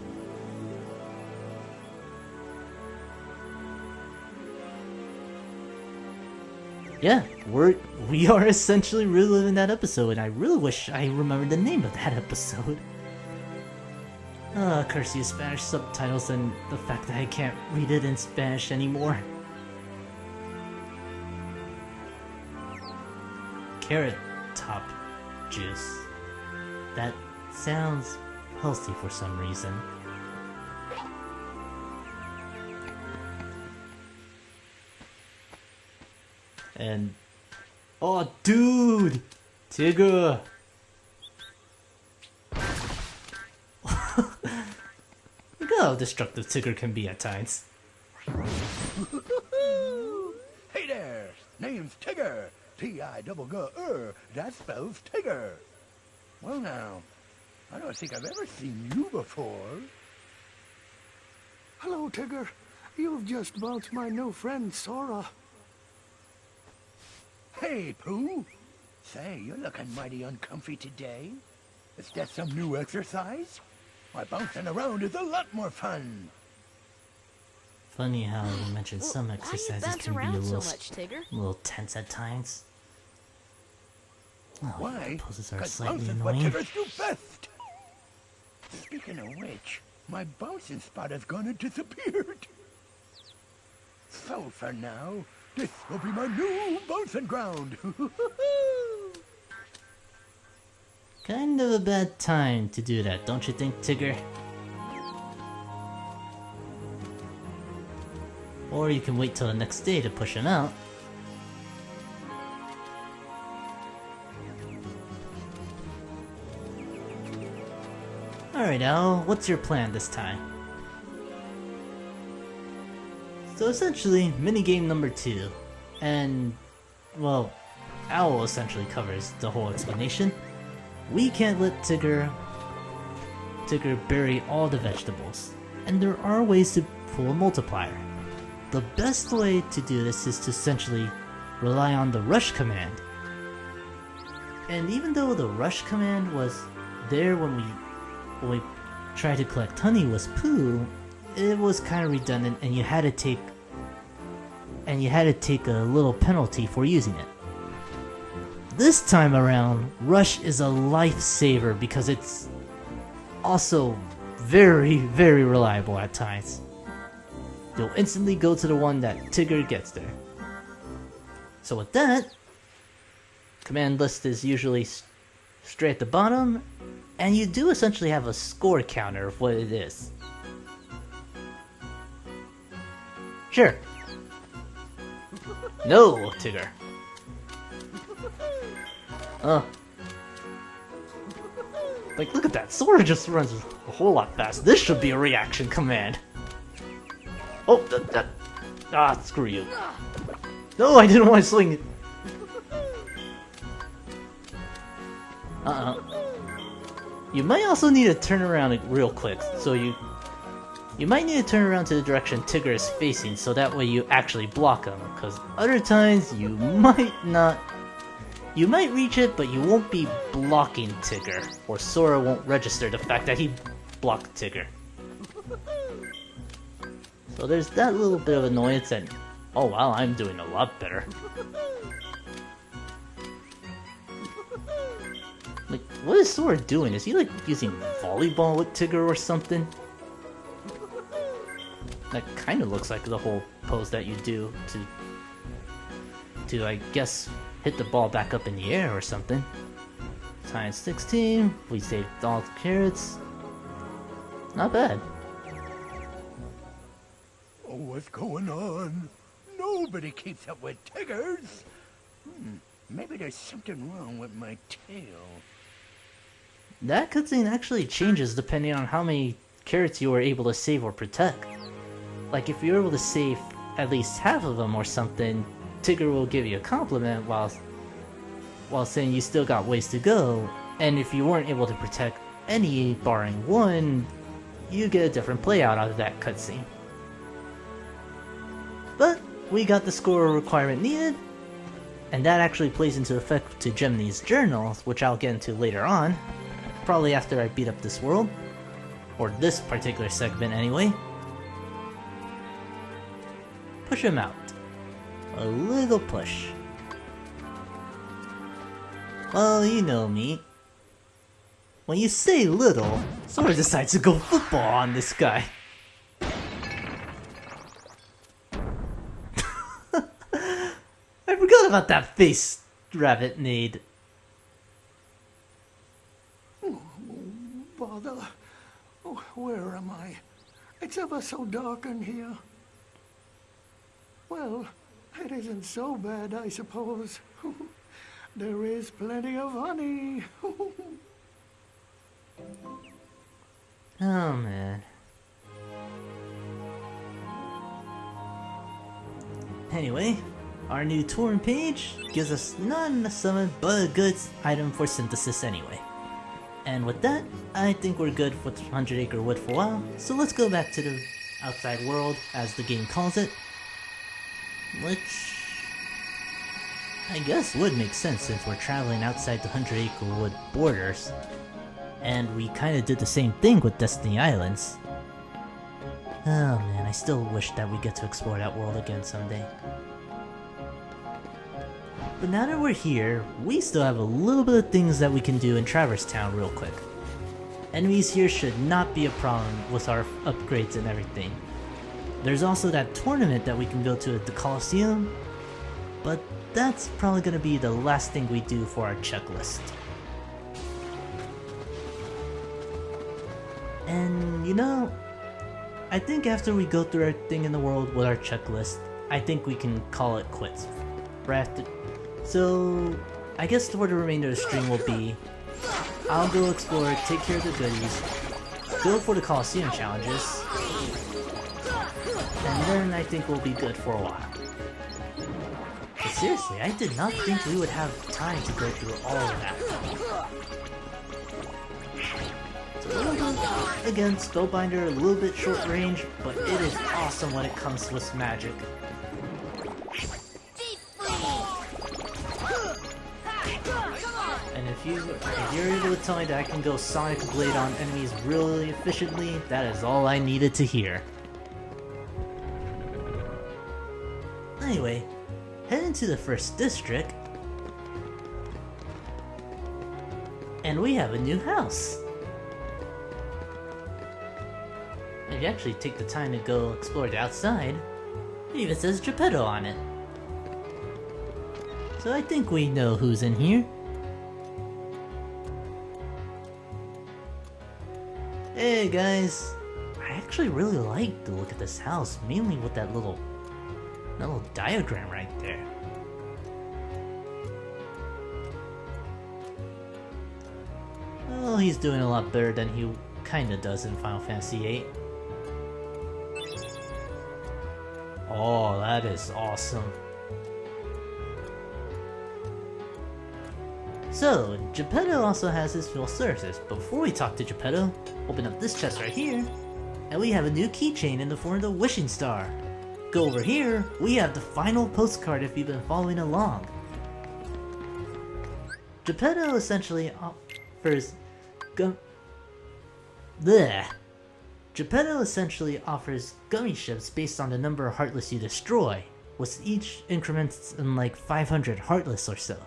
Yeah, we are essentially reliving that episode, and I really wish I remembered the name of that episode. Courtesy of Spanish subtitles and the fact that I can't read it in Spanish anymore. Carrot top juice. That sounds healthy for some reason. And... oh, dude! Tigger! Look how destructive Tigger can be at times. Hey there! Name's Tigger! T-I-G-G-R. That spells Tigger. Well now, I don't think I've ever seen you before. Hello, Tigger. You've just bounced my new friend, Sora. Hey, Pooh. Say, you're looking mighty uncomfy today. Is that some new exercise? Why, bouncing around is a lot more fun. Funny how you mentioned some exercises can be a little, little tense at times. Oh, why? Poses are Because slightly bouncing's what annoying. Tiggers do best. Speaking of which, my bouncing spot has gone and disappeared. So for now, this will be my new bouncing ground. Kind of a bad time to do that, don't you think, Tigger? Or you can wait till the next day to push him out. Alright, Al, what's your plan this time? So essentially, minigame number 2. And, well, Owl essentially covers the whole explanation. We can't let Tigger bury all the vegetables. And there are ways to pull a multiplier. the best way to do this is to essentially rely on the rush command. And even though the rush command was there when we tried to collect honey with Pooh, it was kind of redundant, and you had to take a little penalty for using it. This time around, rush is a lifesaver because it's also very, very reliable at times. You'll instantly go to the one that Tigger gets there. So with that, command list is usually straight at the bottom, and you do essentially have a score counter of what it is. Sure. No, Tigger. Like, look at that. Sora just runs a whole lot fast. This should be a reaction command. Oh, screw you. No, I didn't want to swing it. You might also need to turn around real quick, so you might need to turn around to the direction Tigger is facing, so that way you actually block him, because other times you might not. You might reach it, but you won't be blocking Tigger, or Sora won't register the fact that he blocked Tigger. So there's that little bit of annoyance, and oh wow, I'm doing a lot better. Like, what is Sora doing? Is he like using volleyball with Tigger or something? That kind of looks like the whole pose that you do to I guess hit the ball back up in the air or something. Times 16, we saved all the carrots. Not bad. Oh, what's going on? Nobody keeps up with Tiggers. Maybe there's something wrong with my tail. That cutscene actually changes depending on how many carrots you were able to save or protect. Like, if you're able to save at least half of them or something, Tigger will give you a compliment while saying you still got ways to go, and if you weren't able to protect any, barring one, you get a different playout out of that cutscene. But we got the score requirement needed, and that actually plays into effect to Gemini's journals, which I'll get into later on, probably after I beat up this world, or this particular segment anyway. Push him out. A little push. Well, you know me. When you say little, Sora decides to go football on this guy. I forgot about that face Rabbit made. Oh, bother. Oh, where am I? It's ever so dark in here. Well, it isn't so bad, I suppose. There is plenty of honey. Oh, man. Anyway, our new torrent page gives us not a summon, but a good item for synthesis anyway. And with that, I think we're good with 100 Acre Wood for a while, so let's go back to the outside world, as the game calls it. Which I guess would make sense since we're traveling outside the 100 Acre Wood borders. And we kinda did the same thing with Destiny Islands. Oh man, I still wish that we get to explore that world again someday. But now that we're here, we still have a little bit of things that we can do in Traverse Town real quick. Enemies here should not be a problem with our upgrades and everything. There's also that tournament that we can go to at the Coliseum, but that's probably going to be the last thing we do for our checklist. And you know, I think after we go through everything in the world with our checklist, I think we can call it quits. So, I guess for the remainder of the stream will be, I'll go explore, take care of the goodies, go for the Coliseum challenges, and then I think we'll be good for a while. But seriously, I did not think we would have time to go through all of that. Again, Spellbinder a little bit short range, but it is awesome when it comes with magic. And if you're able to tell me that I can go Sonic Blade on enemies really efficiently, that is all I needed to hear. Anyway, heading to the first district, and we have a new house. If you actually take the time to go explore the outside, it even says Geppetto on it. So I think we know who's in here. Hey guys, I actually really like the look of this house, mainly with that little diagram right there. Well, he's doing a lot better than he kinda does in Final Fantasy VIII. Oh, that is awesome. So, Geppetto also has his full services, but before we talk to Geppetto, open up this chest right here, and we have a new keychain in the form of the Wishing Star. Go over here, we have the final postcard if you've been following along. Geppetto essentially offers Geppetto essentially offers gummy ships based on the number of Heartless you destroy, with each increments in like 500 Heartless or so.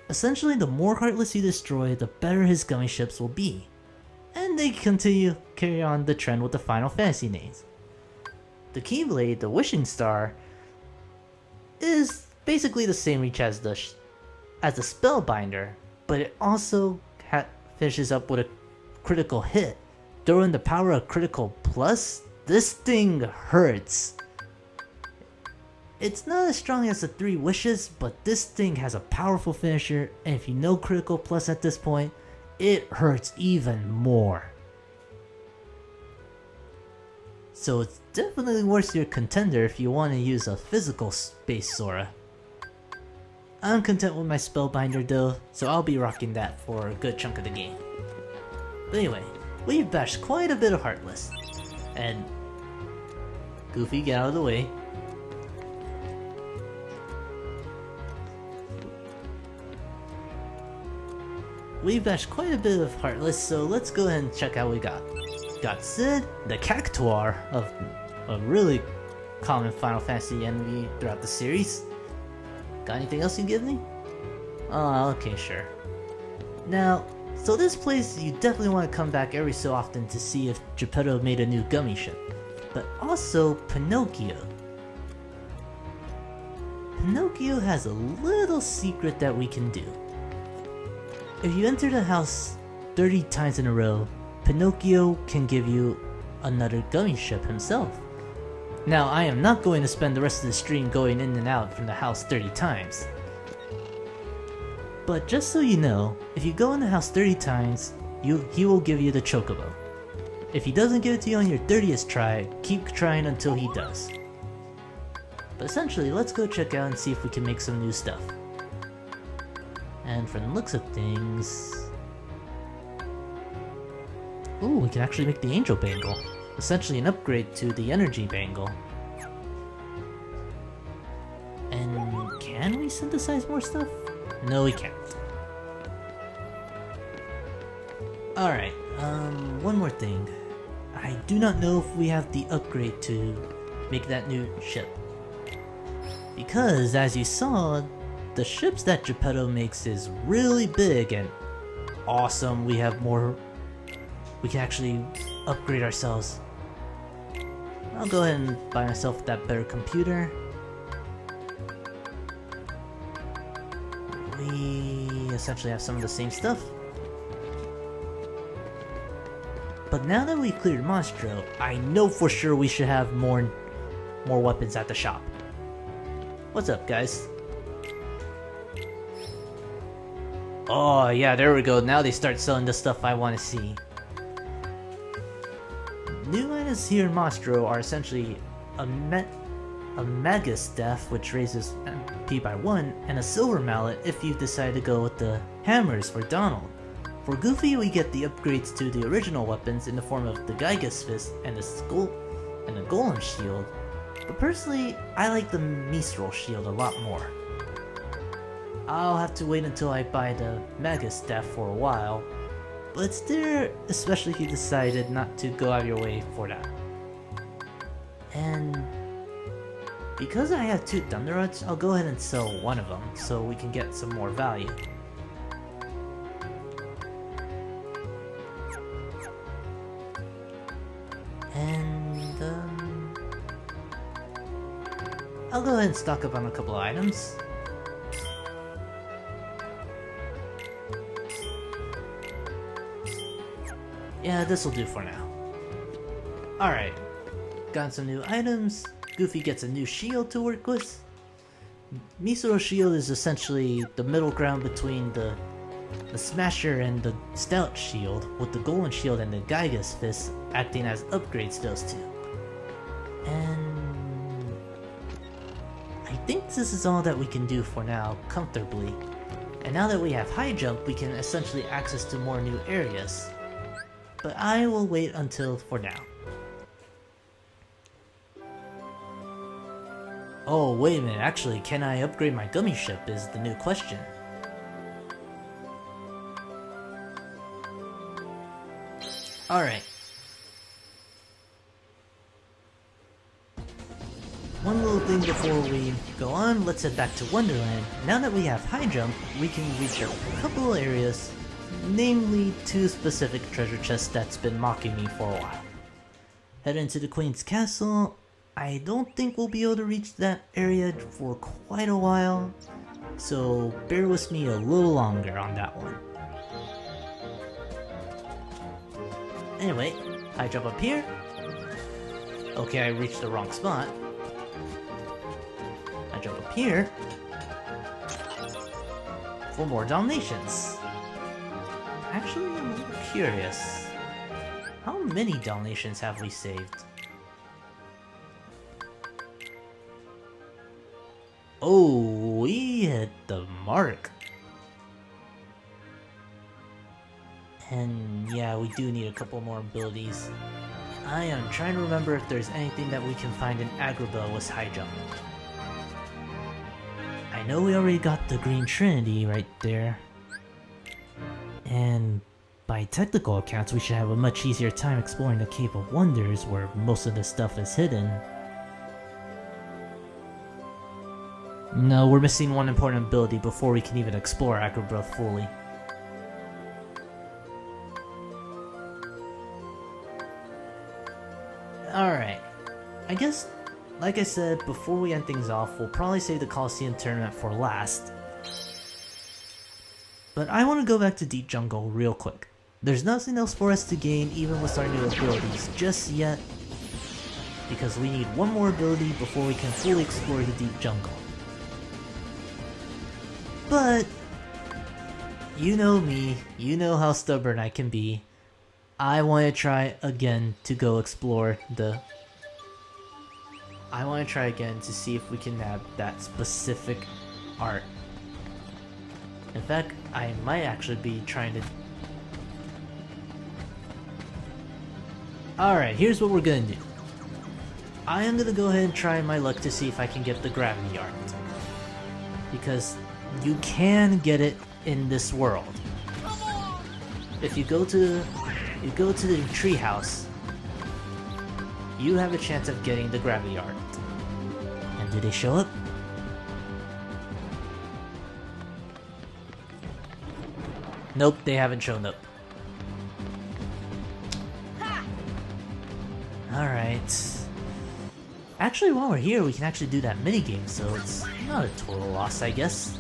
Essentially, the more Heartless you destroy, the better his gummy ships will be. And they carry on the trend with the Final Fantasy names. The Keyblade, the Wishing Star, is basically the same reach as the Spellbinder, but it also finishes up with a critical hit. Throwing the power of critical plus, this thing hurts. It's not as strong as the 3 wishes, but this thing has a powerful finisher, and if you know critical plus at this point, it hurts even more. So it's definitely worth your contender if you want to use a physical space Sora. I'm content with my Spellbinder though, so I'll be rocking that for a good chunk of the game. But anyway, we've bashed quite a bit of Heartless. And Goofy, get out of the way. We've bashed quite a bit of Heartless, so let's go ahead and check out what we got. Got Sid, the Cactuar of a really common Final Fantasy enemy throughout the series. Got anything else you can give me? Oh, okay, sure. Now, so this place you definitely want to come back every so often to see if Geppetto made a new gummy ship. But also Pinocchio. Pinocchio has a little secret that we can do. If you enter the house 30 times in a row, Pinocchio can give you another gummy ship himself. Now, I am not going to spend the rest of the stream going in and out from the house 30 times. But just so you know, if you go in the house 30 times, he will give you the Chocobo. If he doesn't give it to you on your 30th try, keep trying until he does. But essentially, let's go check out and see if we can make some new stuff. And from the looks of things... Ooh, we can actually make the Angel Bangle. Essentially an upgrade to the Energy Bangle. And can we synthesize more stuff? No, we can't. Alright, one more thing. I do not know if we have the upgrade to make that new ship. Because, as you saw, the ships that Geppetto makes is really big and awesome. We have more... We can actually upgrade ourselves. I'll go ahead and buy myself that better computer. We essentially have some of the same stuff. But now that we've cleared Monstro, I know for sure we should have more weapons at the shop. What's up, guys? Oh yeah, there we go. Now they start selling the stuff I want to see. New items here in Monstro are essentially a Mega Staff, which raises MP by 1, and a Silver Mallet if you decide to go with the hammers for Donald. For Goofy, we get the upgrades to the original weapons in the form of the Gigas Fist and the Skull and the Golem Shield, but personally, I like the Monstro Shield a lot more. I'll have to wait until I buy the Mega Staff for a while, but it's there, especially if you decided not to go out of your way for that. And because I have 2 Thunder Rods, I'll go ahead and sell one of them so we can get some more value. And I'll go ahead and stock up on a couple of items. Yeah, this'll do for now. Alright, got some new items. Goofy gets a new shield to work with. Monstro Shield is essentially the middle ground between the Smasher and the Stout Shield, with the Golem Shield and the Gigas Fist acting as upgrades to those 2. And I think this is all that we can do for now, comfortably. And now that we have high jump, we can essentially access to more new areas. But I will wait until for now. Oh, wait a minute, actually, can I upgrade my Gummi Ship is the new question. Alright. One little thing before we go on, let's head back to Wonderland. Now that we have high jump, we can reach a couple of areas, namely 2 specific treasure chests that's been mocking me for a while. Head into the Queen's Castle. I don't think we'll be able to reach that area for quite a while, so bear with me a little longer on that one. Anyway, I jump up here. Okay, I reached the wrong spot. I jump up here for more Dalmatians. Actually, I'm a little curious. How many Dalmatians have we saved? Oh, we hit the mark. And yeah, we do need a couple more abilities. I am trying to remember if there's anything that we can find in Agrabah with high jump. I know we already got the green Trinity right there. And by technical accounts, we should have a much easier time exploring the Cave of Wonders where most of the stuff is hidden. No, we're missing one important ability before we can even explore Agrabah fully. Alright, I guess, like I said, before we end things off, we'll probably save the Coliseum tournament for last. But I want to go back to Deep Jungle real quick. There's nothing else for us to gain even with our new abilities just yet, because we need one more ability before we can fully explore the Deep Jungle. But, you know me, you know how stubborn I can be. I want to try again to go explore the... I want to try again to see if we can have that specific art. In fact, I might actually be trying to... Alright, here's what we're gonna do. I am gonna go ahead and try my luck to see if I can get the gravity art. Because you can get it in this world. If you go to the treehouse, you have a chance of getting the gravity art. And do they show up? Nope, they haven't shown up. Alright. Actually, while we're here, we can actually do that minigame, so it's not a total loss, I guess.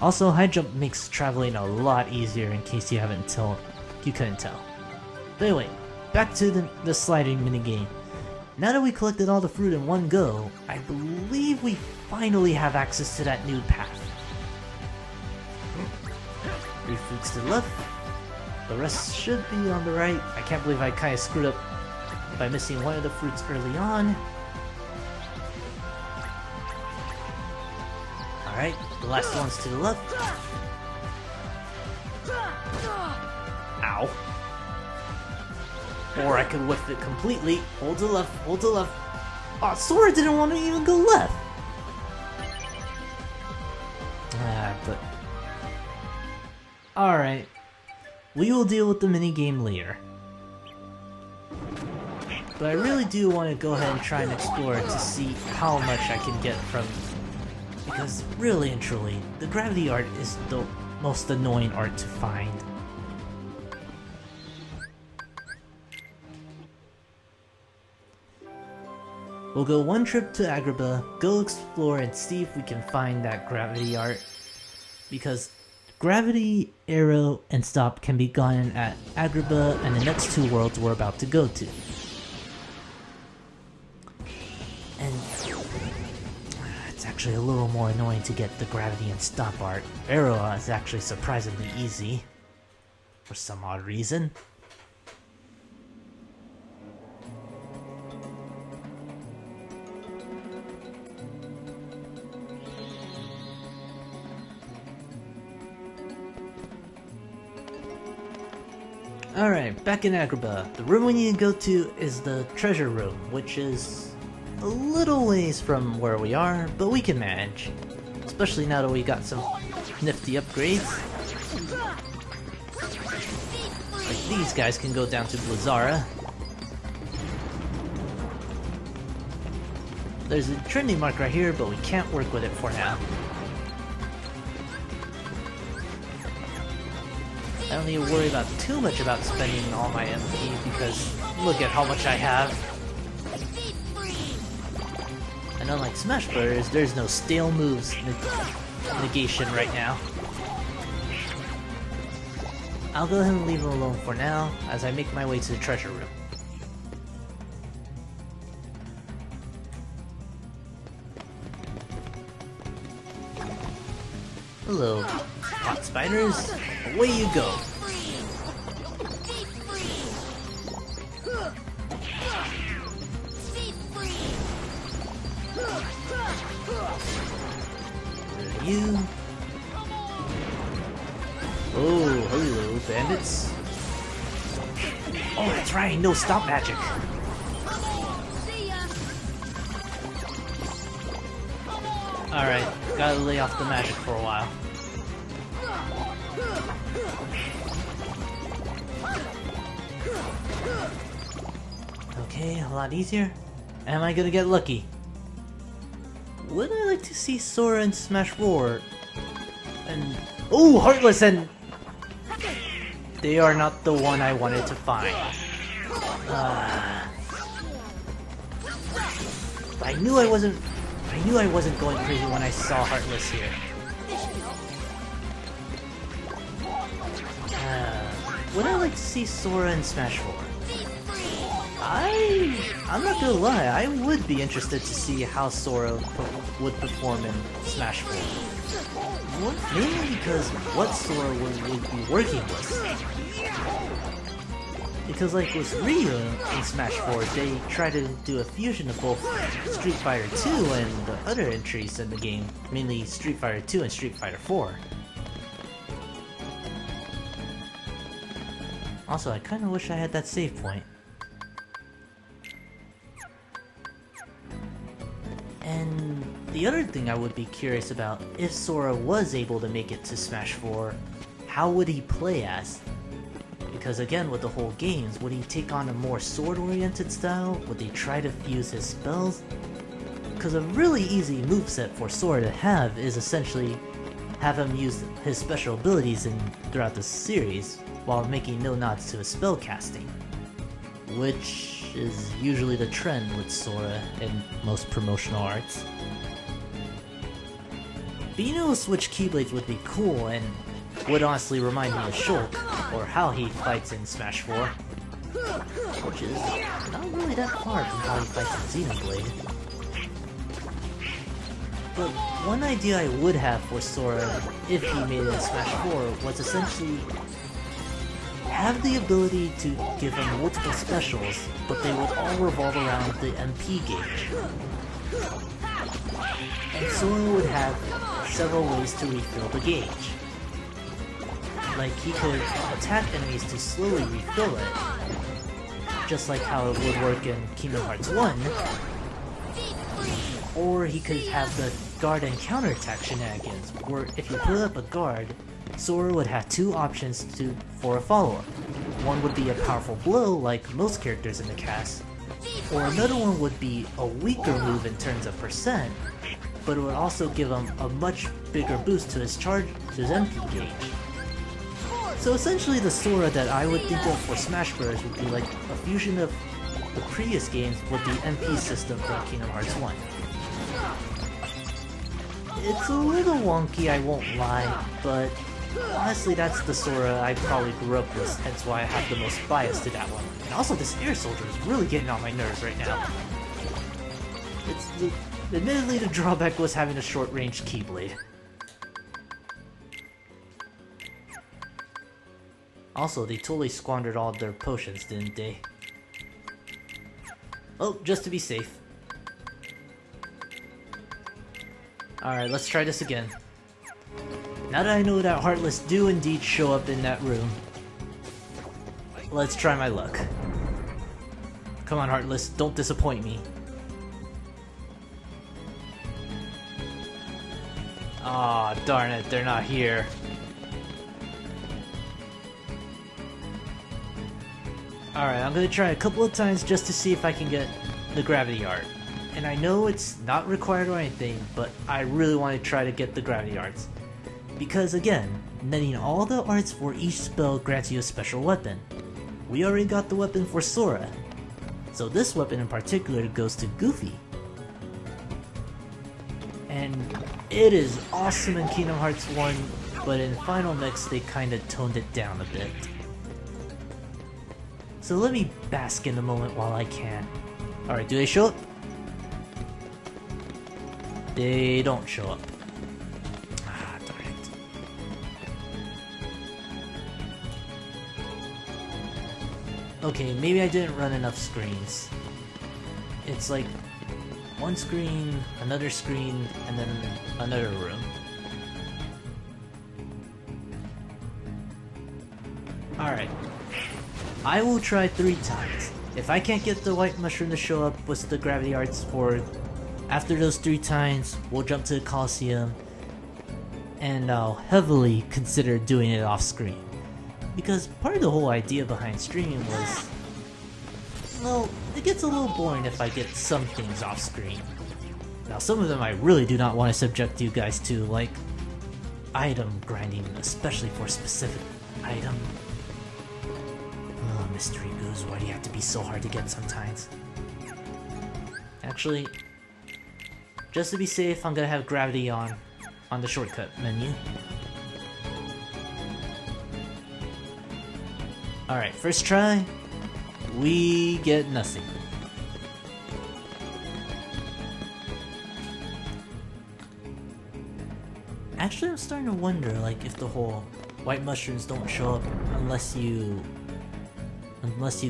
Also, high jump makes traveling a lot easier in case you couldn't tell. But anyway, back to the sliding minigame. Now that we collected all the fruit in one go, I believe we finally have access to that new path. 3 fruits to the left. The rest should be on the right. I can't believe I kind of screwed up by missing one of the fruits early on. Alright, the last one's to the left. Ow. Or I could whiff it completely. Hold to the left, hold to the left. Oh, Sora didn't want to even go left. But... Alright. We will deal with the minigame later. But I really do want to go ahead and try and explore it to see how much I can get from... Because really and truly, the gravity art is the most annoying art to find. We'll go one trip to Agrabah, go explore and see if we can find that gravity art. Because gravity, arrow, and stop can be gotten at Agrabah and the next two worlds we're about to go to. And it's actually a little more annoying to get the gravity and stop art. Arrow is actually surprisingly easy, for some odd reason. Alright, back in Agrabah. The room we need to go to is the treasure room, which is a little ways from where we are, but we can manage. Especially now that we got some nifty upgrades. Like these guys can go down to Blizzara. There's a Trinity mark right here, but we can't work with it for now. I don't need to worry about too much about spending all my MP because look at how much I have. And unlike Smash Bros, there's no stale moves negation right now. I'll go ahead and leave him alone for now as I make my way to the treasure room. Hello, hot spiders. Away you go. There you. Oh, hello, bandits. Oh, that's right, no stop magic. Alright, gotta lay off the magic for a while. Okay, a lot easier. Am I gonna get lucky? Would I like to see Sora and Smash 4? And... oh, Heartless and... they are not the one I wanted to find. I knew I wasn't going crazy when I saw Heartless here. Would I like to see Sora and Smash 4? I'm not gonna lie, I would be interested to see how Sora would perform in Smash 4. Mainly because what Sora would be working with. Because like with Ryu in Smash 4, they try to do a fusion of both Street Fighter 2 and the other entries in the game, mainly Street Fighter 2 and Street Fighter 4. Also, I kinda wish I had that save point. And the other thing I would be curious about, if Sora was able to make it to Smash 4, how would he play as? Because again, with the whole games, would he take on a more sword-oriented style? Would he try to fuse his spells? Because a really easy moveset for Sora to have is essentially have him use his special abilities throughout the series, while making no nods to his spell casting. Which is usually the trend with Sora in most promotional arts. Being able to switch Keyblades would be cool and would honestly remind me of Shulk, or how he fights in Smash 4. Which is not really that far from how he fights in Xenoblade. But one idea I would have for Sora, if he made it in Smash 4, was essentially have the ability to give him multiple specials, but they would all revolve around the MP gauge. And Sora would have several ways to refill the gauge. Like, he could attack enemies to slowly refill it, just like how it would work in Kingdom Hearts 1. Or he could have the guard and counterattack shenanigans, where if you put up a guard, Sora would have two options for a follow-up. One would be a powerful blow, like most characters in the cast, or another one would be a weaker move in terms of percent, but it would also give him a much bigger boost to his MP gauge. So essentially the Sora that I would think of for Smash Bros. Would be like a fusion of the previous games with the MP system from Kingdom Hearts 1. It's a little wonky, I won't lie, but honestly that's the Sora I probably grew up with, hence why I have the most bias to that one. And also this Air Soldier is really getting on my nerves right now. Admittedly the drawback was having a short-range Keyblade. Also, they totally squandered all their potions, didn't they? Oh, just to be safe. Alright, let's try this again. Now that I know that Heartless do indeed show up in that room, let's try my luck. Come on, Heartless, don't disappoint me. Aw, darn it, they're not here. Alright, I'm gonna try a couple of times just to see if I can get the gravity art. And I know it's not required or anything, but I really want to try to get the gravity arts. Because again, netting all the arts for each spell grants you a special weapon. We already got the weapon for Sora, so this weapon in particular goes to Goofy. And it is awesome in Kingdom Hearts 1, but in Final Mix they kinda toned it down a bit. So let me bask in the moment while I can. Alright, do they show up? They don't show up. Ah, darn it. Okay, maybe I didn't run enough screens. It's like one screen, and then another room. Alright. I will try 3 times. If I can't get the white mushroom to show up with the gravity arts for after those 3 times, we'll jump to the Coliseum, and I'll heavily consider doing it off screen. Because part of the whole idea behind streaming was, well, it gets a little boring if I get some things off screen. Now some of them I really do not want to subject you guys to, like item grinding, especially for a specific item. Oh, Mystery Goose, why do you have to be so hard to get sometimes? Actually, just to be safe, I'm gonna have gravity on the shortcut menu. Alright, first try, we get nothing. Actually, I'm starting to wonder, like, if the whole white mushrooms don't show up unless you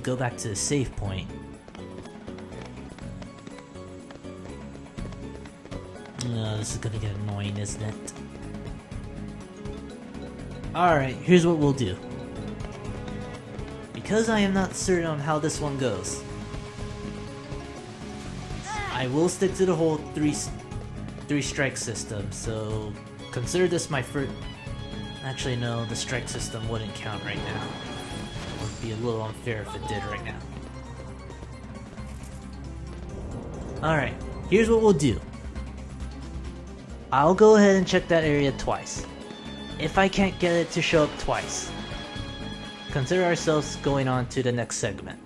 go back to the save point. This is gonna get annoying, isn't it? Alright, here's what we'll do. Because I am not certain on how this one goes, I will stick to the whole three strike system, so consider this my first... Actually no, the strike system wouldn't count right now. It would be a little unfair if it did right now. Alright, here's what we'll do. I'll go ahead and check that area twice. If I can't get it to show up twice, consider ourselves going on to the next segment.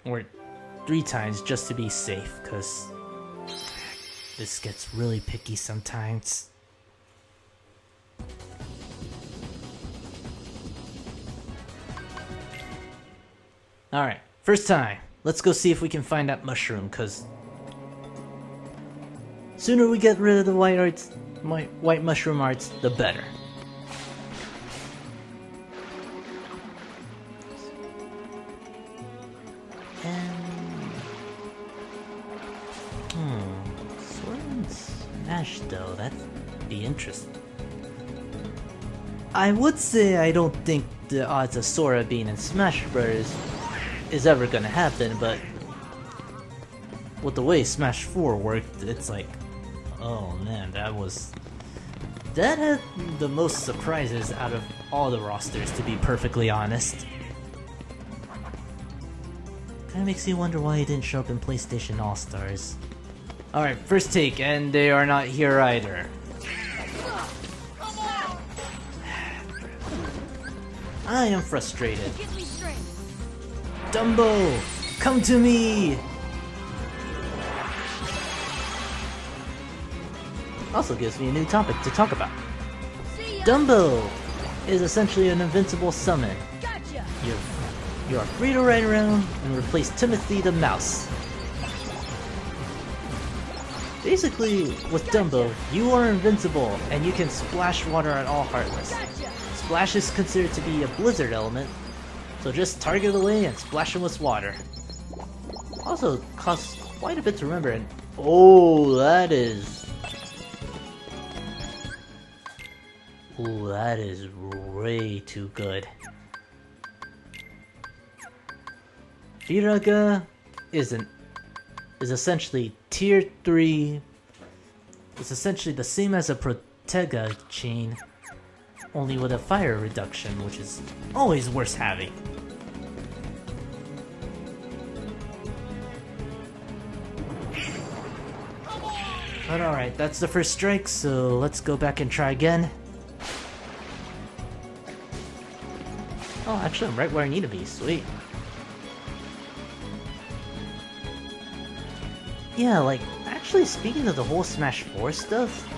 Or 3 times just to be safe, because this gets really picky sometimes. Alright, first time. Let's go see if we can find that mushroom, because sooner we get rid of the white mushroom arts, the better. Smash though, that'd be interesting. I would say I don't think the odds of Sora being in Smash Bros. Is ever gonna happen, but with the way Smash 4 worked, it's like, oh man, that had the most surprises out of all the rosters, to be perfectly honest. Kinda makes you wonder why he didn't show up in PlayStation All-Stars. Alright, first take, and they are not here either. I am frustrated. Dumbo, come to me! Also gives me a new topic to talk about. Dumbo is essentially an invincible summon. You are free to ride around and replace Timothy the mouse. Basically, with Dumbo, you are invincible and you can splash water on all Heartless. Splash is considered to be a blizzard element, so just target away and splash them with water. Also, costs quite a bit to remember, and oh, that is way too good. Viraga is essentially tier 3. It's essentially the same as a Protega chain, only with a fire reduction, which is always worth having. But alright, that's the first strike, so let's go back and try again. Oh, actually I'm right where I need to be, sweet. Yeah, like, actually speaking of the whole Smash 4 stuff,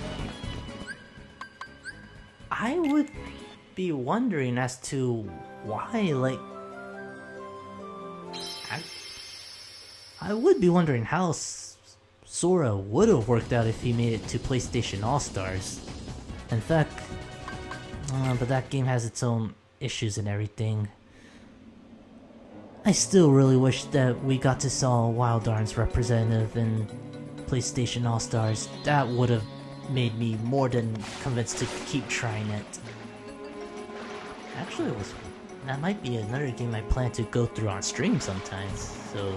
I would be wondering as to why, like, I would be wondering how Sora would have worked out if he made it to PlayStation All-Stars. In fact, but that game has its own issues and everything. I still really wish that we got to saw Wild Arms representative in PlayStation All-Stars. That would have made me more than convinced to keep trying it. Actually, that might be another game I plan to go through on stream sometimes, so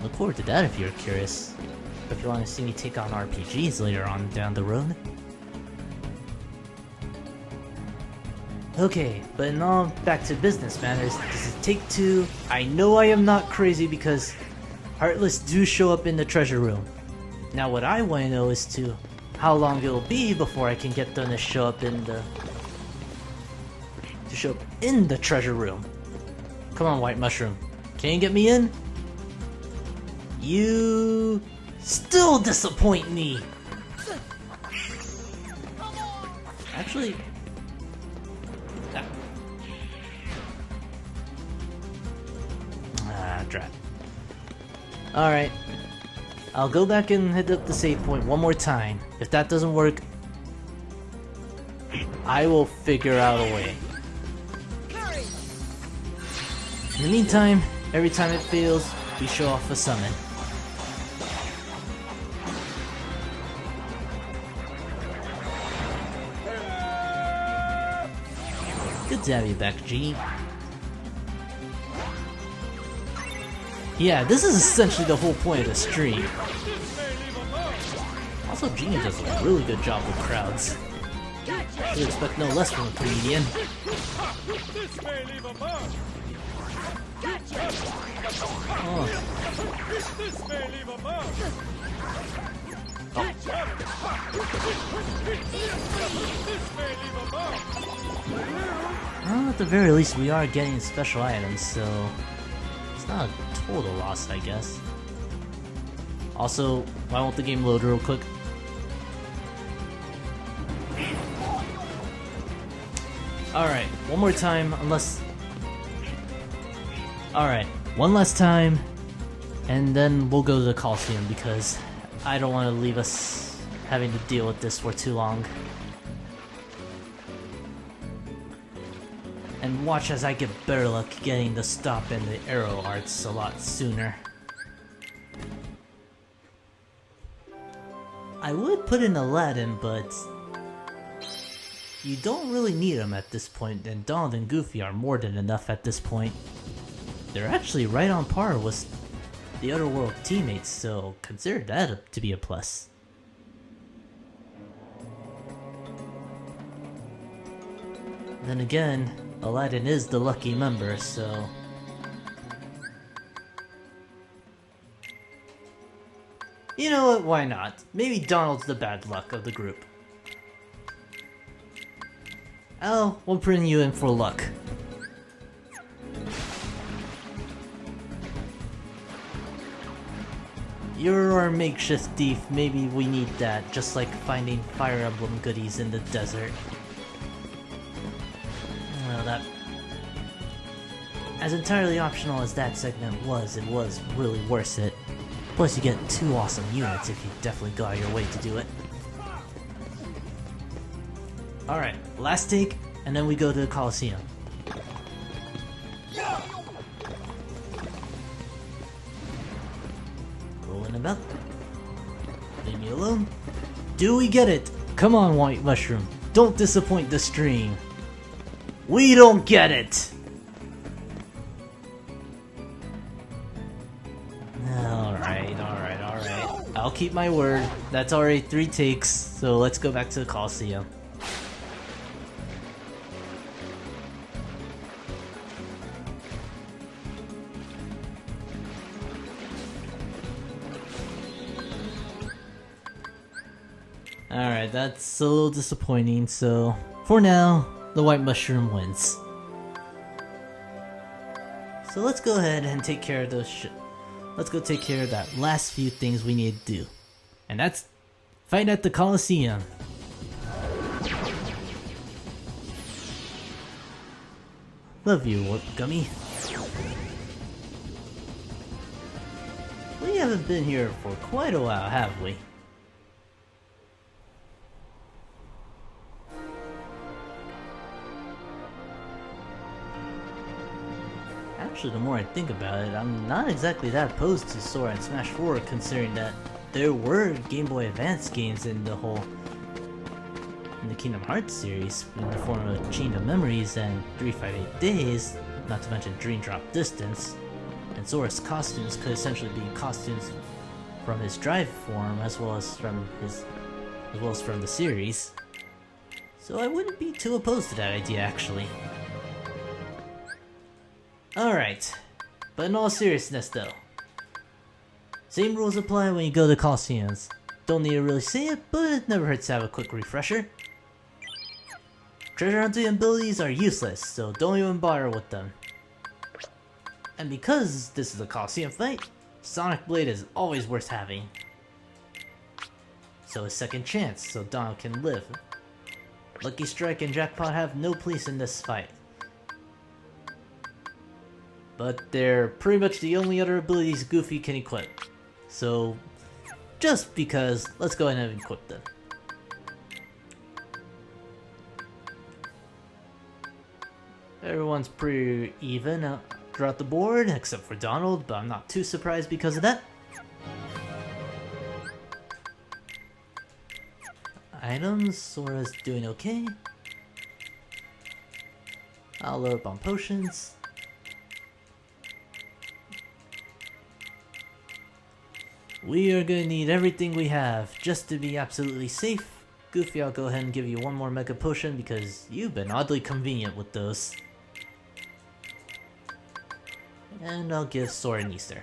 look forward to that if you're curious. If you want to see me take on RPGs later on down the road. Okay, but now back to business matters. This is take 2. I know I am not crazy because Heartless do show up in the treasure room. Now what I want to know is how long it'll be before I can get them to show up in the treasure room. Come on, White Mushroom. Can you get me in? You still disappoint me. Actually, drat. Alright. I'll go back and hit up the save point one more time. If that doesn't work, I will figure out a way. In the meantime, every time it fails, we show off a summon. Good to have you back, G. Yeah, this is essentially the whole point of the stream. Also, Genie does a really good job with crowds. Should expect no less from a comedian. Oh. Well, at the very least, we are getting special items, so it's not a total loss, I guess. Also, why won't the game load real quick? Alright, one more time, unless... Alright, one last time, and then we'll go to the Coliseum, because I don't want to leave us having to deal with this for too long. And watch as I get better luck getting the stop and the arrow arts a lot sooner. I I would put in Aladdin, but you don't really need him at this point, and Donald and Goofy are more than enough at this point. They're actually right on par with the Otherworld teammates, so consider that to be a plus. Then again, Aladdin is the lucky member, so... You know what, why not? Maybe Donald's the bad luck of the group. Al, we'll bring you in for luck. You're our makeshift thief, maybe we need that, just like finding Fire Emblem goodies in the desert. Well, that... As entirely optional as that segment was, it was really worth it. Plus you get 2 awesome units if you definitely go out your way to do it. Alright, last take, and then we go to the Coliseum. Rolling about. Leave me alone. Do we get it? Come on, White Mushroom. Don't disappoint the stream. We don't get it! Alright. I'll keep my word. That's already 3 takes, so let's go back to the Coliseum. Alright, that's a little disappointing, so for now, the White Mushroom wins. So let's go ahead and take care of those let's go take care of that last few things we need to do. And that's fight at the Coliseum. Love you, Warp Gummy. We haven't been here for quite a while, have we? Actually, the more I think about it, I'm not exactly that opposed to Sora and Smash 4, considering that there were Game Boy Advance games in the Kingdom Hearts series, in the form of Chain of Memories and 358 Days, not to mention Dream Drop Distance, and Sora's costumes could essentially be costumes from his Drive form as well as from the series. So I wouldn't be too opposed to that idea, actually. Alright, but in all seriousness though, same rules apply when you go to Coliseums. Don't need to really say it, but it never hurts to have a quick refresher. Treasure hunting abilities are useless, so don't even bother with them. And because this is a Coliseum fight, Sonic Blade is always worth having. So is Second Chance, so Donald can live. Lucky Strike and Jackpot have no place in this fight. But they're pretty much the only other abilities Goofy can equip. So, just because, let's go ahead and equip them. Everyone's pretty even throughout the board, except for Donald, but I'm not too surprised because of that. Items, Sora's doing okay. I'll load up on potions. We are gonna need everything we have just to be absolutely safe. Goofy, I'll go ahead and give you one more Mega Potion because you've been oddly convenient with those. And I'll give Sora an Easter.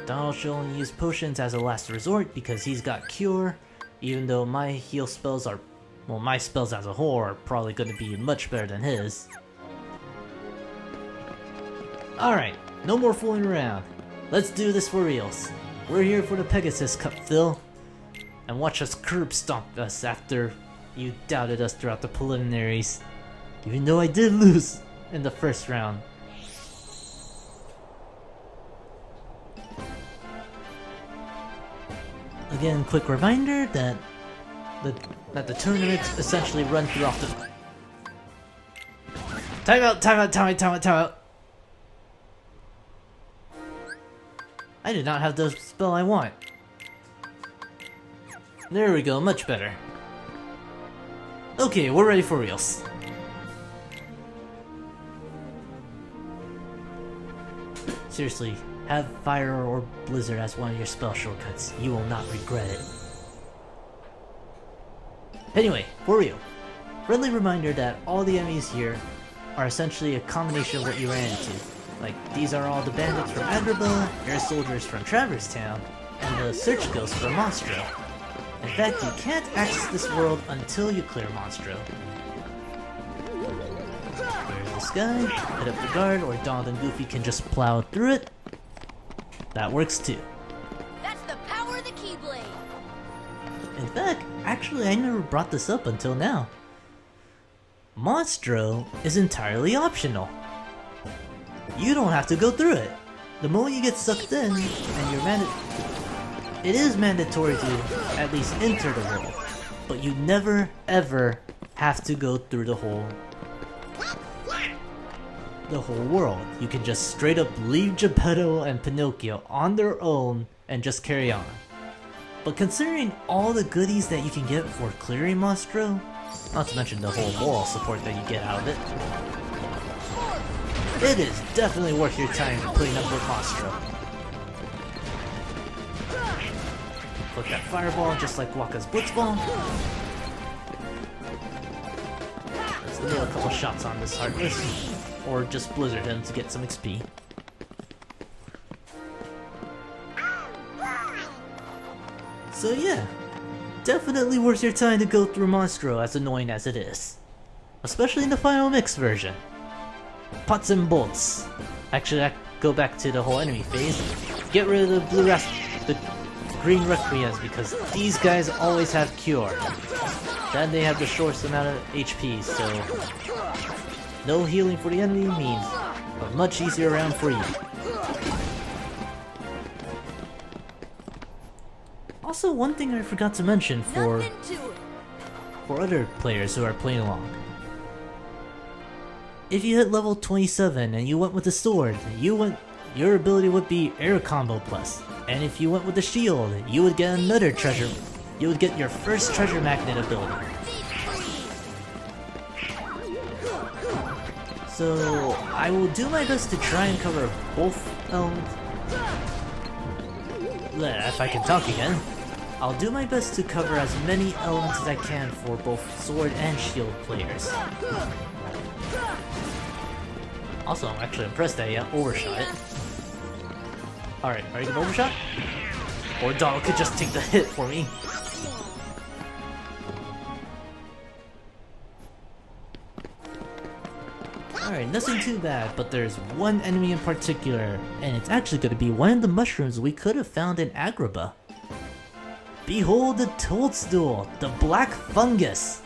Donald should only use potions as a last resort because he's got Cure, even though my heal spells are, well, my spells as a whole are probably going to be much better than his. Alright, no more fooling around. Let's do this for reals. We're here for the Pegasus Cup, Phil. And watch us curb stomp us after you doubted us throughout the preliminaries. Even though I did lose in the first round. Again, quick reminder that the tournaments essentially run throughout the... Time out! I did not have the spell I want. There we go, much better. Okay, we're ready for reals. Seriously, have fire or blizzard as one of your spell shortcuts. You will not regret it. Anyway, for real. Friendly reminder that all the enemies here are essentially a combination of what you ran into. Like, these are all the bandits from Agrabah, air soldiers from Traverse Town, and the search ghosts from Monstro. In fact, you can't access this world until you clear Monstro. There's this guy, hit up the guard, or Donald and Goofy can just plow through it. That works too. That's the power of the Keyblade! In fact, actually I never brought this up until now. Monstro is entirely optional. You don't have to go through it. The moment you get sucked in, and you're it is mandatory to at least enter the world, but you never ever have to go through the whole world. You can just straight up leave Geppetto and Pinocchio on their own and just carry on. But considering all the goodies that you can get for clearing Monstro, not to mention the whole moral support that you get out of it, it is definitely worth your time putting up with Monstro. Click that fireball just like Waka's Blitzball. Let's nail a couple shots on this Heartless, or just blizzard him to get some XP. So yeah, definitely worth your time to go through Monstro, as annoying as it is. Especially in the final mix version. Pots and bolts. Actually, I go back to the whole enemy phase. Get rid of the green Requiems, because these guys always have cure. Then they have the shortest amount of HP, so no healing for the enemy means a much easier round for you. Also, one thing I forgot to mention for other players who are playing along. If you hit level 27 and you went with the sword, your ability would be Air Combo Plus. And if you went with the shield, you would get another treasure. You would get your first treasure magnet ability. So I will do my best to try and cover both elements. If I can talk again. I'll do my best to cover as many elements as I can for both sword and shield players. Also, I'm actually impressed that you overshot it. Alright, are you gonna overshot? Or Donald could just take the hit for me. Alright, nothing too bad, but there's one enemy in particular, and it's actually gonna be one of the mushrooms we could have found in Agrabah. Behold the toadstool, the black fungus!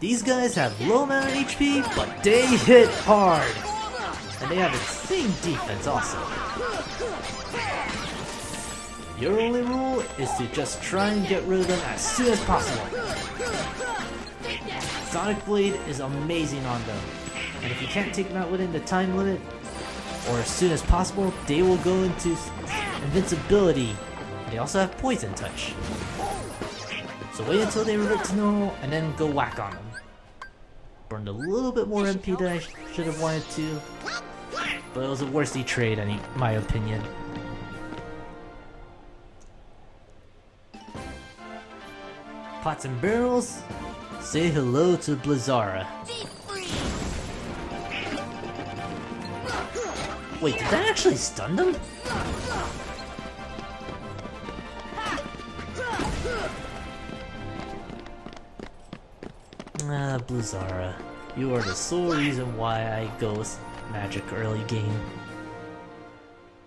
These guys have low amount of HP, but they hit hard! And they have insane defense also. Your only rule is to just try and get rid of them as soon as possible. Sonic Blade is amazing on them, and if you can't take them out within the time limit, or as soon as possible, they will go into invincibility. They also have Poison Touch. So wait until they revert to normal, and then go whack on them. Burned a little bit more MP than I should have wanted to, but it was a worthy trade in my opinion. Pots and barrels, say hello to Blizzara. Wait, did that actually stun them? Ah, Blizzara. You are the sole reason why I go with magic early game.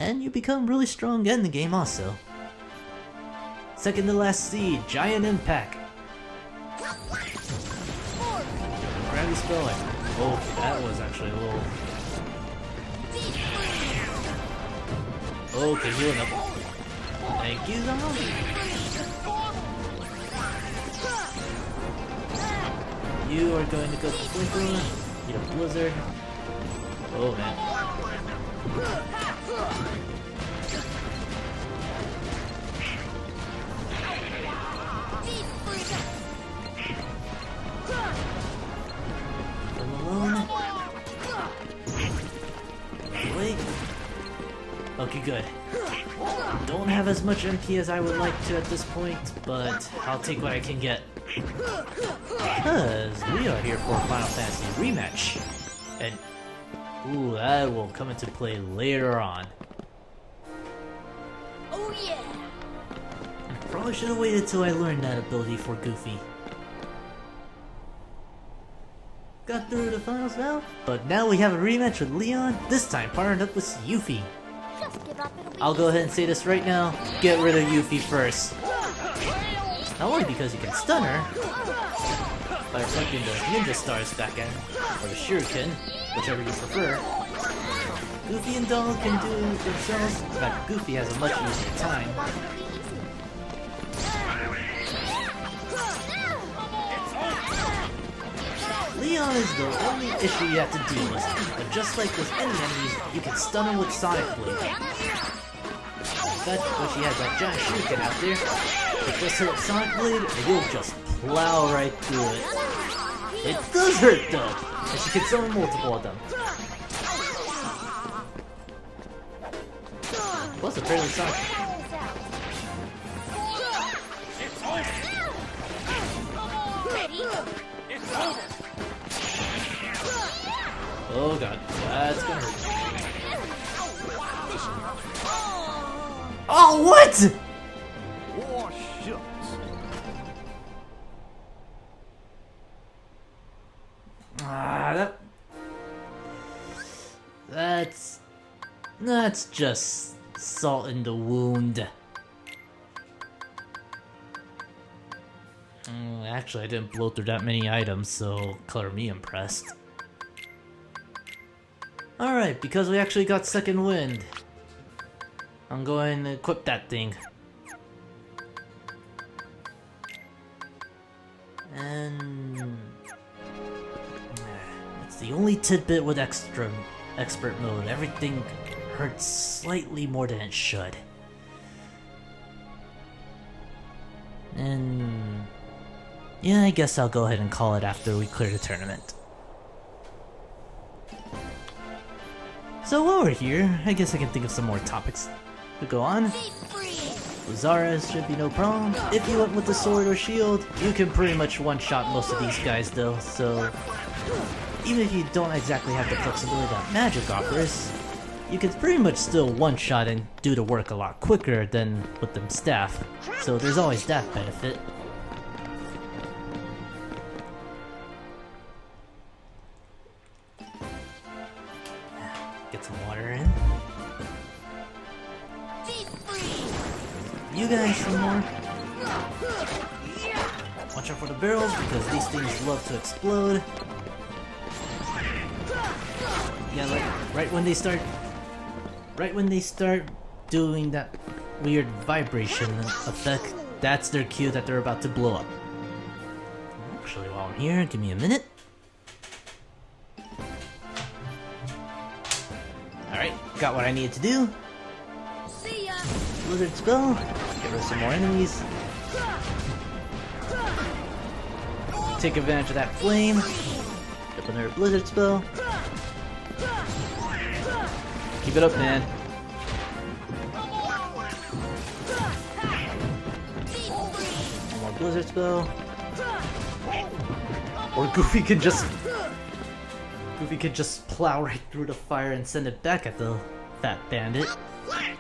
And you become really strong in the game also. Second to last seed, Giant Impact. Gravity spell. Oh, that was actually a little... Okay, healing up. Thank you, Donald. You are going to go for Sprinkler. Get a Blizzard. Oh man. looking good. Don't have as much MP as I would like to at this point, but I'll take what I can get. Because we are here for a Final Fantasy rematch. And, ooh, that will come into play later on. Oh yeah! Probably should have waited till I learned that ability for Goofy. Got through the finals now, but now we have a rematch with Leon, this time partnered up with Yuffie. Just give up, it'll be I'll go ahead and say this right now, get rid of Yuffie first. Not only because you can stun her, by reflecting the ninja stars back end, or the shuriken, whichever you prefer. Goofy and Donald can do themselves, in fact Goofy has a much easier time. Leon is the only issue you have to deal with, but just like with any enemies, you can stun him with Sonic Blade. In fact, when she has that giant shuriken out there, you just hit Sonic Blade and you'll just plow right through it. It does hurt though, and she can summon multiple of them. Plus apparently Sonic. Oh god, that's gonna hurt. Oh, what?! Oh, shucks. That's just salt in the wound. Actually, I didn't blow through that many items, so color me impressed. Alright, because we actually got second wind, I'm going to equip that thing. And it's the only tidbit with expert mode. Everything hurts slightly more than it should. And yeah, I guess I'll go ahead and call it after we clear the tournament. So while we're here, I guess I can think of some more topics to go on. With Zara should be no problem. If you went with the sword or shield, you can pretty much one-shot most of these guys though, so even if you don't exactly have the flexibility that magic offers, you can pretty much still one-shot and do the work a lot quicker than with them staff, so there's always that benefit. Get some water in. You guys some more. Watch out for the barrels because these things love to explode. Yeah, like right when they start doing that weird vibration effect, that's their cue that they're about to blow up. Actually, while I'm here, give me a minute. Alright, got what I needed to do. See ya. Blizzard spell. Get rid of some more enemies. Take advantage of that flame. Up another blizzard spell. Keep it up, man. One more blizzard spell. Or Goofy can just plow right through the fire and send it back at the fat bandit.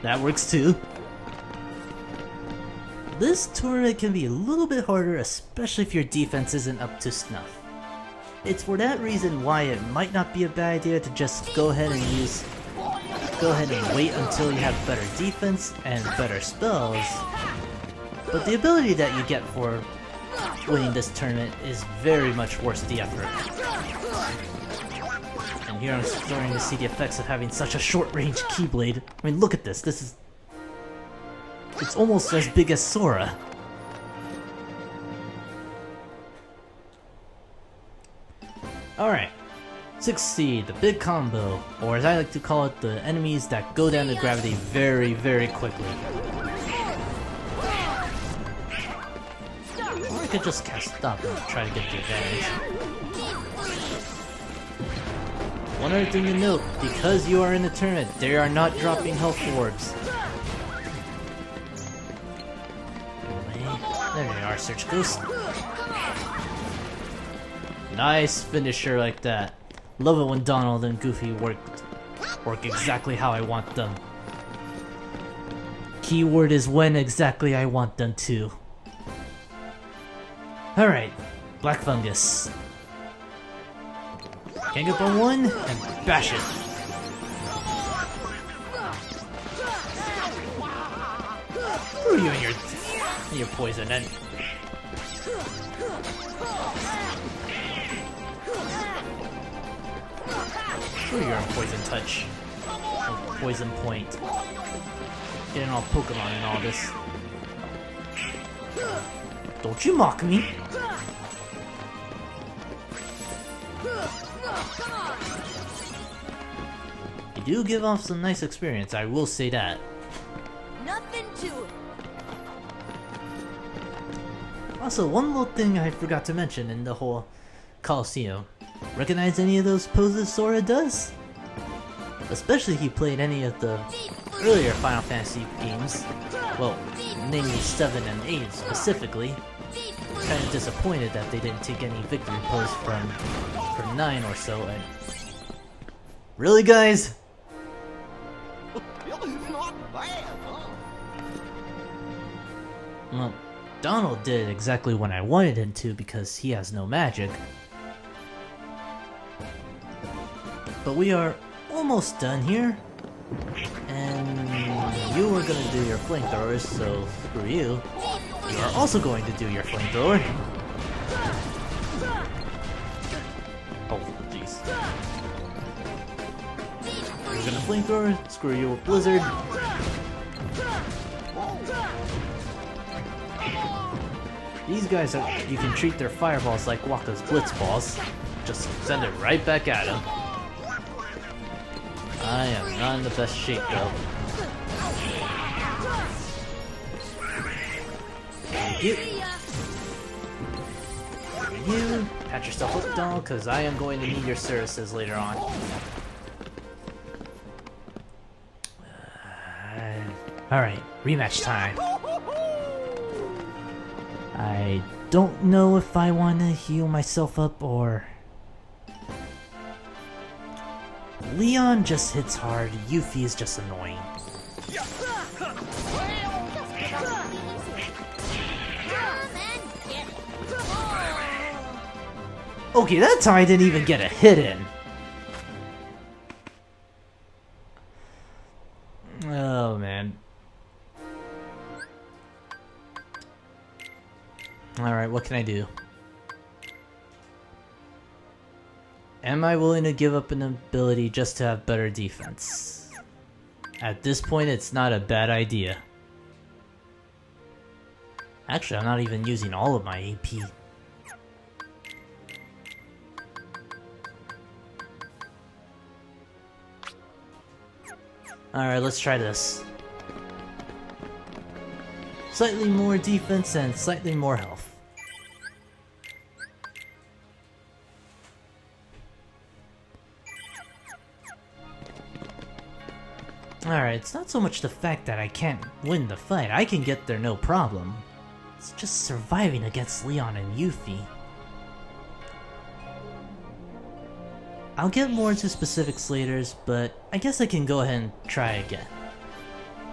That works too. This tournament can be a little bit harder, especially if your defense isn't up to snuff. It's for that reason why it might not be a bad idea to just go ahead and wait until you have better defense and better spells. But the ability that you get for winning this tournament is very much worth the effort. And here I'm starting to see the effects of having such a short-range Keyblade. I mean, look at this. It's almost as big as Sora. Alright. 6C, the big combo, or as I like to call it, the enemies that go down to gravity very, very quickly. Or I could just cast stop and try to get the advantage. One other thing to note, because you are in the tournament, they are not dropping health orbs. There they are, Search Ghost. Nice finisher like that. Love it when Donald and Goofy work exactly how I want them. Keyword is when exactly I want them to. Alright, Black Fungus. Gang up on one and bash it. Screw you and your poison then. Screw your own poison touch. Or poison point. Getting all Pokemon and all this. Don't you mock me! You do give off some nice experience, I will say that. Nothing to it. Also, one little thing I forgot to mention in the whole Coliseum. Recognize any of those poses Sora does? Especially if he played any of the earlier Final Fantasy games. Well, namely 7 and 8 specifically. Kind of disappointed that they didn't take any victory pose from 9 or so. And really, guys? Not bad, huh? Well, Donald did exactly what I wanted him to because he has no magic. But we are almost done here. And you were gonna do your flamethrowers, so screw you. You are also going to do your flamethrower. Oh, jeez. You're gonna flamethrower, screw you with Blizzard. These guys, you can treat their fireballs like Waka's blitz balls. Just send it right back at him. I am not in the best shape though. Thank you. You patch yourself up, Donald, because I am going to need your services later on. Alright, rematch time. I don't know if I want to heal myself up or... Leon just hits hard, Yuffie is just annoying. Okay, that time I didn't even get a hit in. Oh man. Alright, what can I do? Am I willing to give up an ability just to have better defense? At this point, it's not a bad idea. Actually, I'm not even using all of my AP. Alright, let's try this. Slightly more defense and slightly more health. Alright, it's not so much the fact that I can't win the fight, I can get there no problem. It's just surviving against Leon and Yuffie. I'll get more into specifics later, but I guess I can go ahead and try again.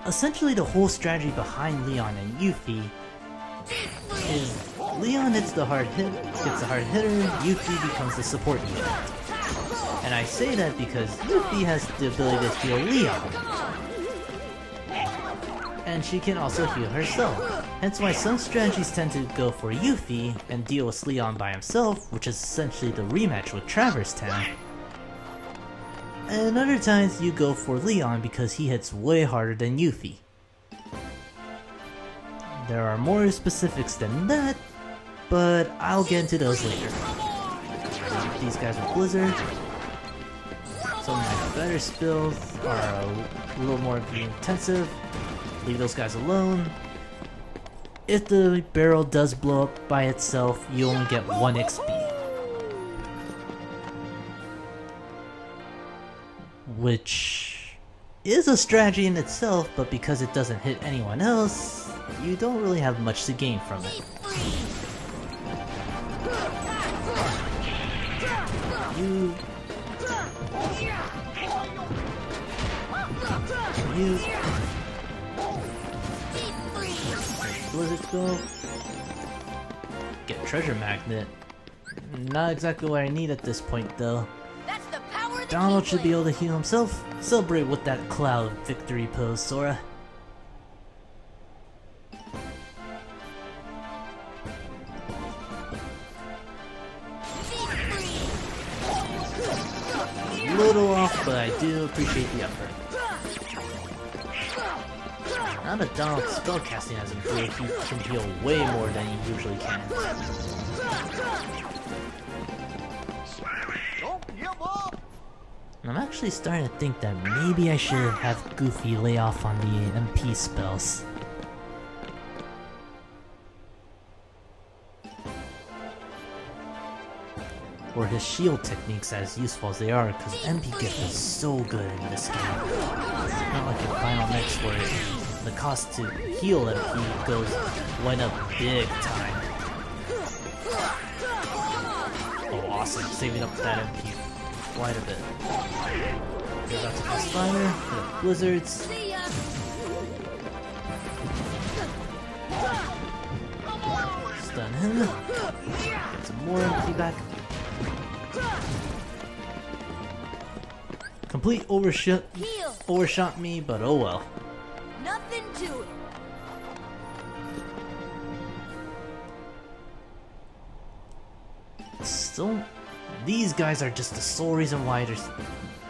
Essentially, the whole strategy behind Leon and Yuffie is Leon gets the hard hitter, Yuffie becomes the support unit. And I say that because Yuffie has the ability to heal Leon. And she can also heal herself. Hence why some strategies tend to go for Yuffie and deal with Leon by himself, which is essentially the rematch with Traverse Town. And other times you go for Leon because he hits way harder than Yuffie. There are more specifics than that, but I'll get into those later. These guys with Blizzard. Some of my better spells are a little more intensive. Leave those guys alone. If the barrel does blow up by itself, you only get 1 XP. which is a strategy in itself, but because it doesn't hit anyone else, you don't really have much to gain from it. You... Blizzards go. Get treasure magnet. Not exactly what I need at this point though. That's the power of the Donald should be Keyblade. able to heal himself. Celebrate with that cloud victory pose, Sora. Little off, but I do appreciate the effort. Now that Donald's spellcasting has improved, he can heal way more than he usually can. Don't give up! I'm actually starting to think that maybe I should have Goofy lay off on the MP spells. Or his shield techniques, as useful as they are, because MP gift is so good in this game. Not like in Final Mix where the cost to heal MP went up big time. Oh awesome, saving up that MP quite a bit. We're about to Conspire, the Blizzards. Stun him. Get some more MP back. Complete overshot me, but oh well. Nothing to it. Still, these guys are just the sole reason why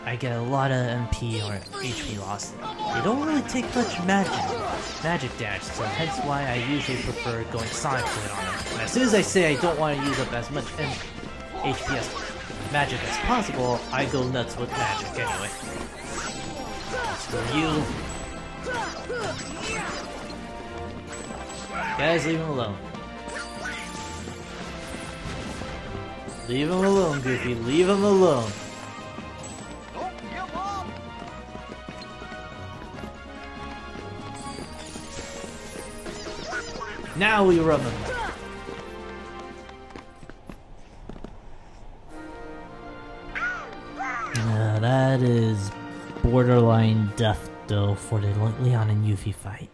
I get a lot of MP or HP loss. They don't really take much magic damage, so hence why I usually prefer going Sonic Fluid on them. And as soon as I say I don't want to use up as much HP as magic as possible, I go nuts with magic anyway. Screw you. Guys, leave him alone. Leave him alone, Goofy. Leave him alone. Don't give up! Now we rub him. That is borderline death though for the Leon and Yuffie fight.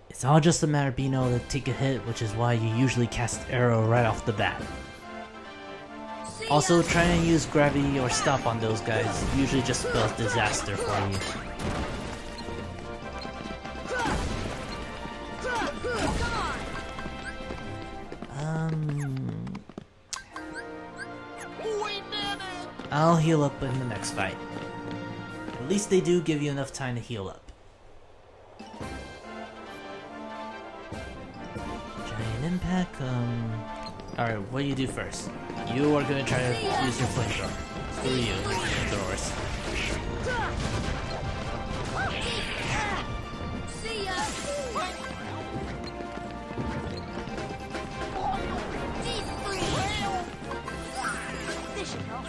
It's all just a matter of being able to take a hit, which is why you usually cast Arrow right off the bat. Also, trying to use gravity or stop on those guys usually just spells disaster for you. I'll heal up in the next fight. At least they do give you enough time to heal up. Giant impact, Alright, what do you do first? You are gonna try to use your flamethrower. Screw you, flamethrowers. See ya. This should help.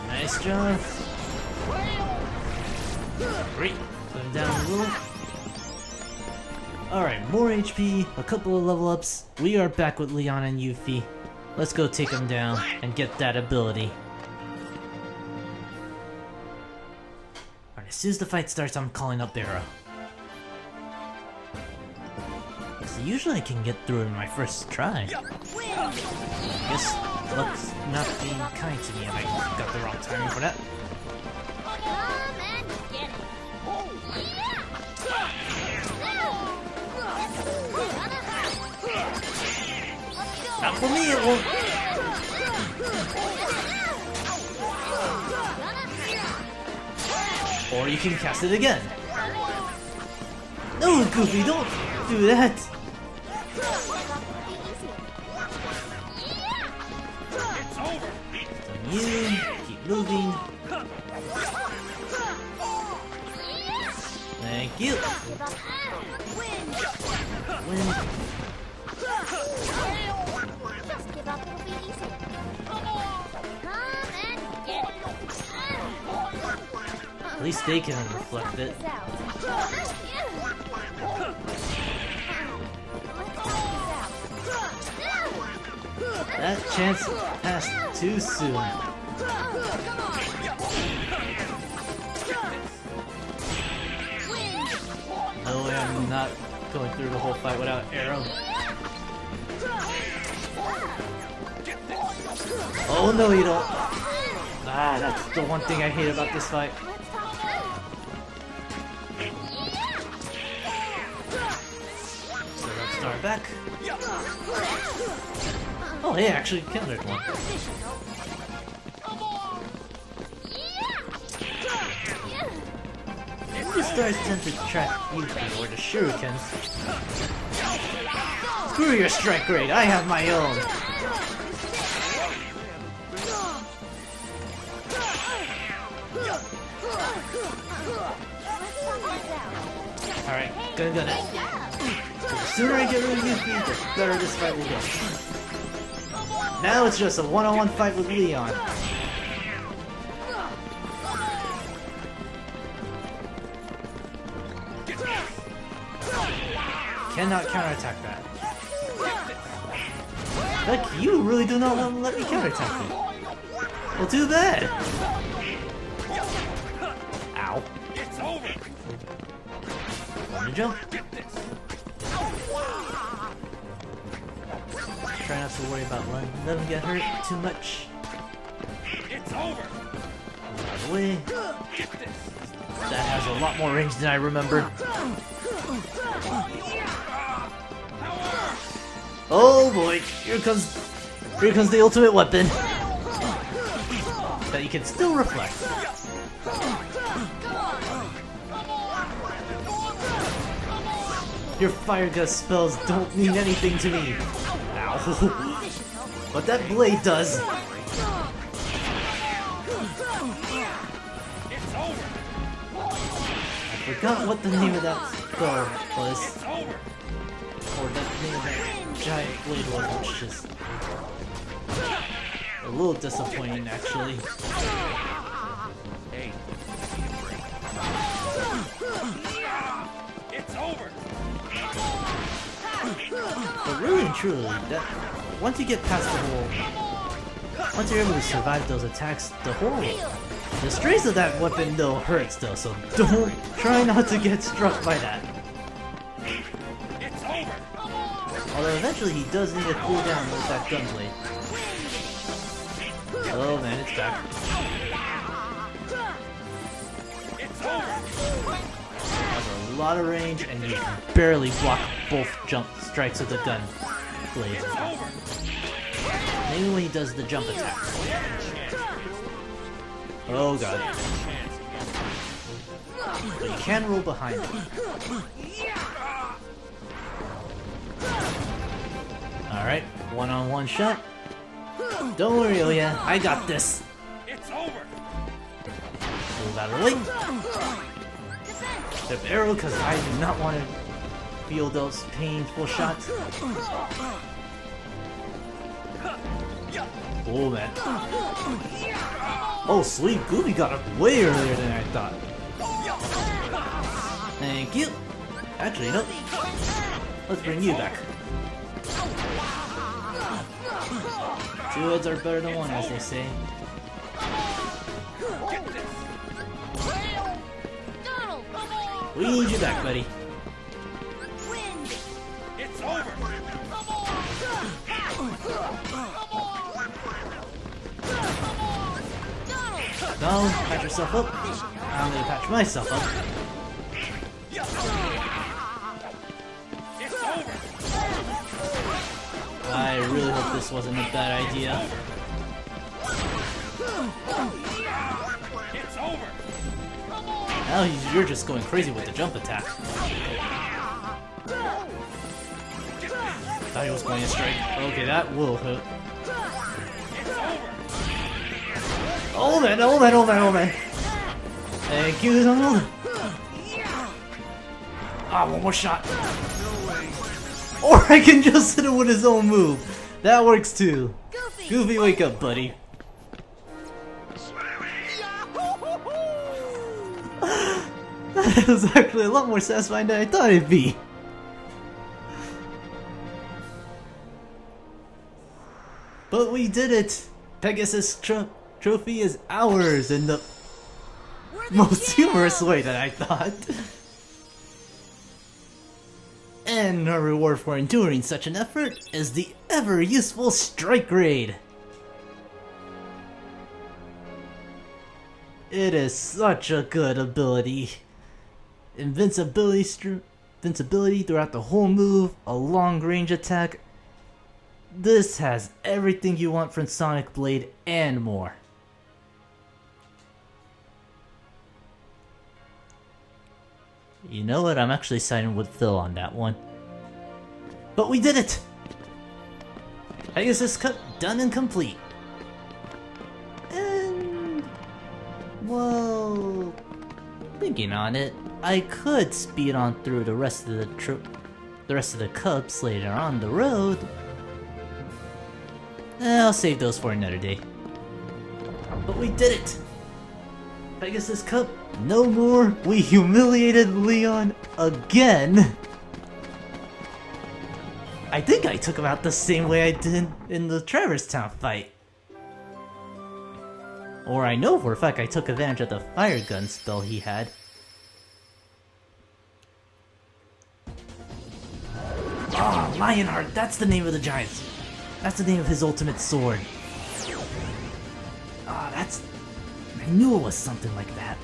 Nice job. Great. Put him down a little. Alright, more HP, a couple of level ups. We are back with Leon and Yuffie. Let's go take him down and get that ability. Alright, as soon as the fight starts, I'm calling up Arrow. So usually I can get through in my first try. Guess luck's not being kind to me and I got the wrong timing for that. Come and get it. Not for me, it won't. Or you can cast it again. No, Goofy, don't do that. Done you, keep moving. Thank you. Win. Just give up, it'll be easy. Come least they can reflect it. That chance passed too soon. No way, I'm not going through the whole fight without arrow. Oh no, you don't. Ah, that's the one thing I hate about this fight. So let's start back. Oh, hey, actually countered one. The stars tend to track you toward the shurikens. Screw your strike rate, I have my own. Alright, gonna gun it. The sooner I get rid of Yuffie, the better this fight will go. Now it's just a one-on-one fight with Leon. Cannot counterattack that. Like, you really do not want to let me counterattack it. Well, too bad. Ow. It's over. Want to jump? Try not to worry about letting them get hurt too much. It's over. Out of the way. That has a lot more range than I remember. Oh boy, here comes the ultimate weapon that you can still reflect. Your fire gust spells don't mean anything to me. Ow. But that blade does. I forgot what the name of that spell was. Or the name of that giant blade was, which is a little disappointing actually. Hey. It's over. But really and truly, that once you get past the whole, once you're able to survive those attacks, the strength of that weapon though hurts though, so don't try not to get struck by that. Although eventually he does need to cool down with that gunblade. Oh man, it's back. Has a lot of range and you can barely block both jump strikes with the gun blade. Maybe when he does the jump attack. Oh god. But you can roll behind him. Alright, one-on-one shot. Don't worry, oh yeah, I got this. It's over. Move out of the way. Step arrow, because I do not want to feel those painful shots. Oh man. Oh sweet, Gummi got up way earlier than I thought. Thank you. Actually, nope. Let's bring you back. Two heads are better than one, as they say. We need you back, buddy. It's over. No, patch yourself up. I'm gonna patch myself up. I really hope this wasn't a bad idea. It's over. Now you're just going crazy with the jump attack. Thought he was going to strike. Okay, that will hit. Oh man, oh man, oh man, oh man. Thank you, Donald. Ah, one more shot. Or I can just hit him with his own move. That works too. Goofy, wake up, buddy. It was actually a lot more satisfying than I thought it'd be. But we did it! Pegasus trophy is ours in the most humorous way that I thought. And our reward for enduring such an effort is the ever useful strike raid. It is such a good ability. Invincibility throughout the whole move, a long range attack. This has everything you want from Sonic Blade and more. You know what? I'm actually siding with Phil on that one. But we did it! Pegasus Cup done and complete. And... well... thinking on it, I could speed on through the rest of the cups later on the road. I'll save those for another day. But we did it! Pegasus Cup, no more. We humiliated Leon again. I think I took him out the same way I did in the Traverse Town fight. Or I know for a fact I took advantage of the fire gun spell he had. Ah, oh, Lionheart, that's the name of the giant. That's the name of his ultimate sword. Ah, that's... I knew it was something like that.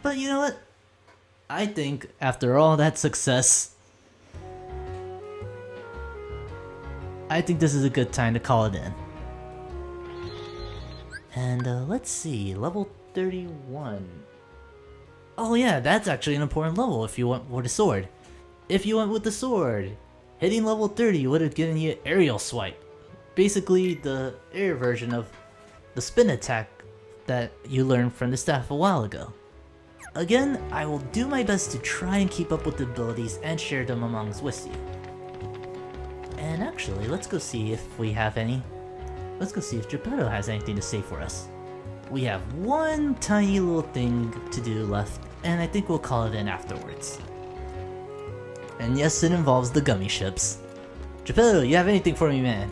But you know what? I think after all that success, I think this is a good time to call it in. And let's see, level 31. Oh yeah, that's actually an important level if you went with the sword. If you went with the sword, hitting level 30 would have given you aerial swipe. Basically the air version of the spin attack that you learned from the staff a while ago. Again, I will do my best to try and keep up with the abilities and share them amongst with you. And actually, let's go see if we have any. Let's go see if Geppetto has anything to say for us. We have one tiny little thing to do left, and I think we'll call it in afterwards. And yes, it involves the Gummi Ships. Geppetto, you have anything for me, man?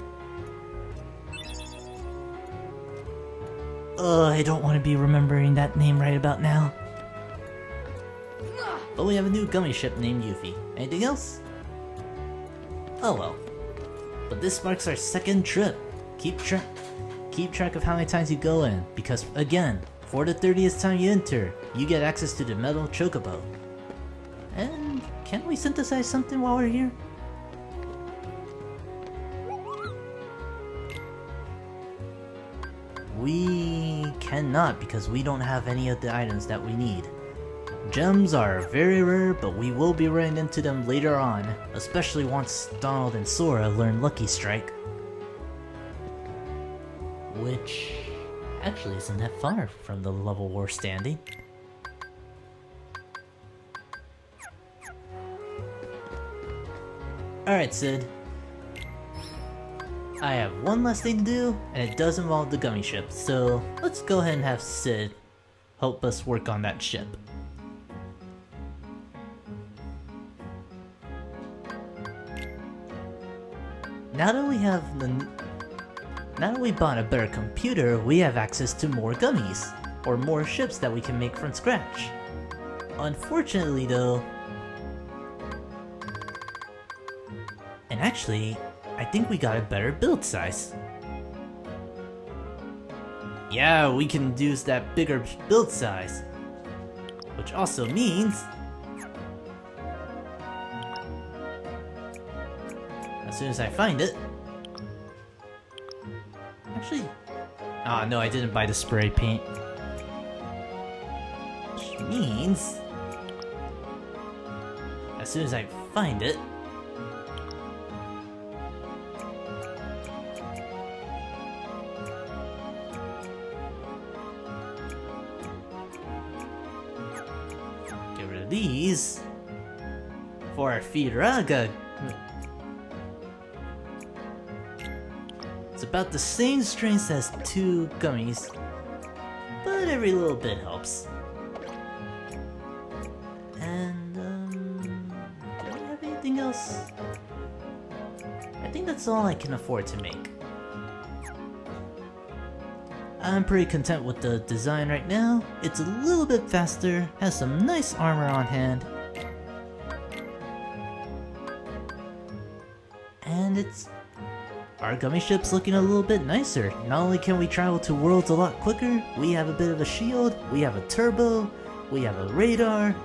I don't want to be remembering that name right about now. But we have a new Gummi Ship named Yuffie. Anything else? Oh well. But this marks our second trip. Keep track of how many times you go in, because again, for the 30th time you enter, you get access to the metal chocobo. And can't we synthesize something while we're here? We cannot, because we don't have any of the items that we need. Gems are very rare, but we will be running into them later on, especially once Donald and Sora learn Lucky Strike. Which actually isn't that far from the level we're standing. Alright, Sid. I have one last thing to do, and it does involve the Gummi Ship, so let's go ahead and have Sid help us work on that ship. Now that we bought a better computer, we have access to more gummies, or more ships that we can make from scratch. Unfortunately though, and actually, I think we got a better build size. Yeah, we can use that bigger build size, which also means as soon as I find it. Actually, oh no, I didn't buy the spray paint. Which means as soon as I find it, get rid of these for our Firaga. It's about the same strength as 2 gummies, but every little bit helps. anything else? I think that's all I can afford to make. I'm pretty content with the design right now. It's a little bit faster, has some nice armor on hand. And our Gummi Ship's looking a little bit nicer. Not only can we travel to worlds a lot quicker, we have a bit of a shield, we have a turbo, we have a radar.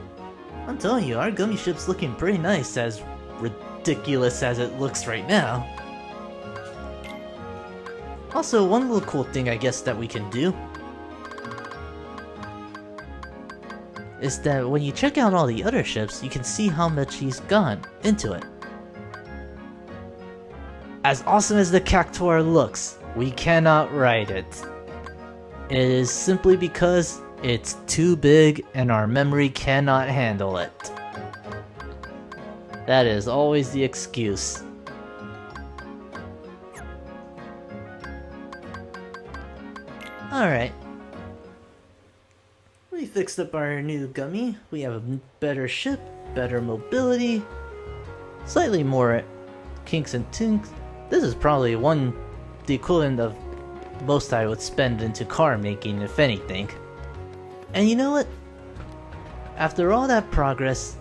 I'm telling you, our Gummi Ship's looking pretty nice, as ridiculous as it looks right now. Also, one little cool thing I guess that we can do is that when you check out all the other ships, you can see how much he's gone into it. As awesome as the Cactuar looks, we cannot ride it. It is simply because it's too big and our memory cannot handle it. That is always the excuse. Alright. We fixed up our new Gummi. We have a better ship, better mobility, slightly more kinks and tinks. This is probably the equivalent of most I would spend into car making, if anything. And you know what? After all that progress,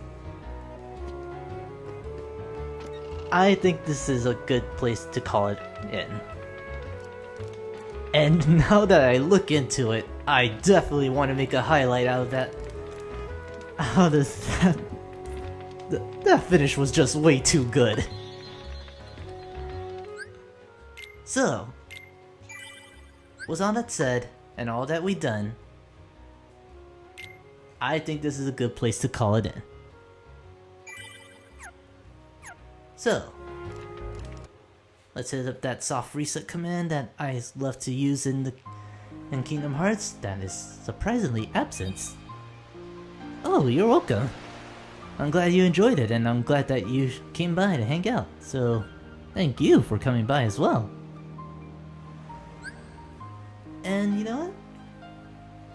I think this is a good place to call it in. And now that I look into it, I definitely want to make a highlight out of that. That finish was just way too good. So, with all that said, and all that we've done, I think this is a good place to call it in. So, let's hit up that soft reset command that I love to use in Kingdom Hearts that is surprisingly absent. Oh, you're welcome. I'm glad you enjoyed it, and I'm glad that you came by to hang out. So, thank you for coming by as well. And you know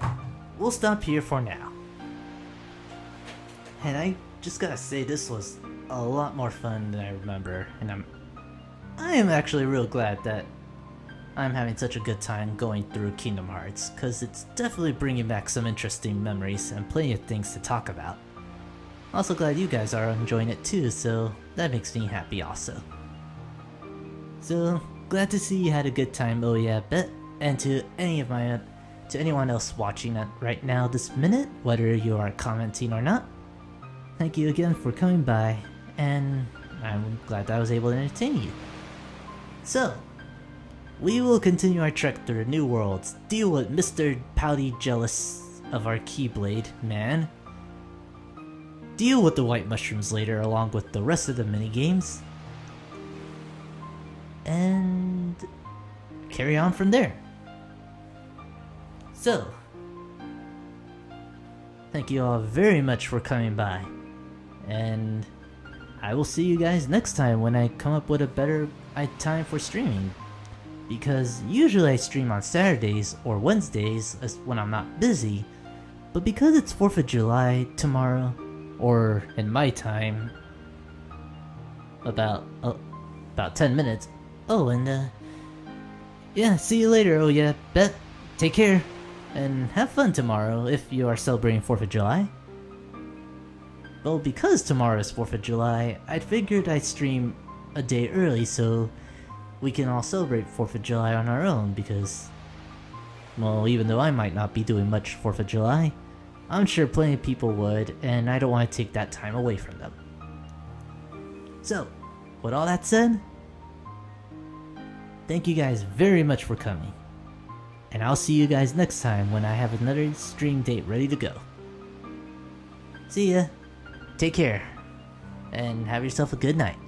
what? We'll stop here for now. And I just gotta say, this was a lot more fun than I remember, and I am actually real glad that I'm having such a good time going through Kingdom Hearts, because it's definitely bringing back some interesting memories and plenty of things to talk about. Also glad you guys are enjoying it too, so that makes me happy also. So, glad to see you had a good time, oh yeah, bet. And to anyone else watching it right now this minute, whether you are commenting or not, thank you again for coming by, and I'm glad that I was able to entertain you. So, we will continue our trek through the new worlds, deal with Mr. Pouty Jealous of our Keyblade man, deal with the white mushrooms later along with the rest of the minigames, and carry on from there. So, thank you all very much for coming by, and I will see you guys next time when I come up with a better time for streaming. Because usually I stream on Saturdays or Wednesdays when I'm not busy, but because it's 4th of July tomorrow, or in my time, about 10 minutes. Oh, and yeah, see you later, oh yeah, bet. Take care, and have fun tomorrow if you are celebrating 4th of July. Well, because tomorrow is 4th of July, I figured I'd stream a day early so we can all celebrate 4th of July on our own, because, well, even though I might not be doing much 4th of July, I'm sure plenty of people would, and I don't want to take that time away from them. So, with all that said, thank you guys very much for coming, and I'll see you guys next time when I have another stream date ready to go. See ya, take care, and have yourself a good night.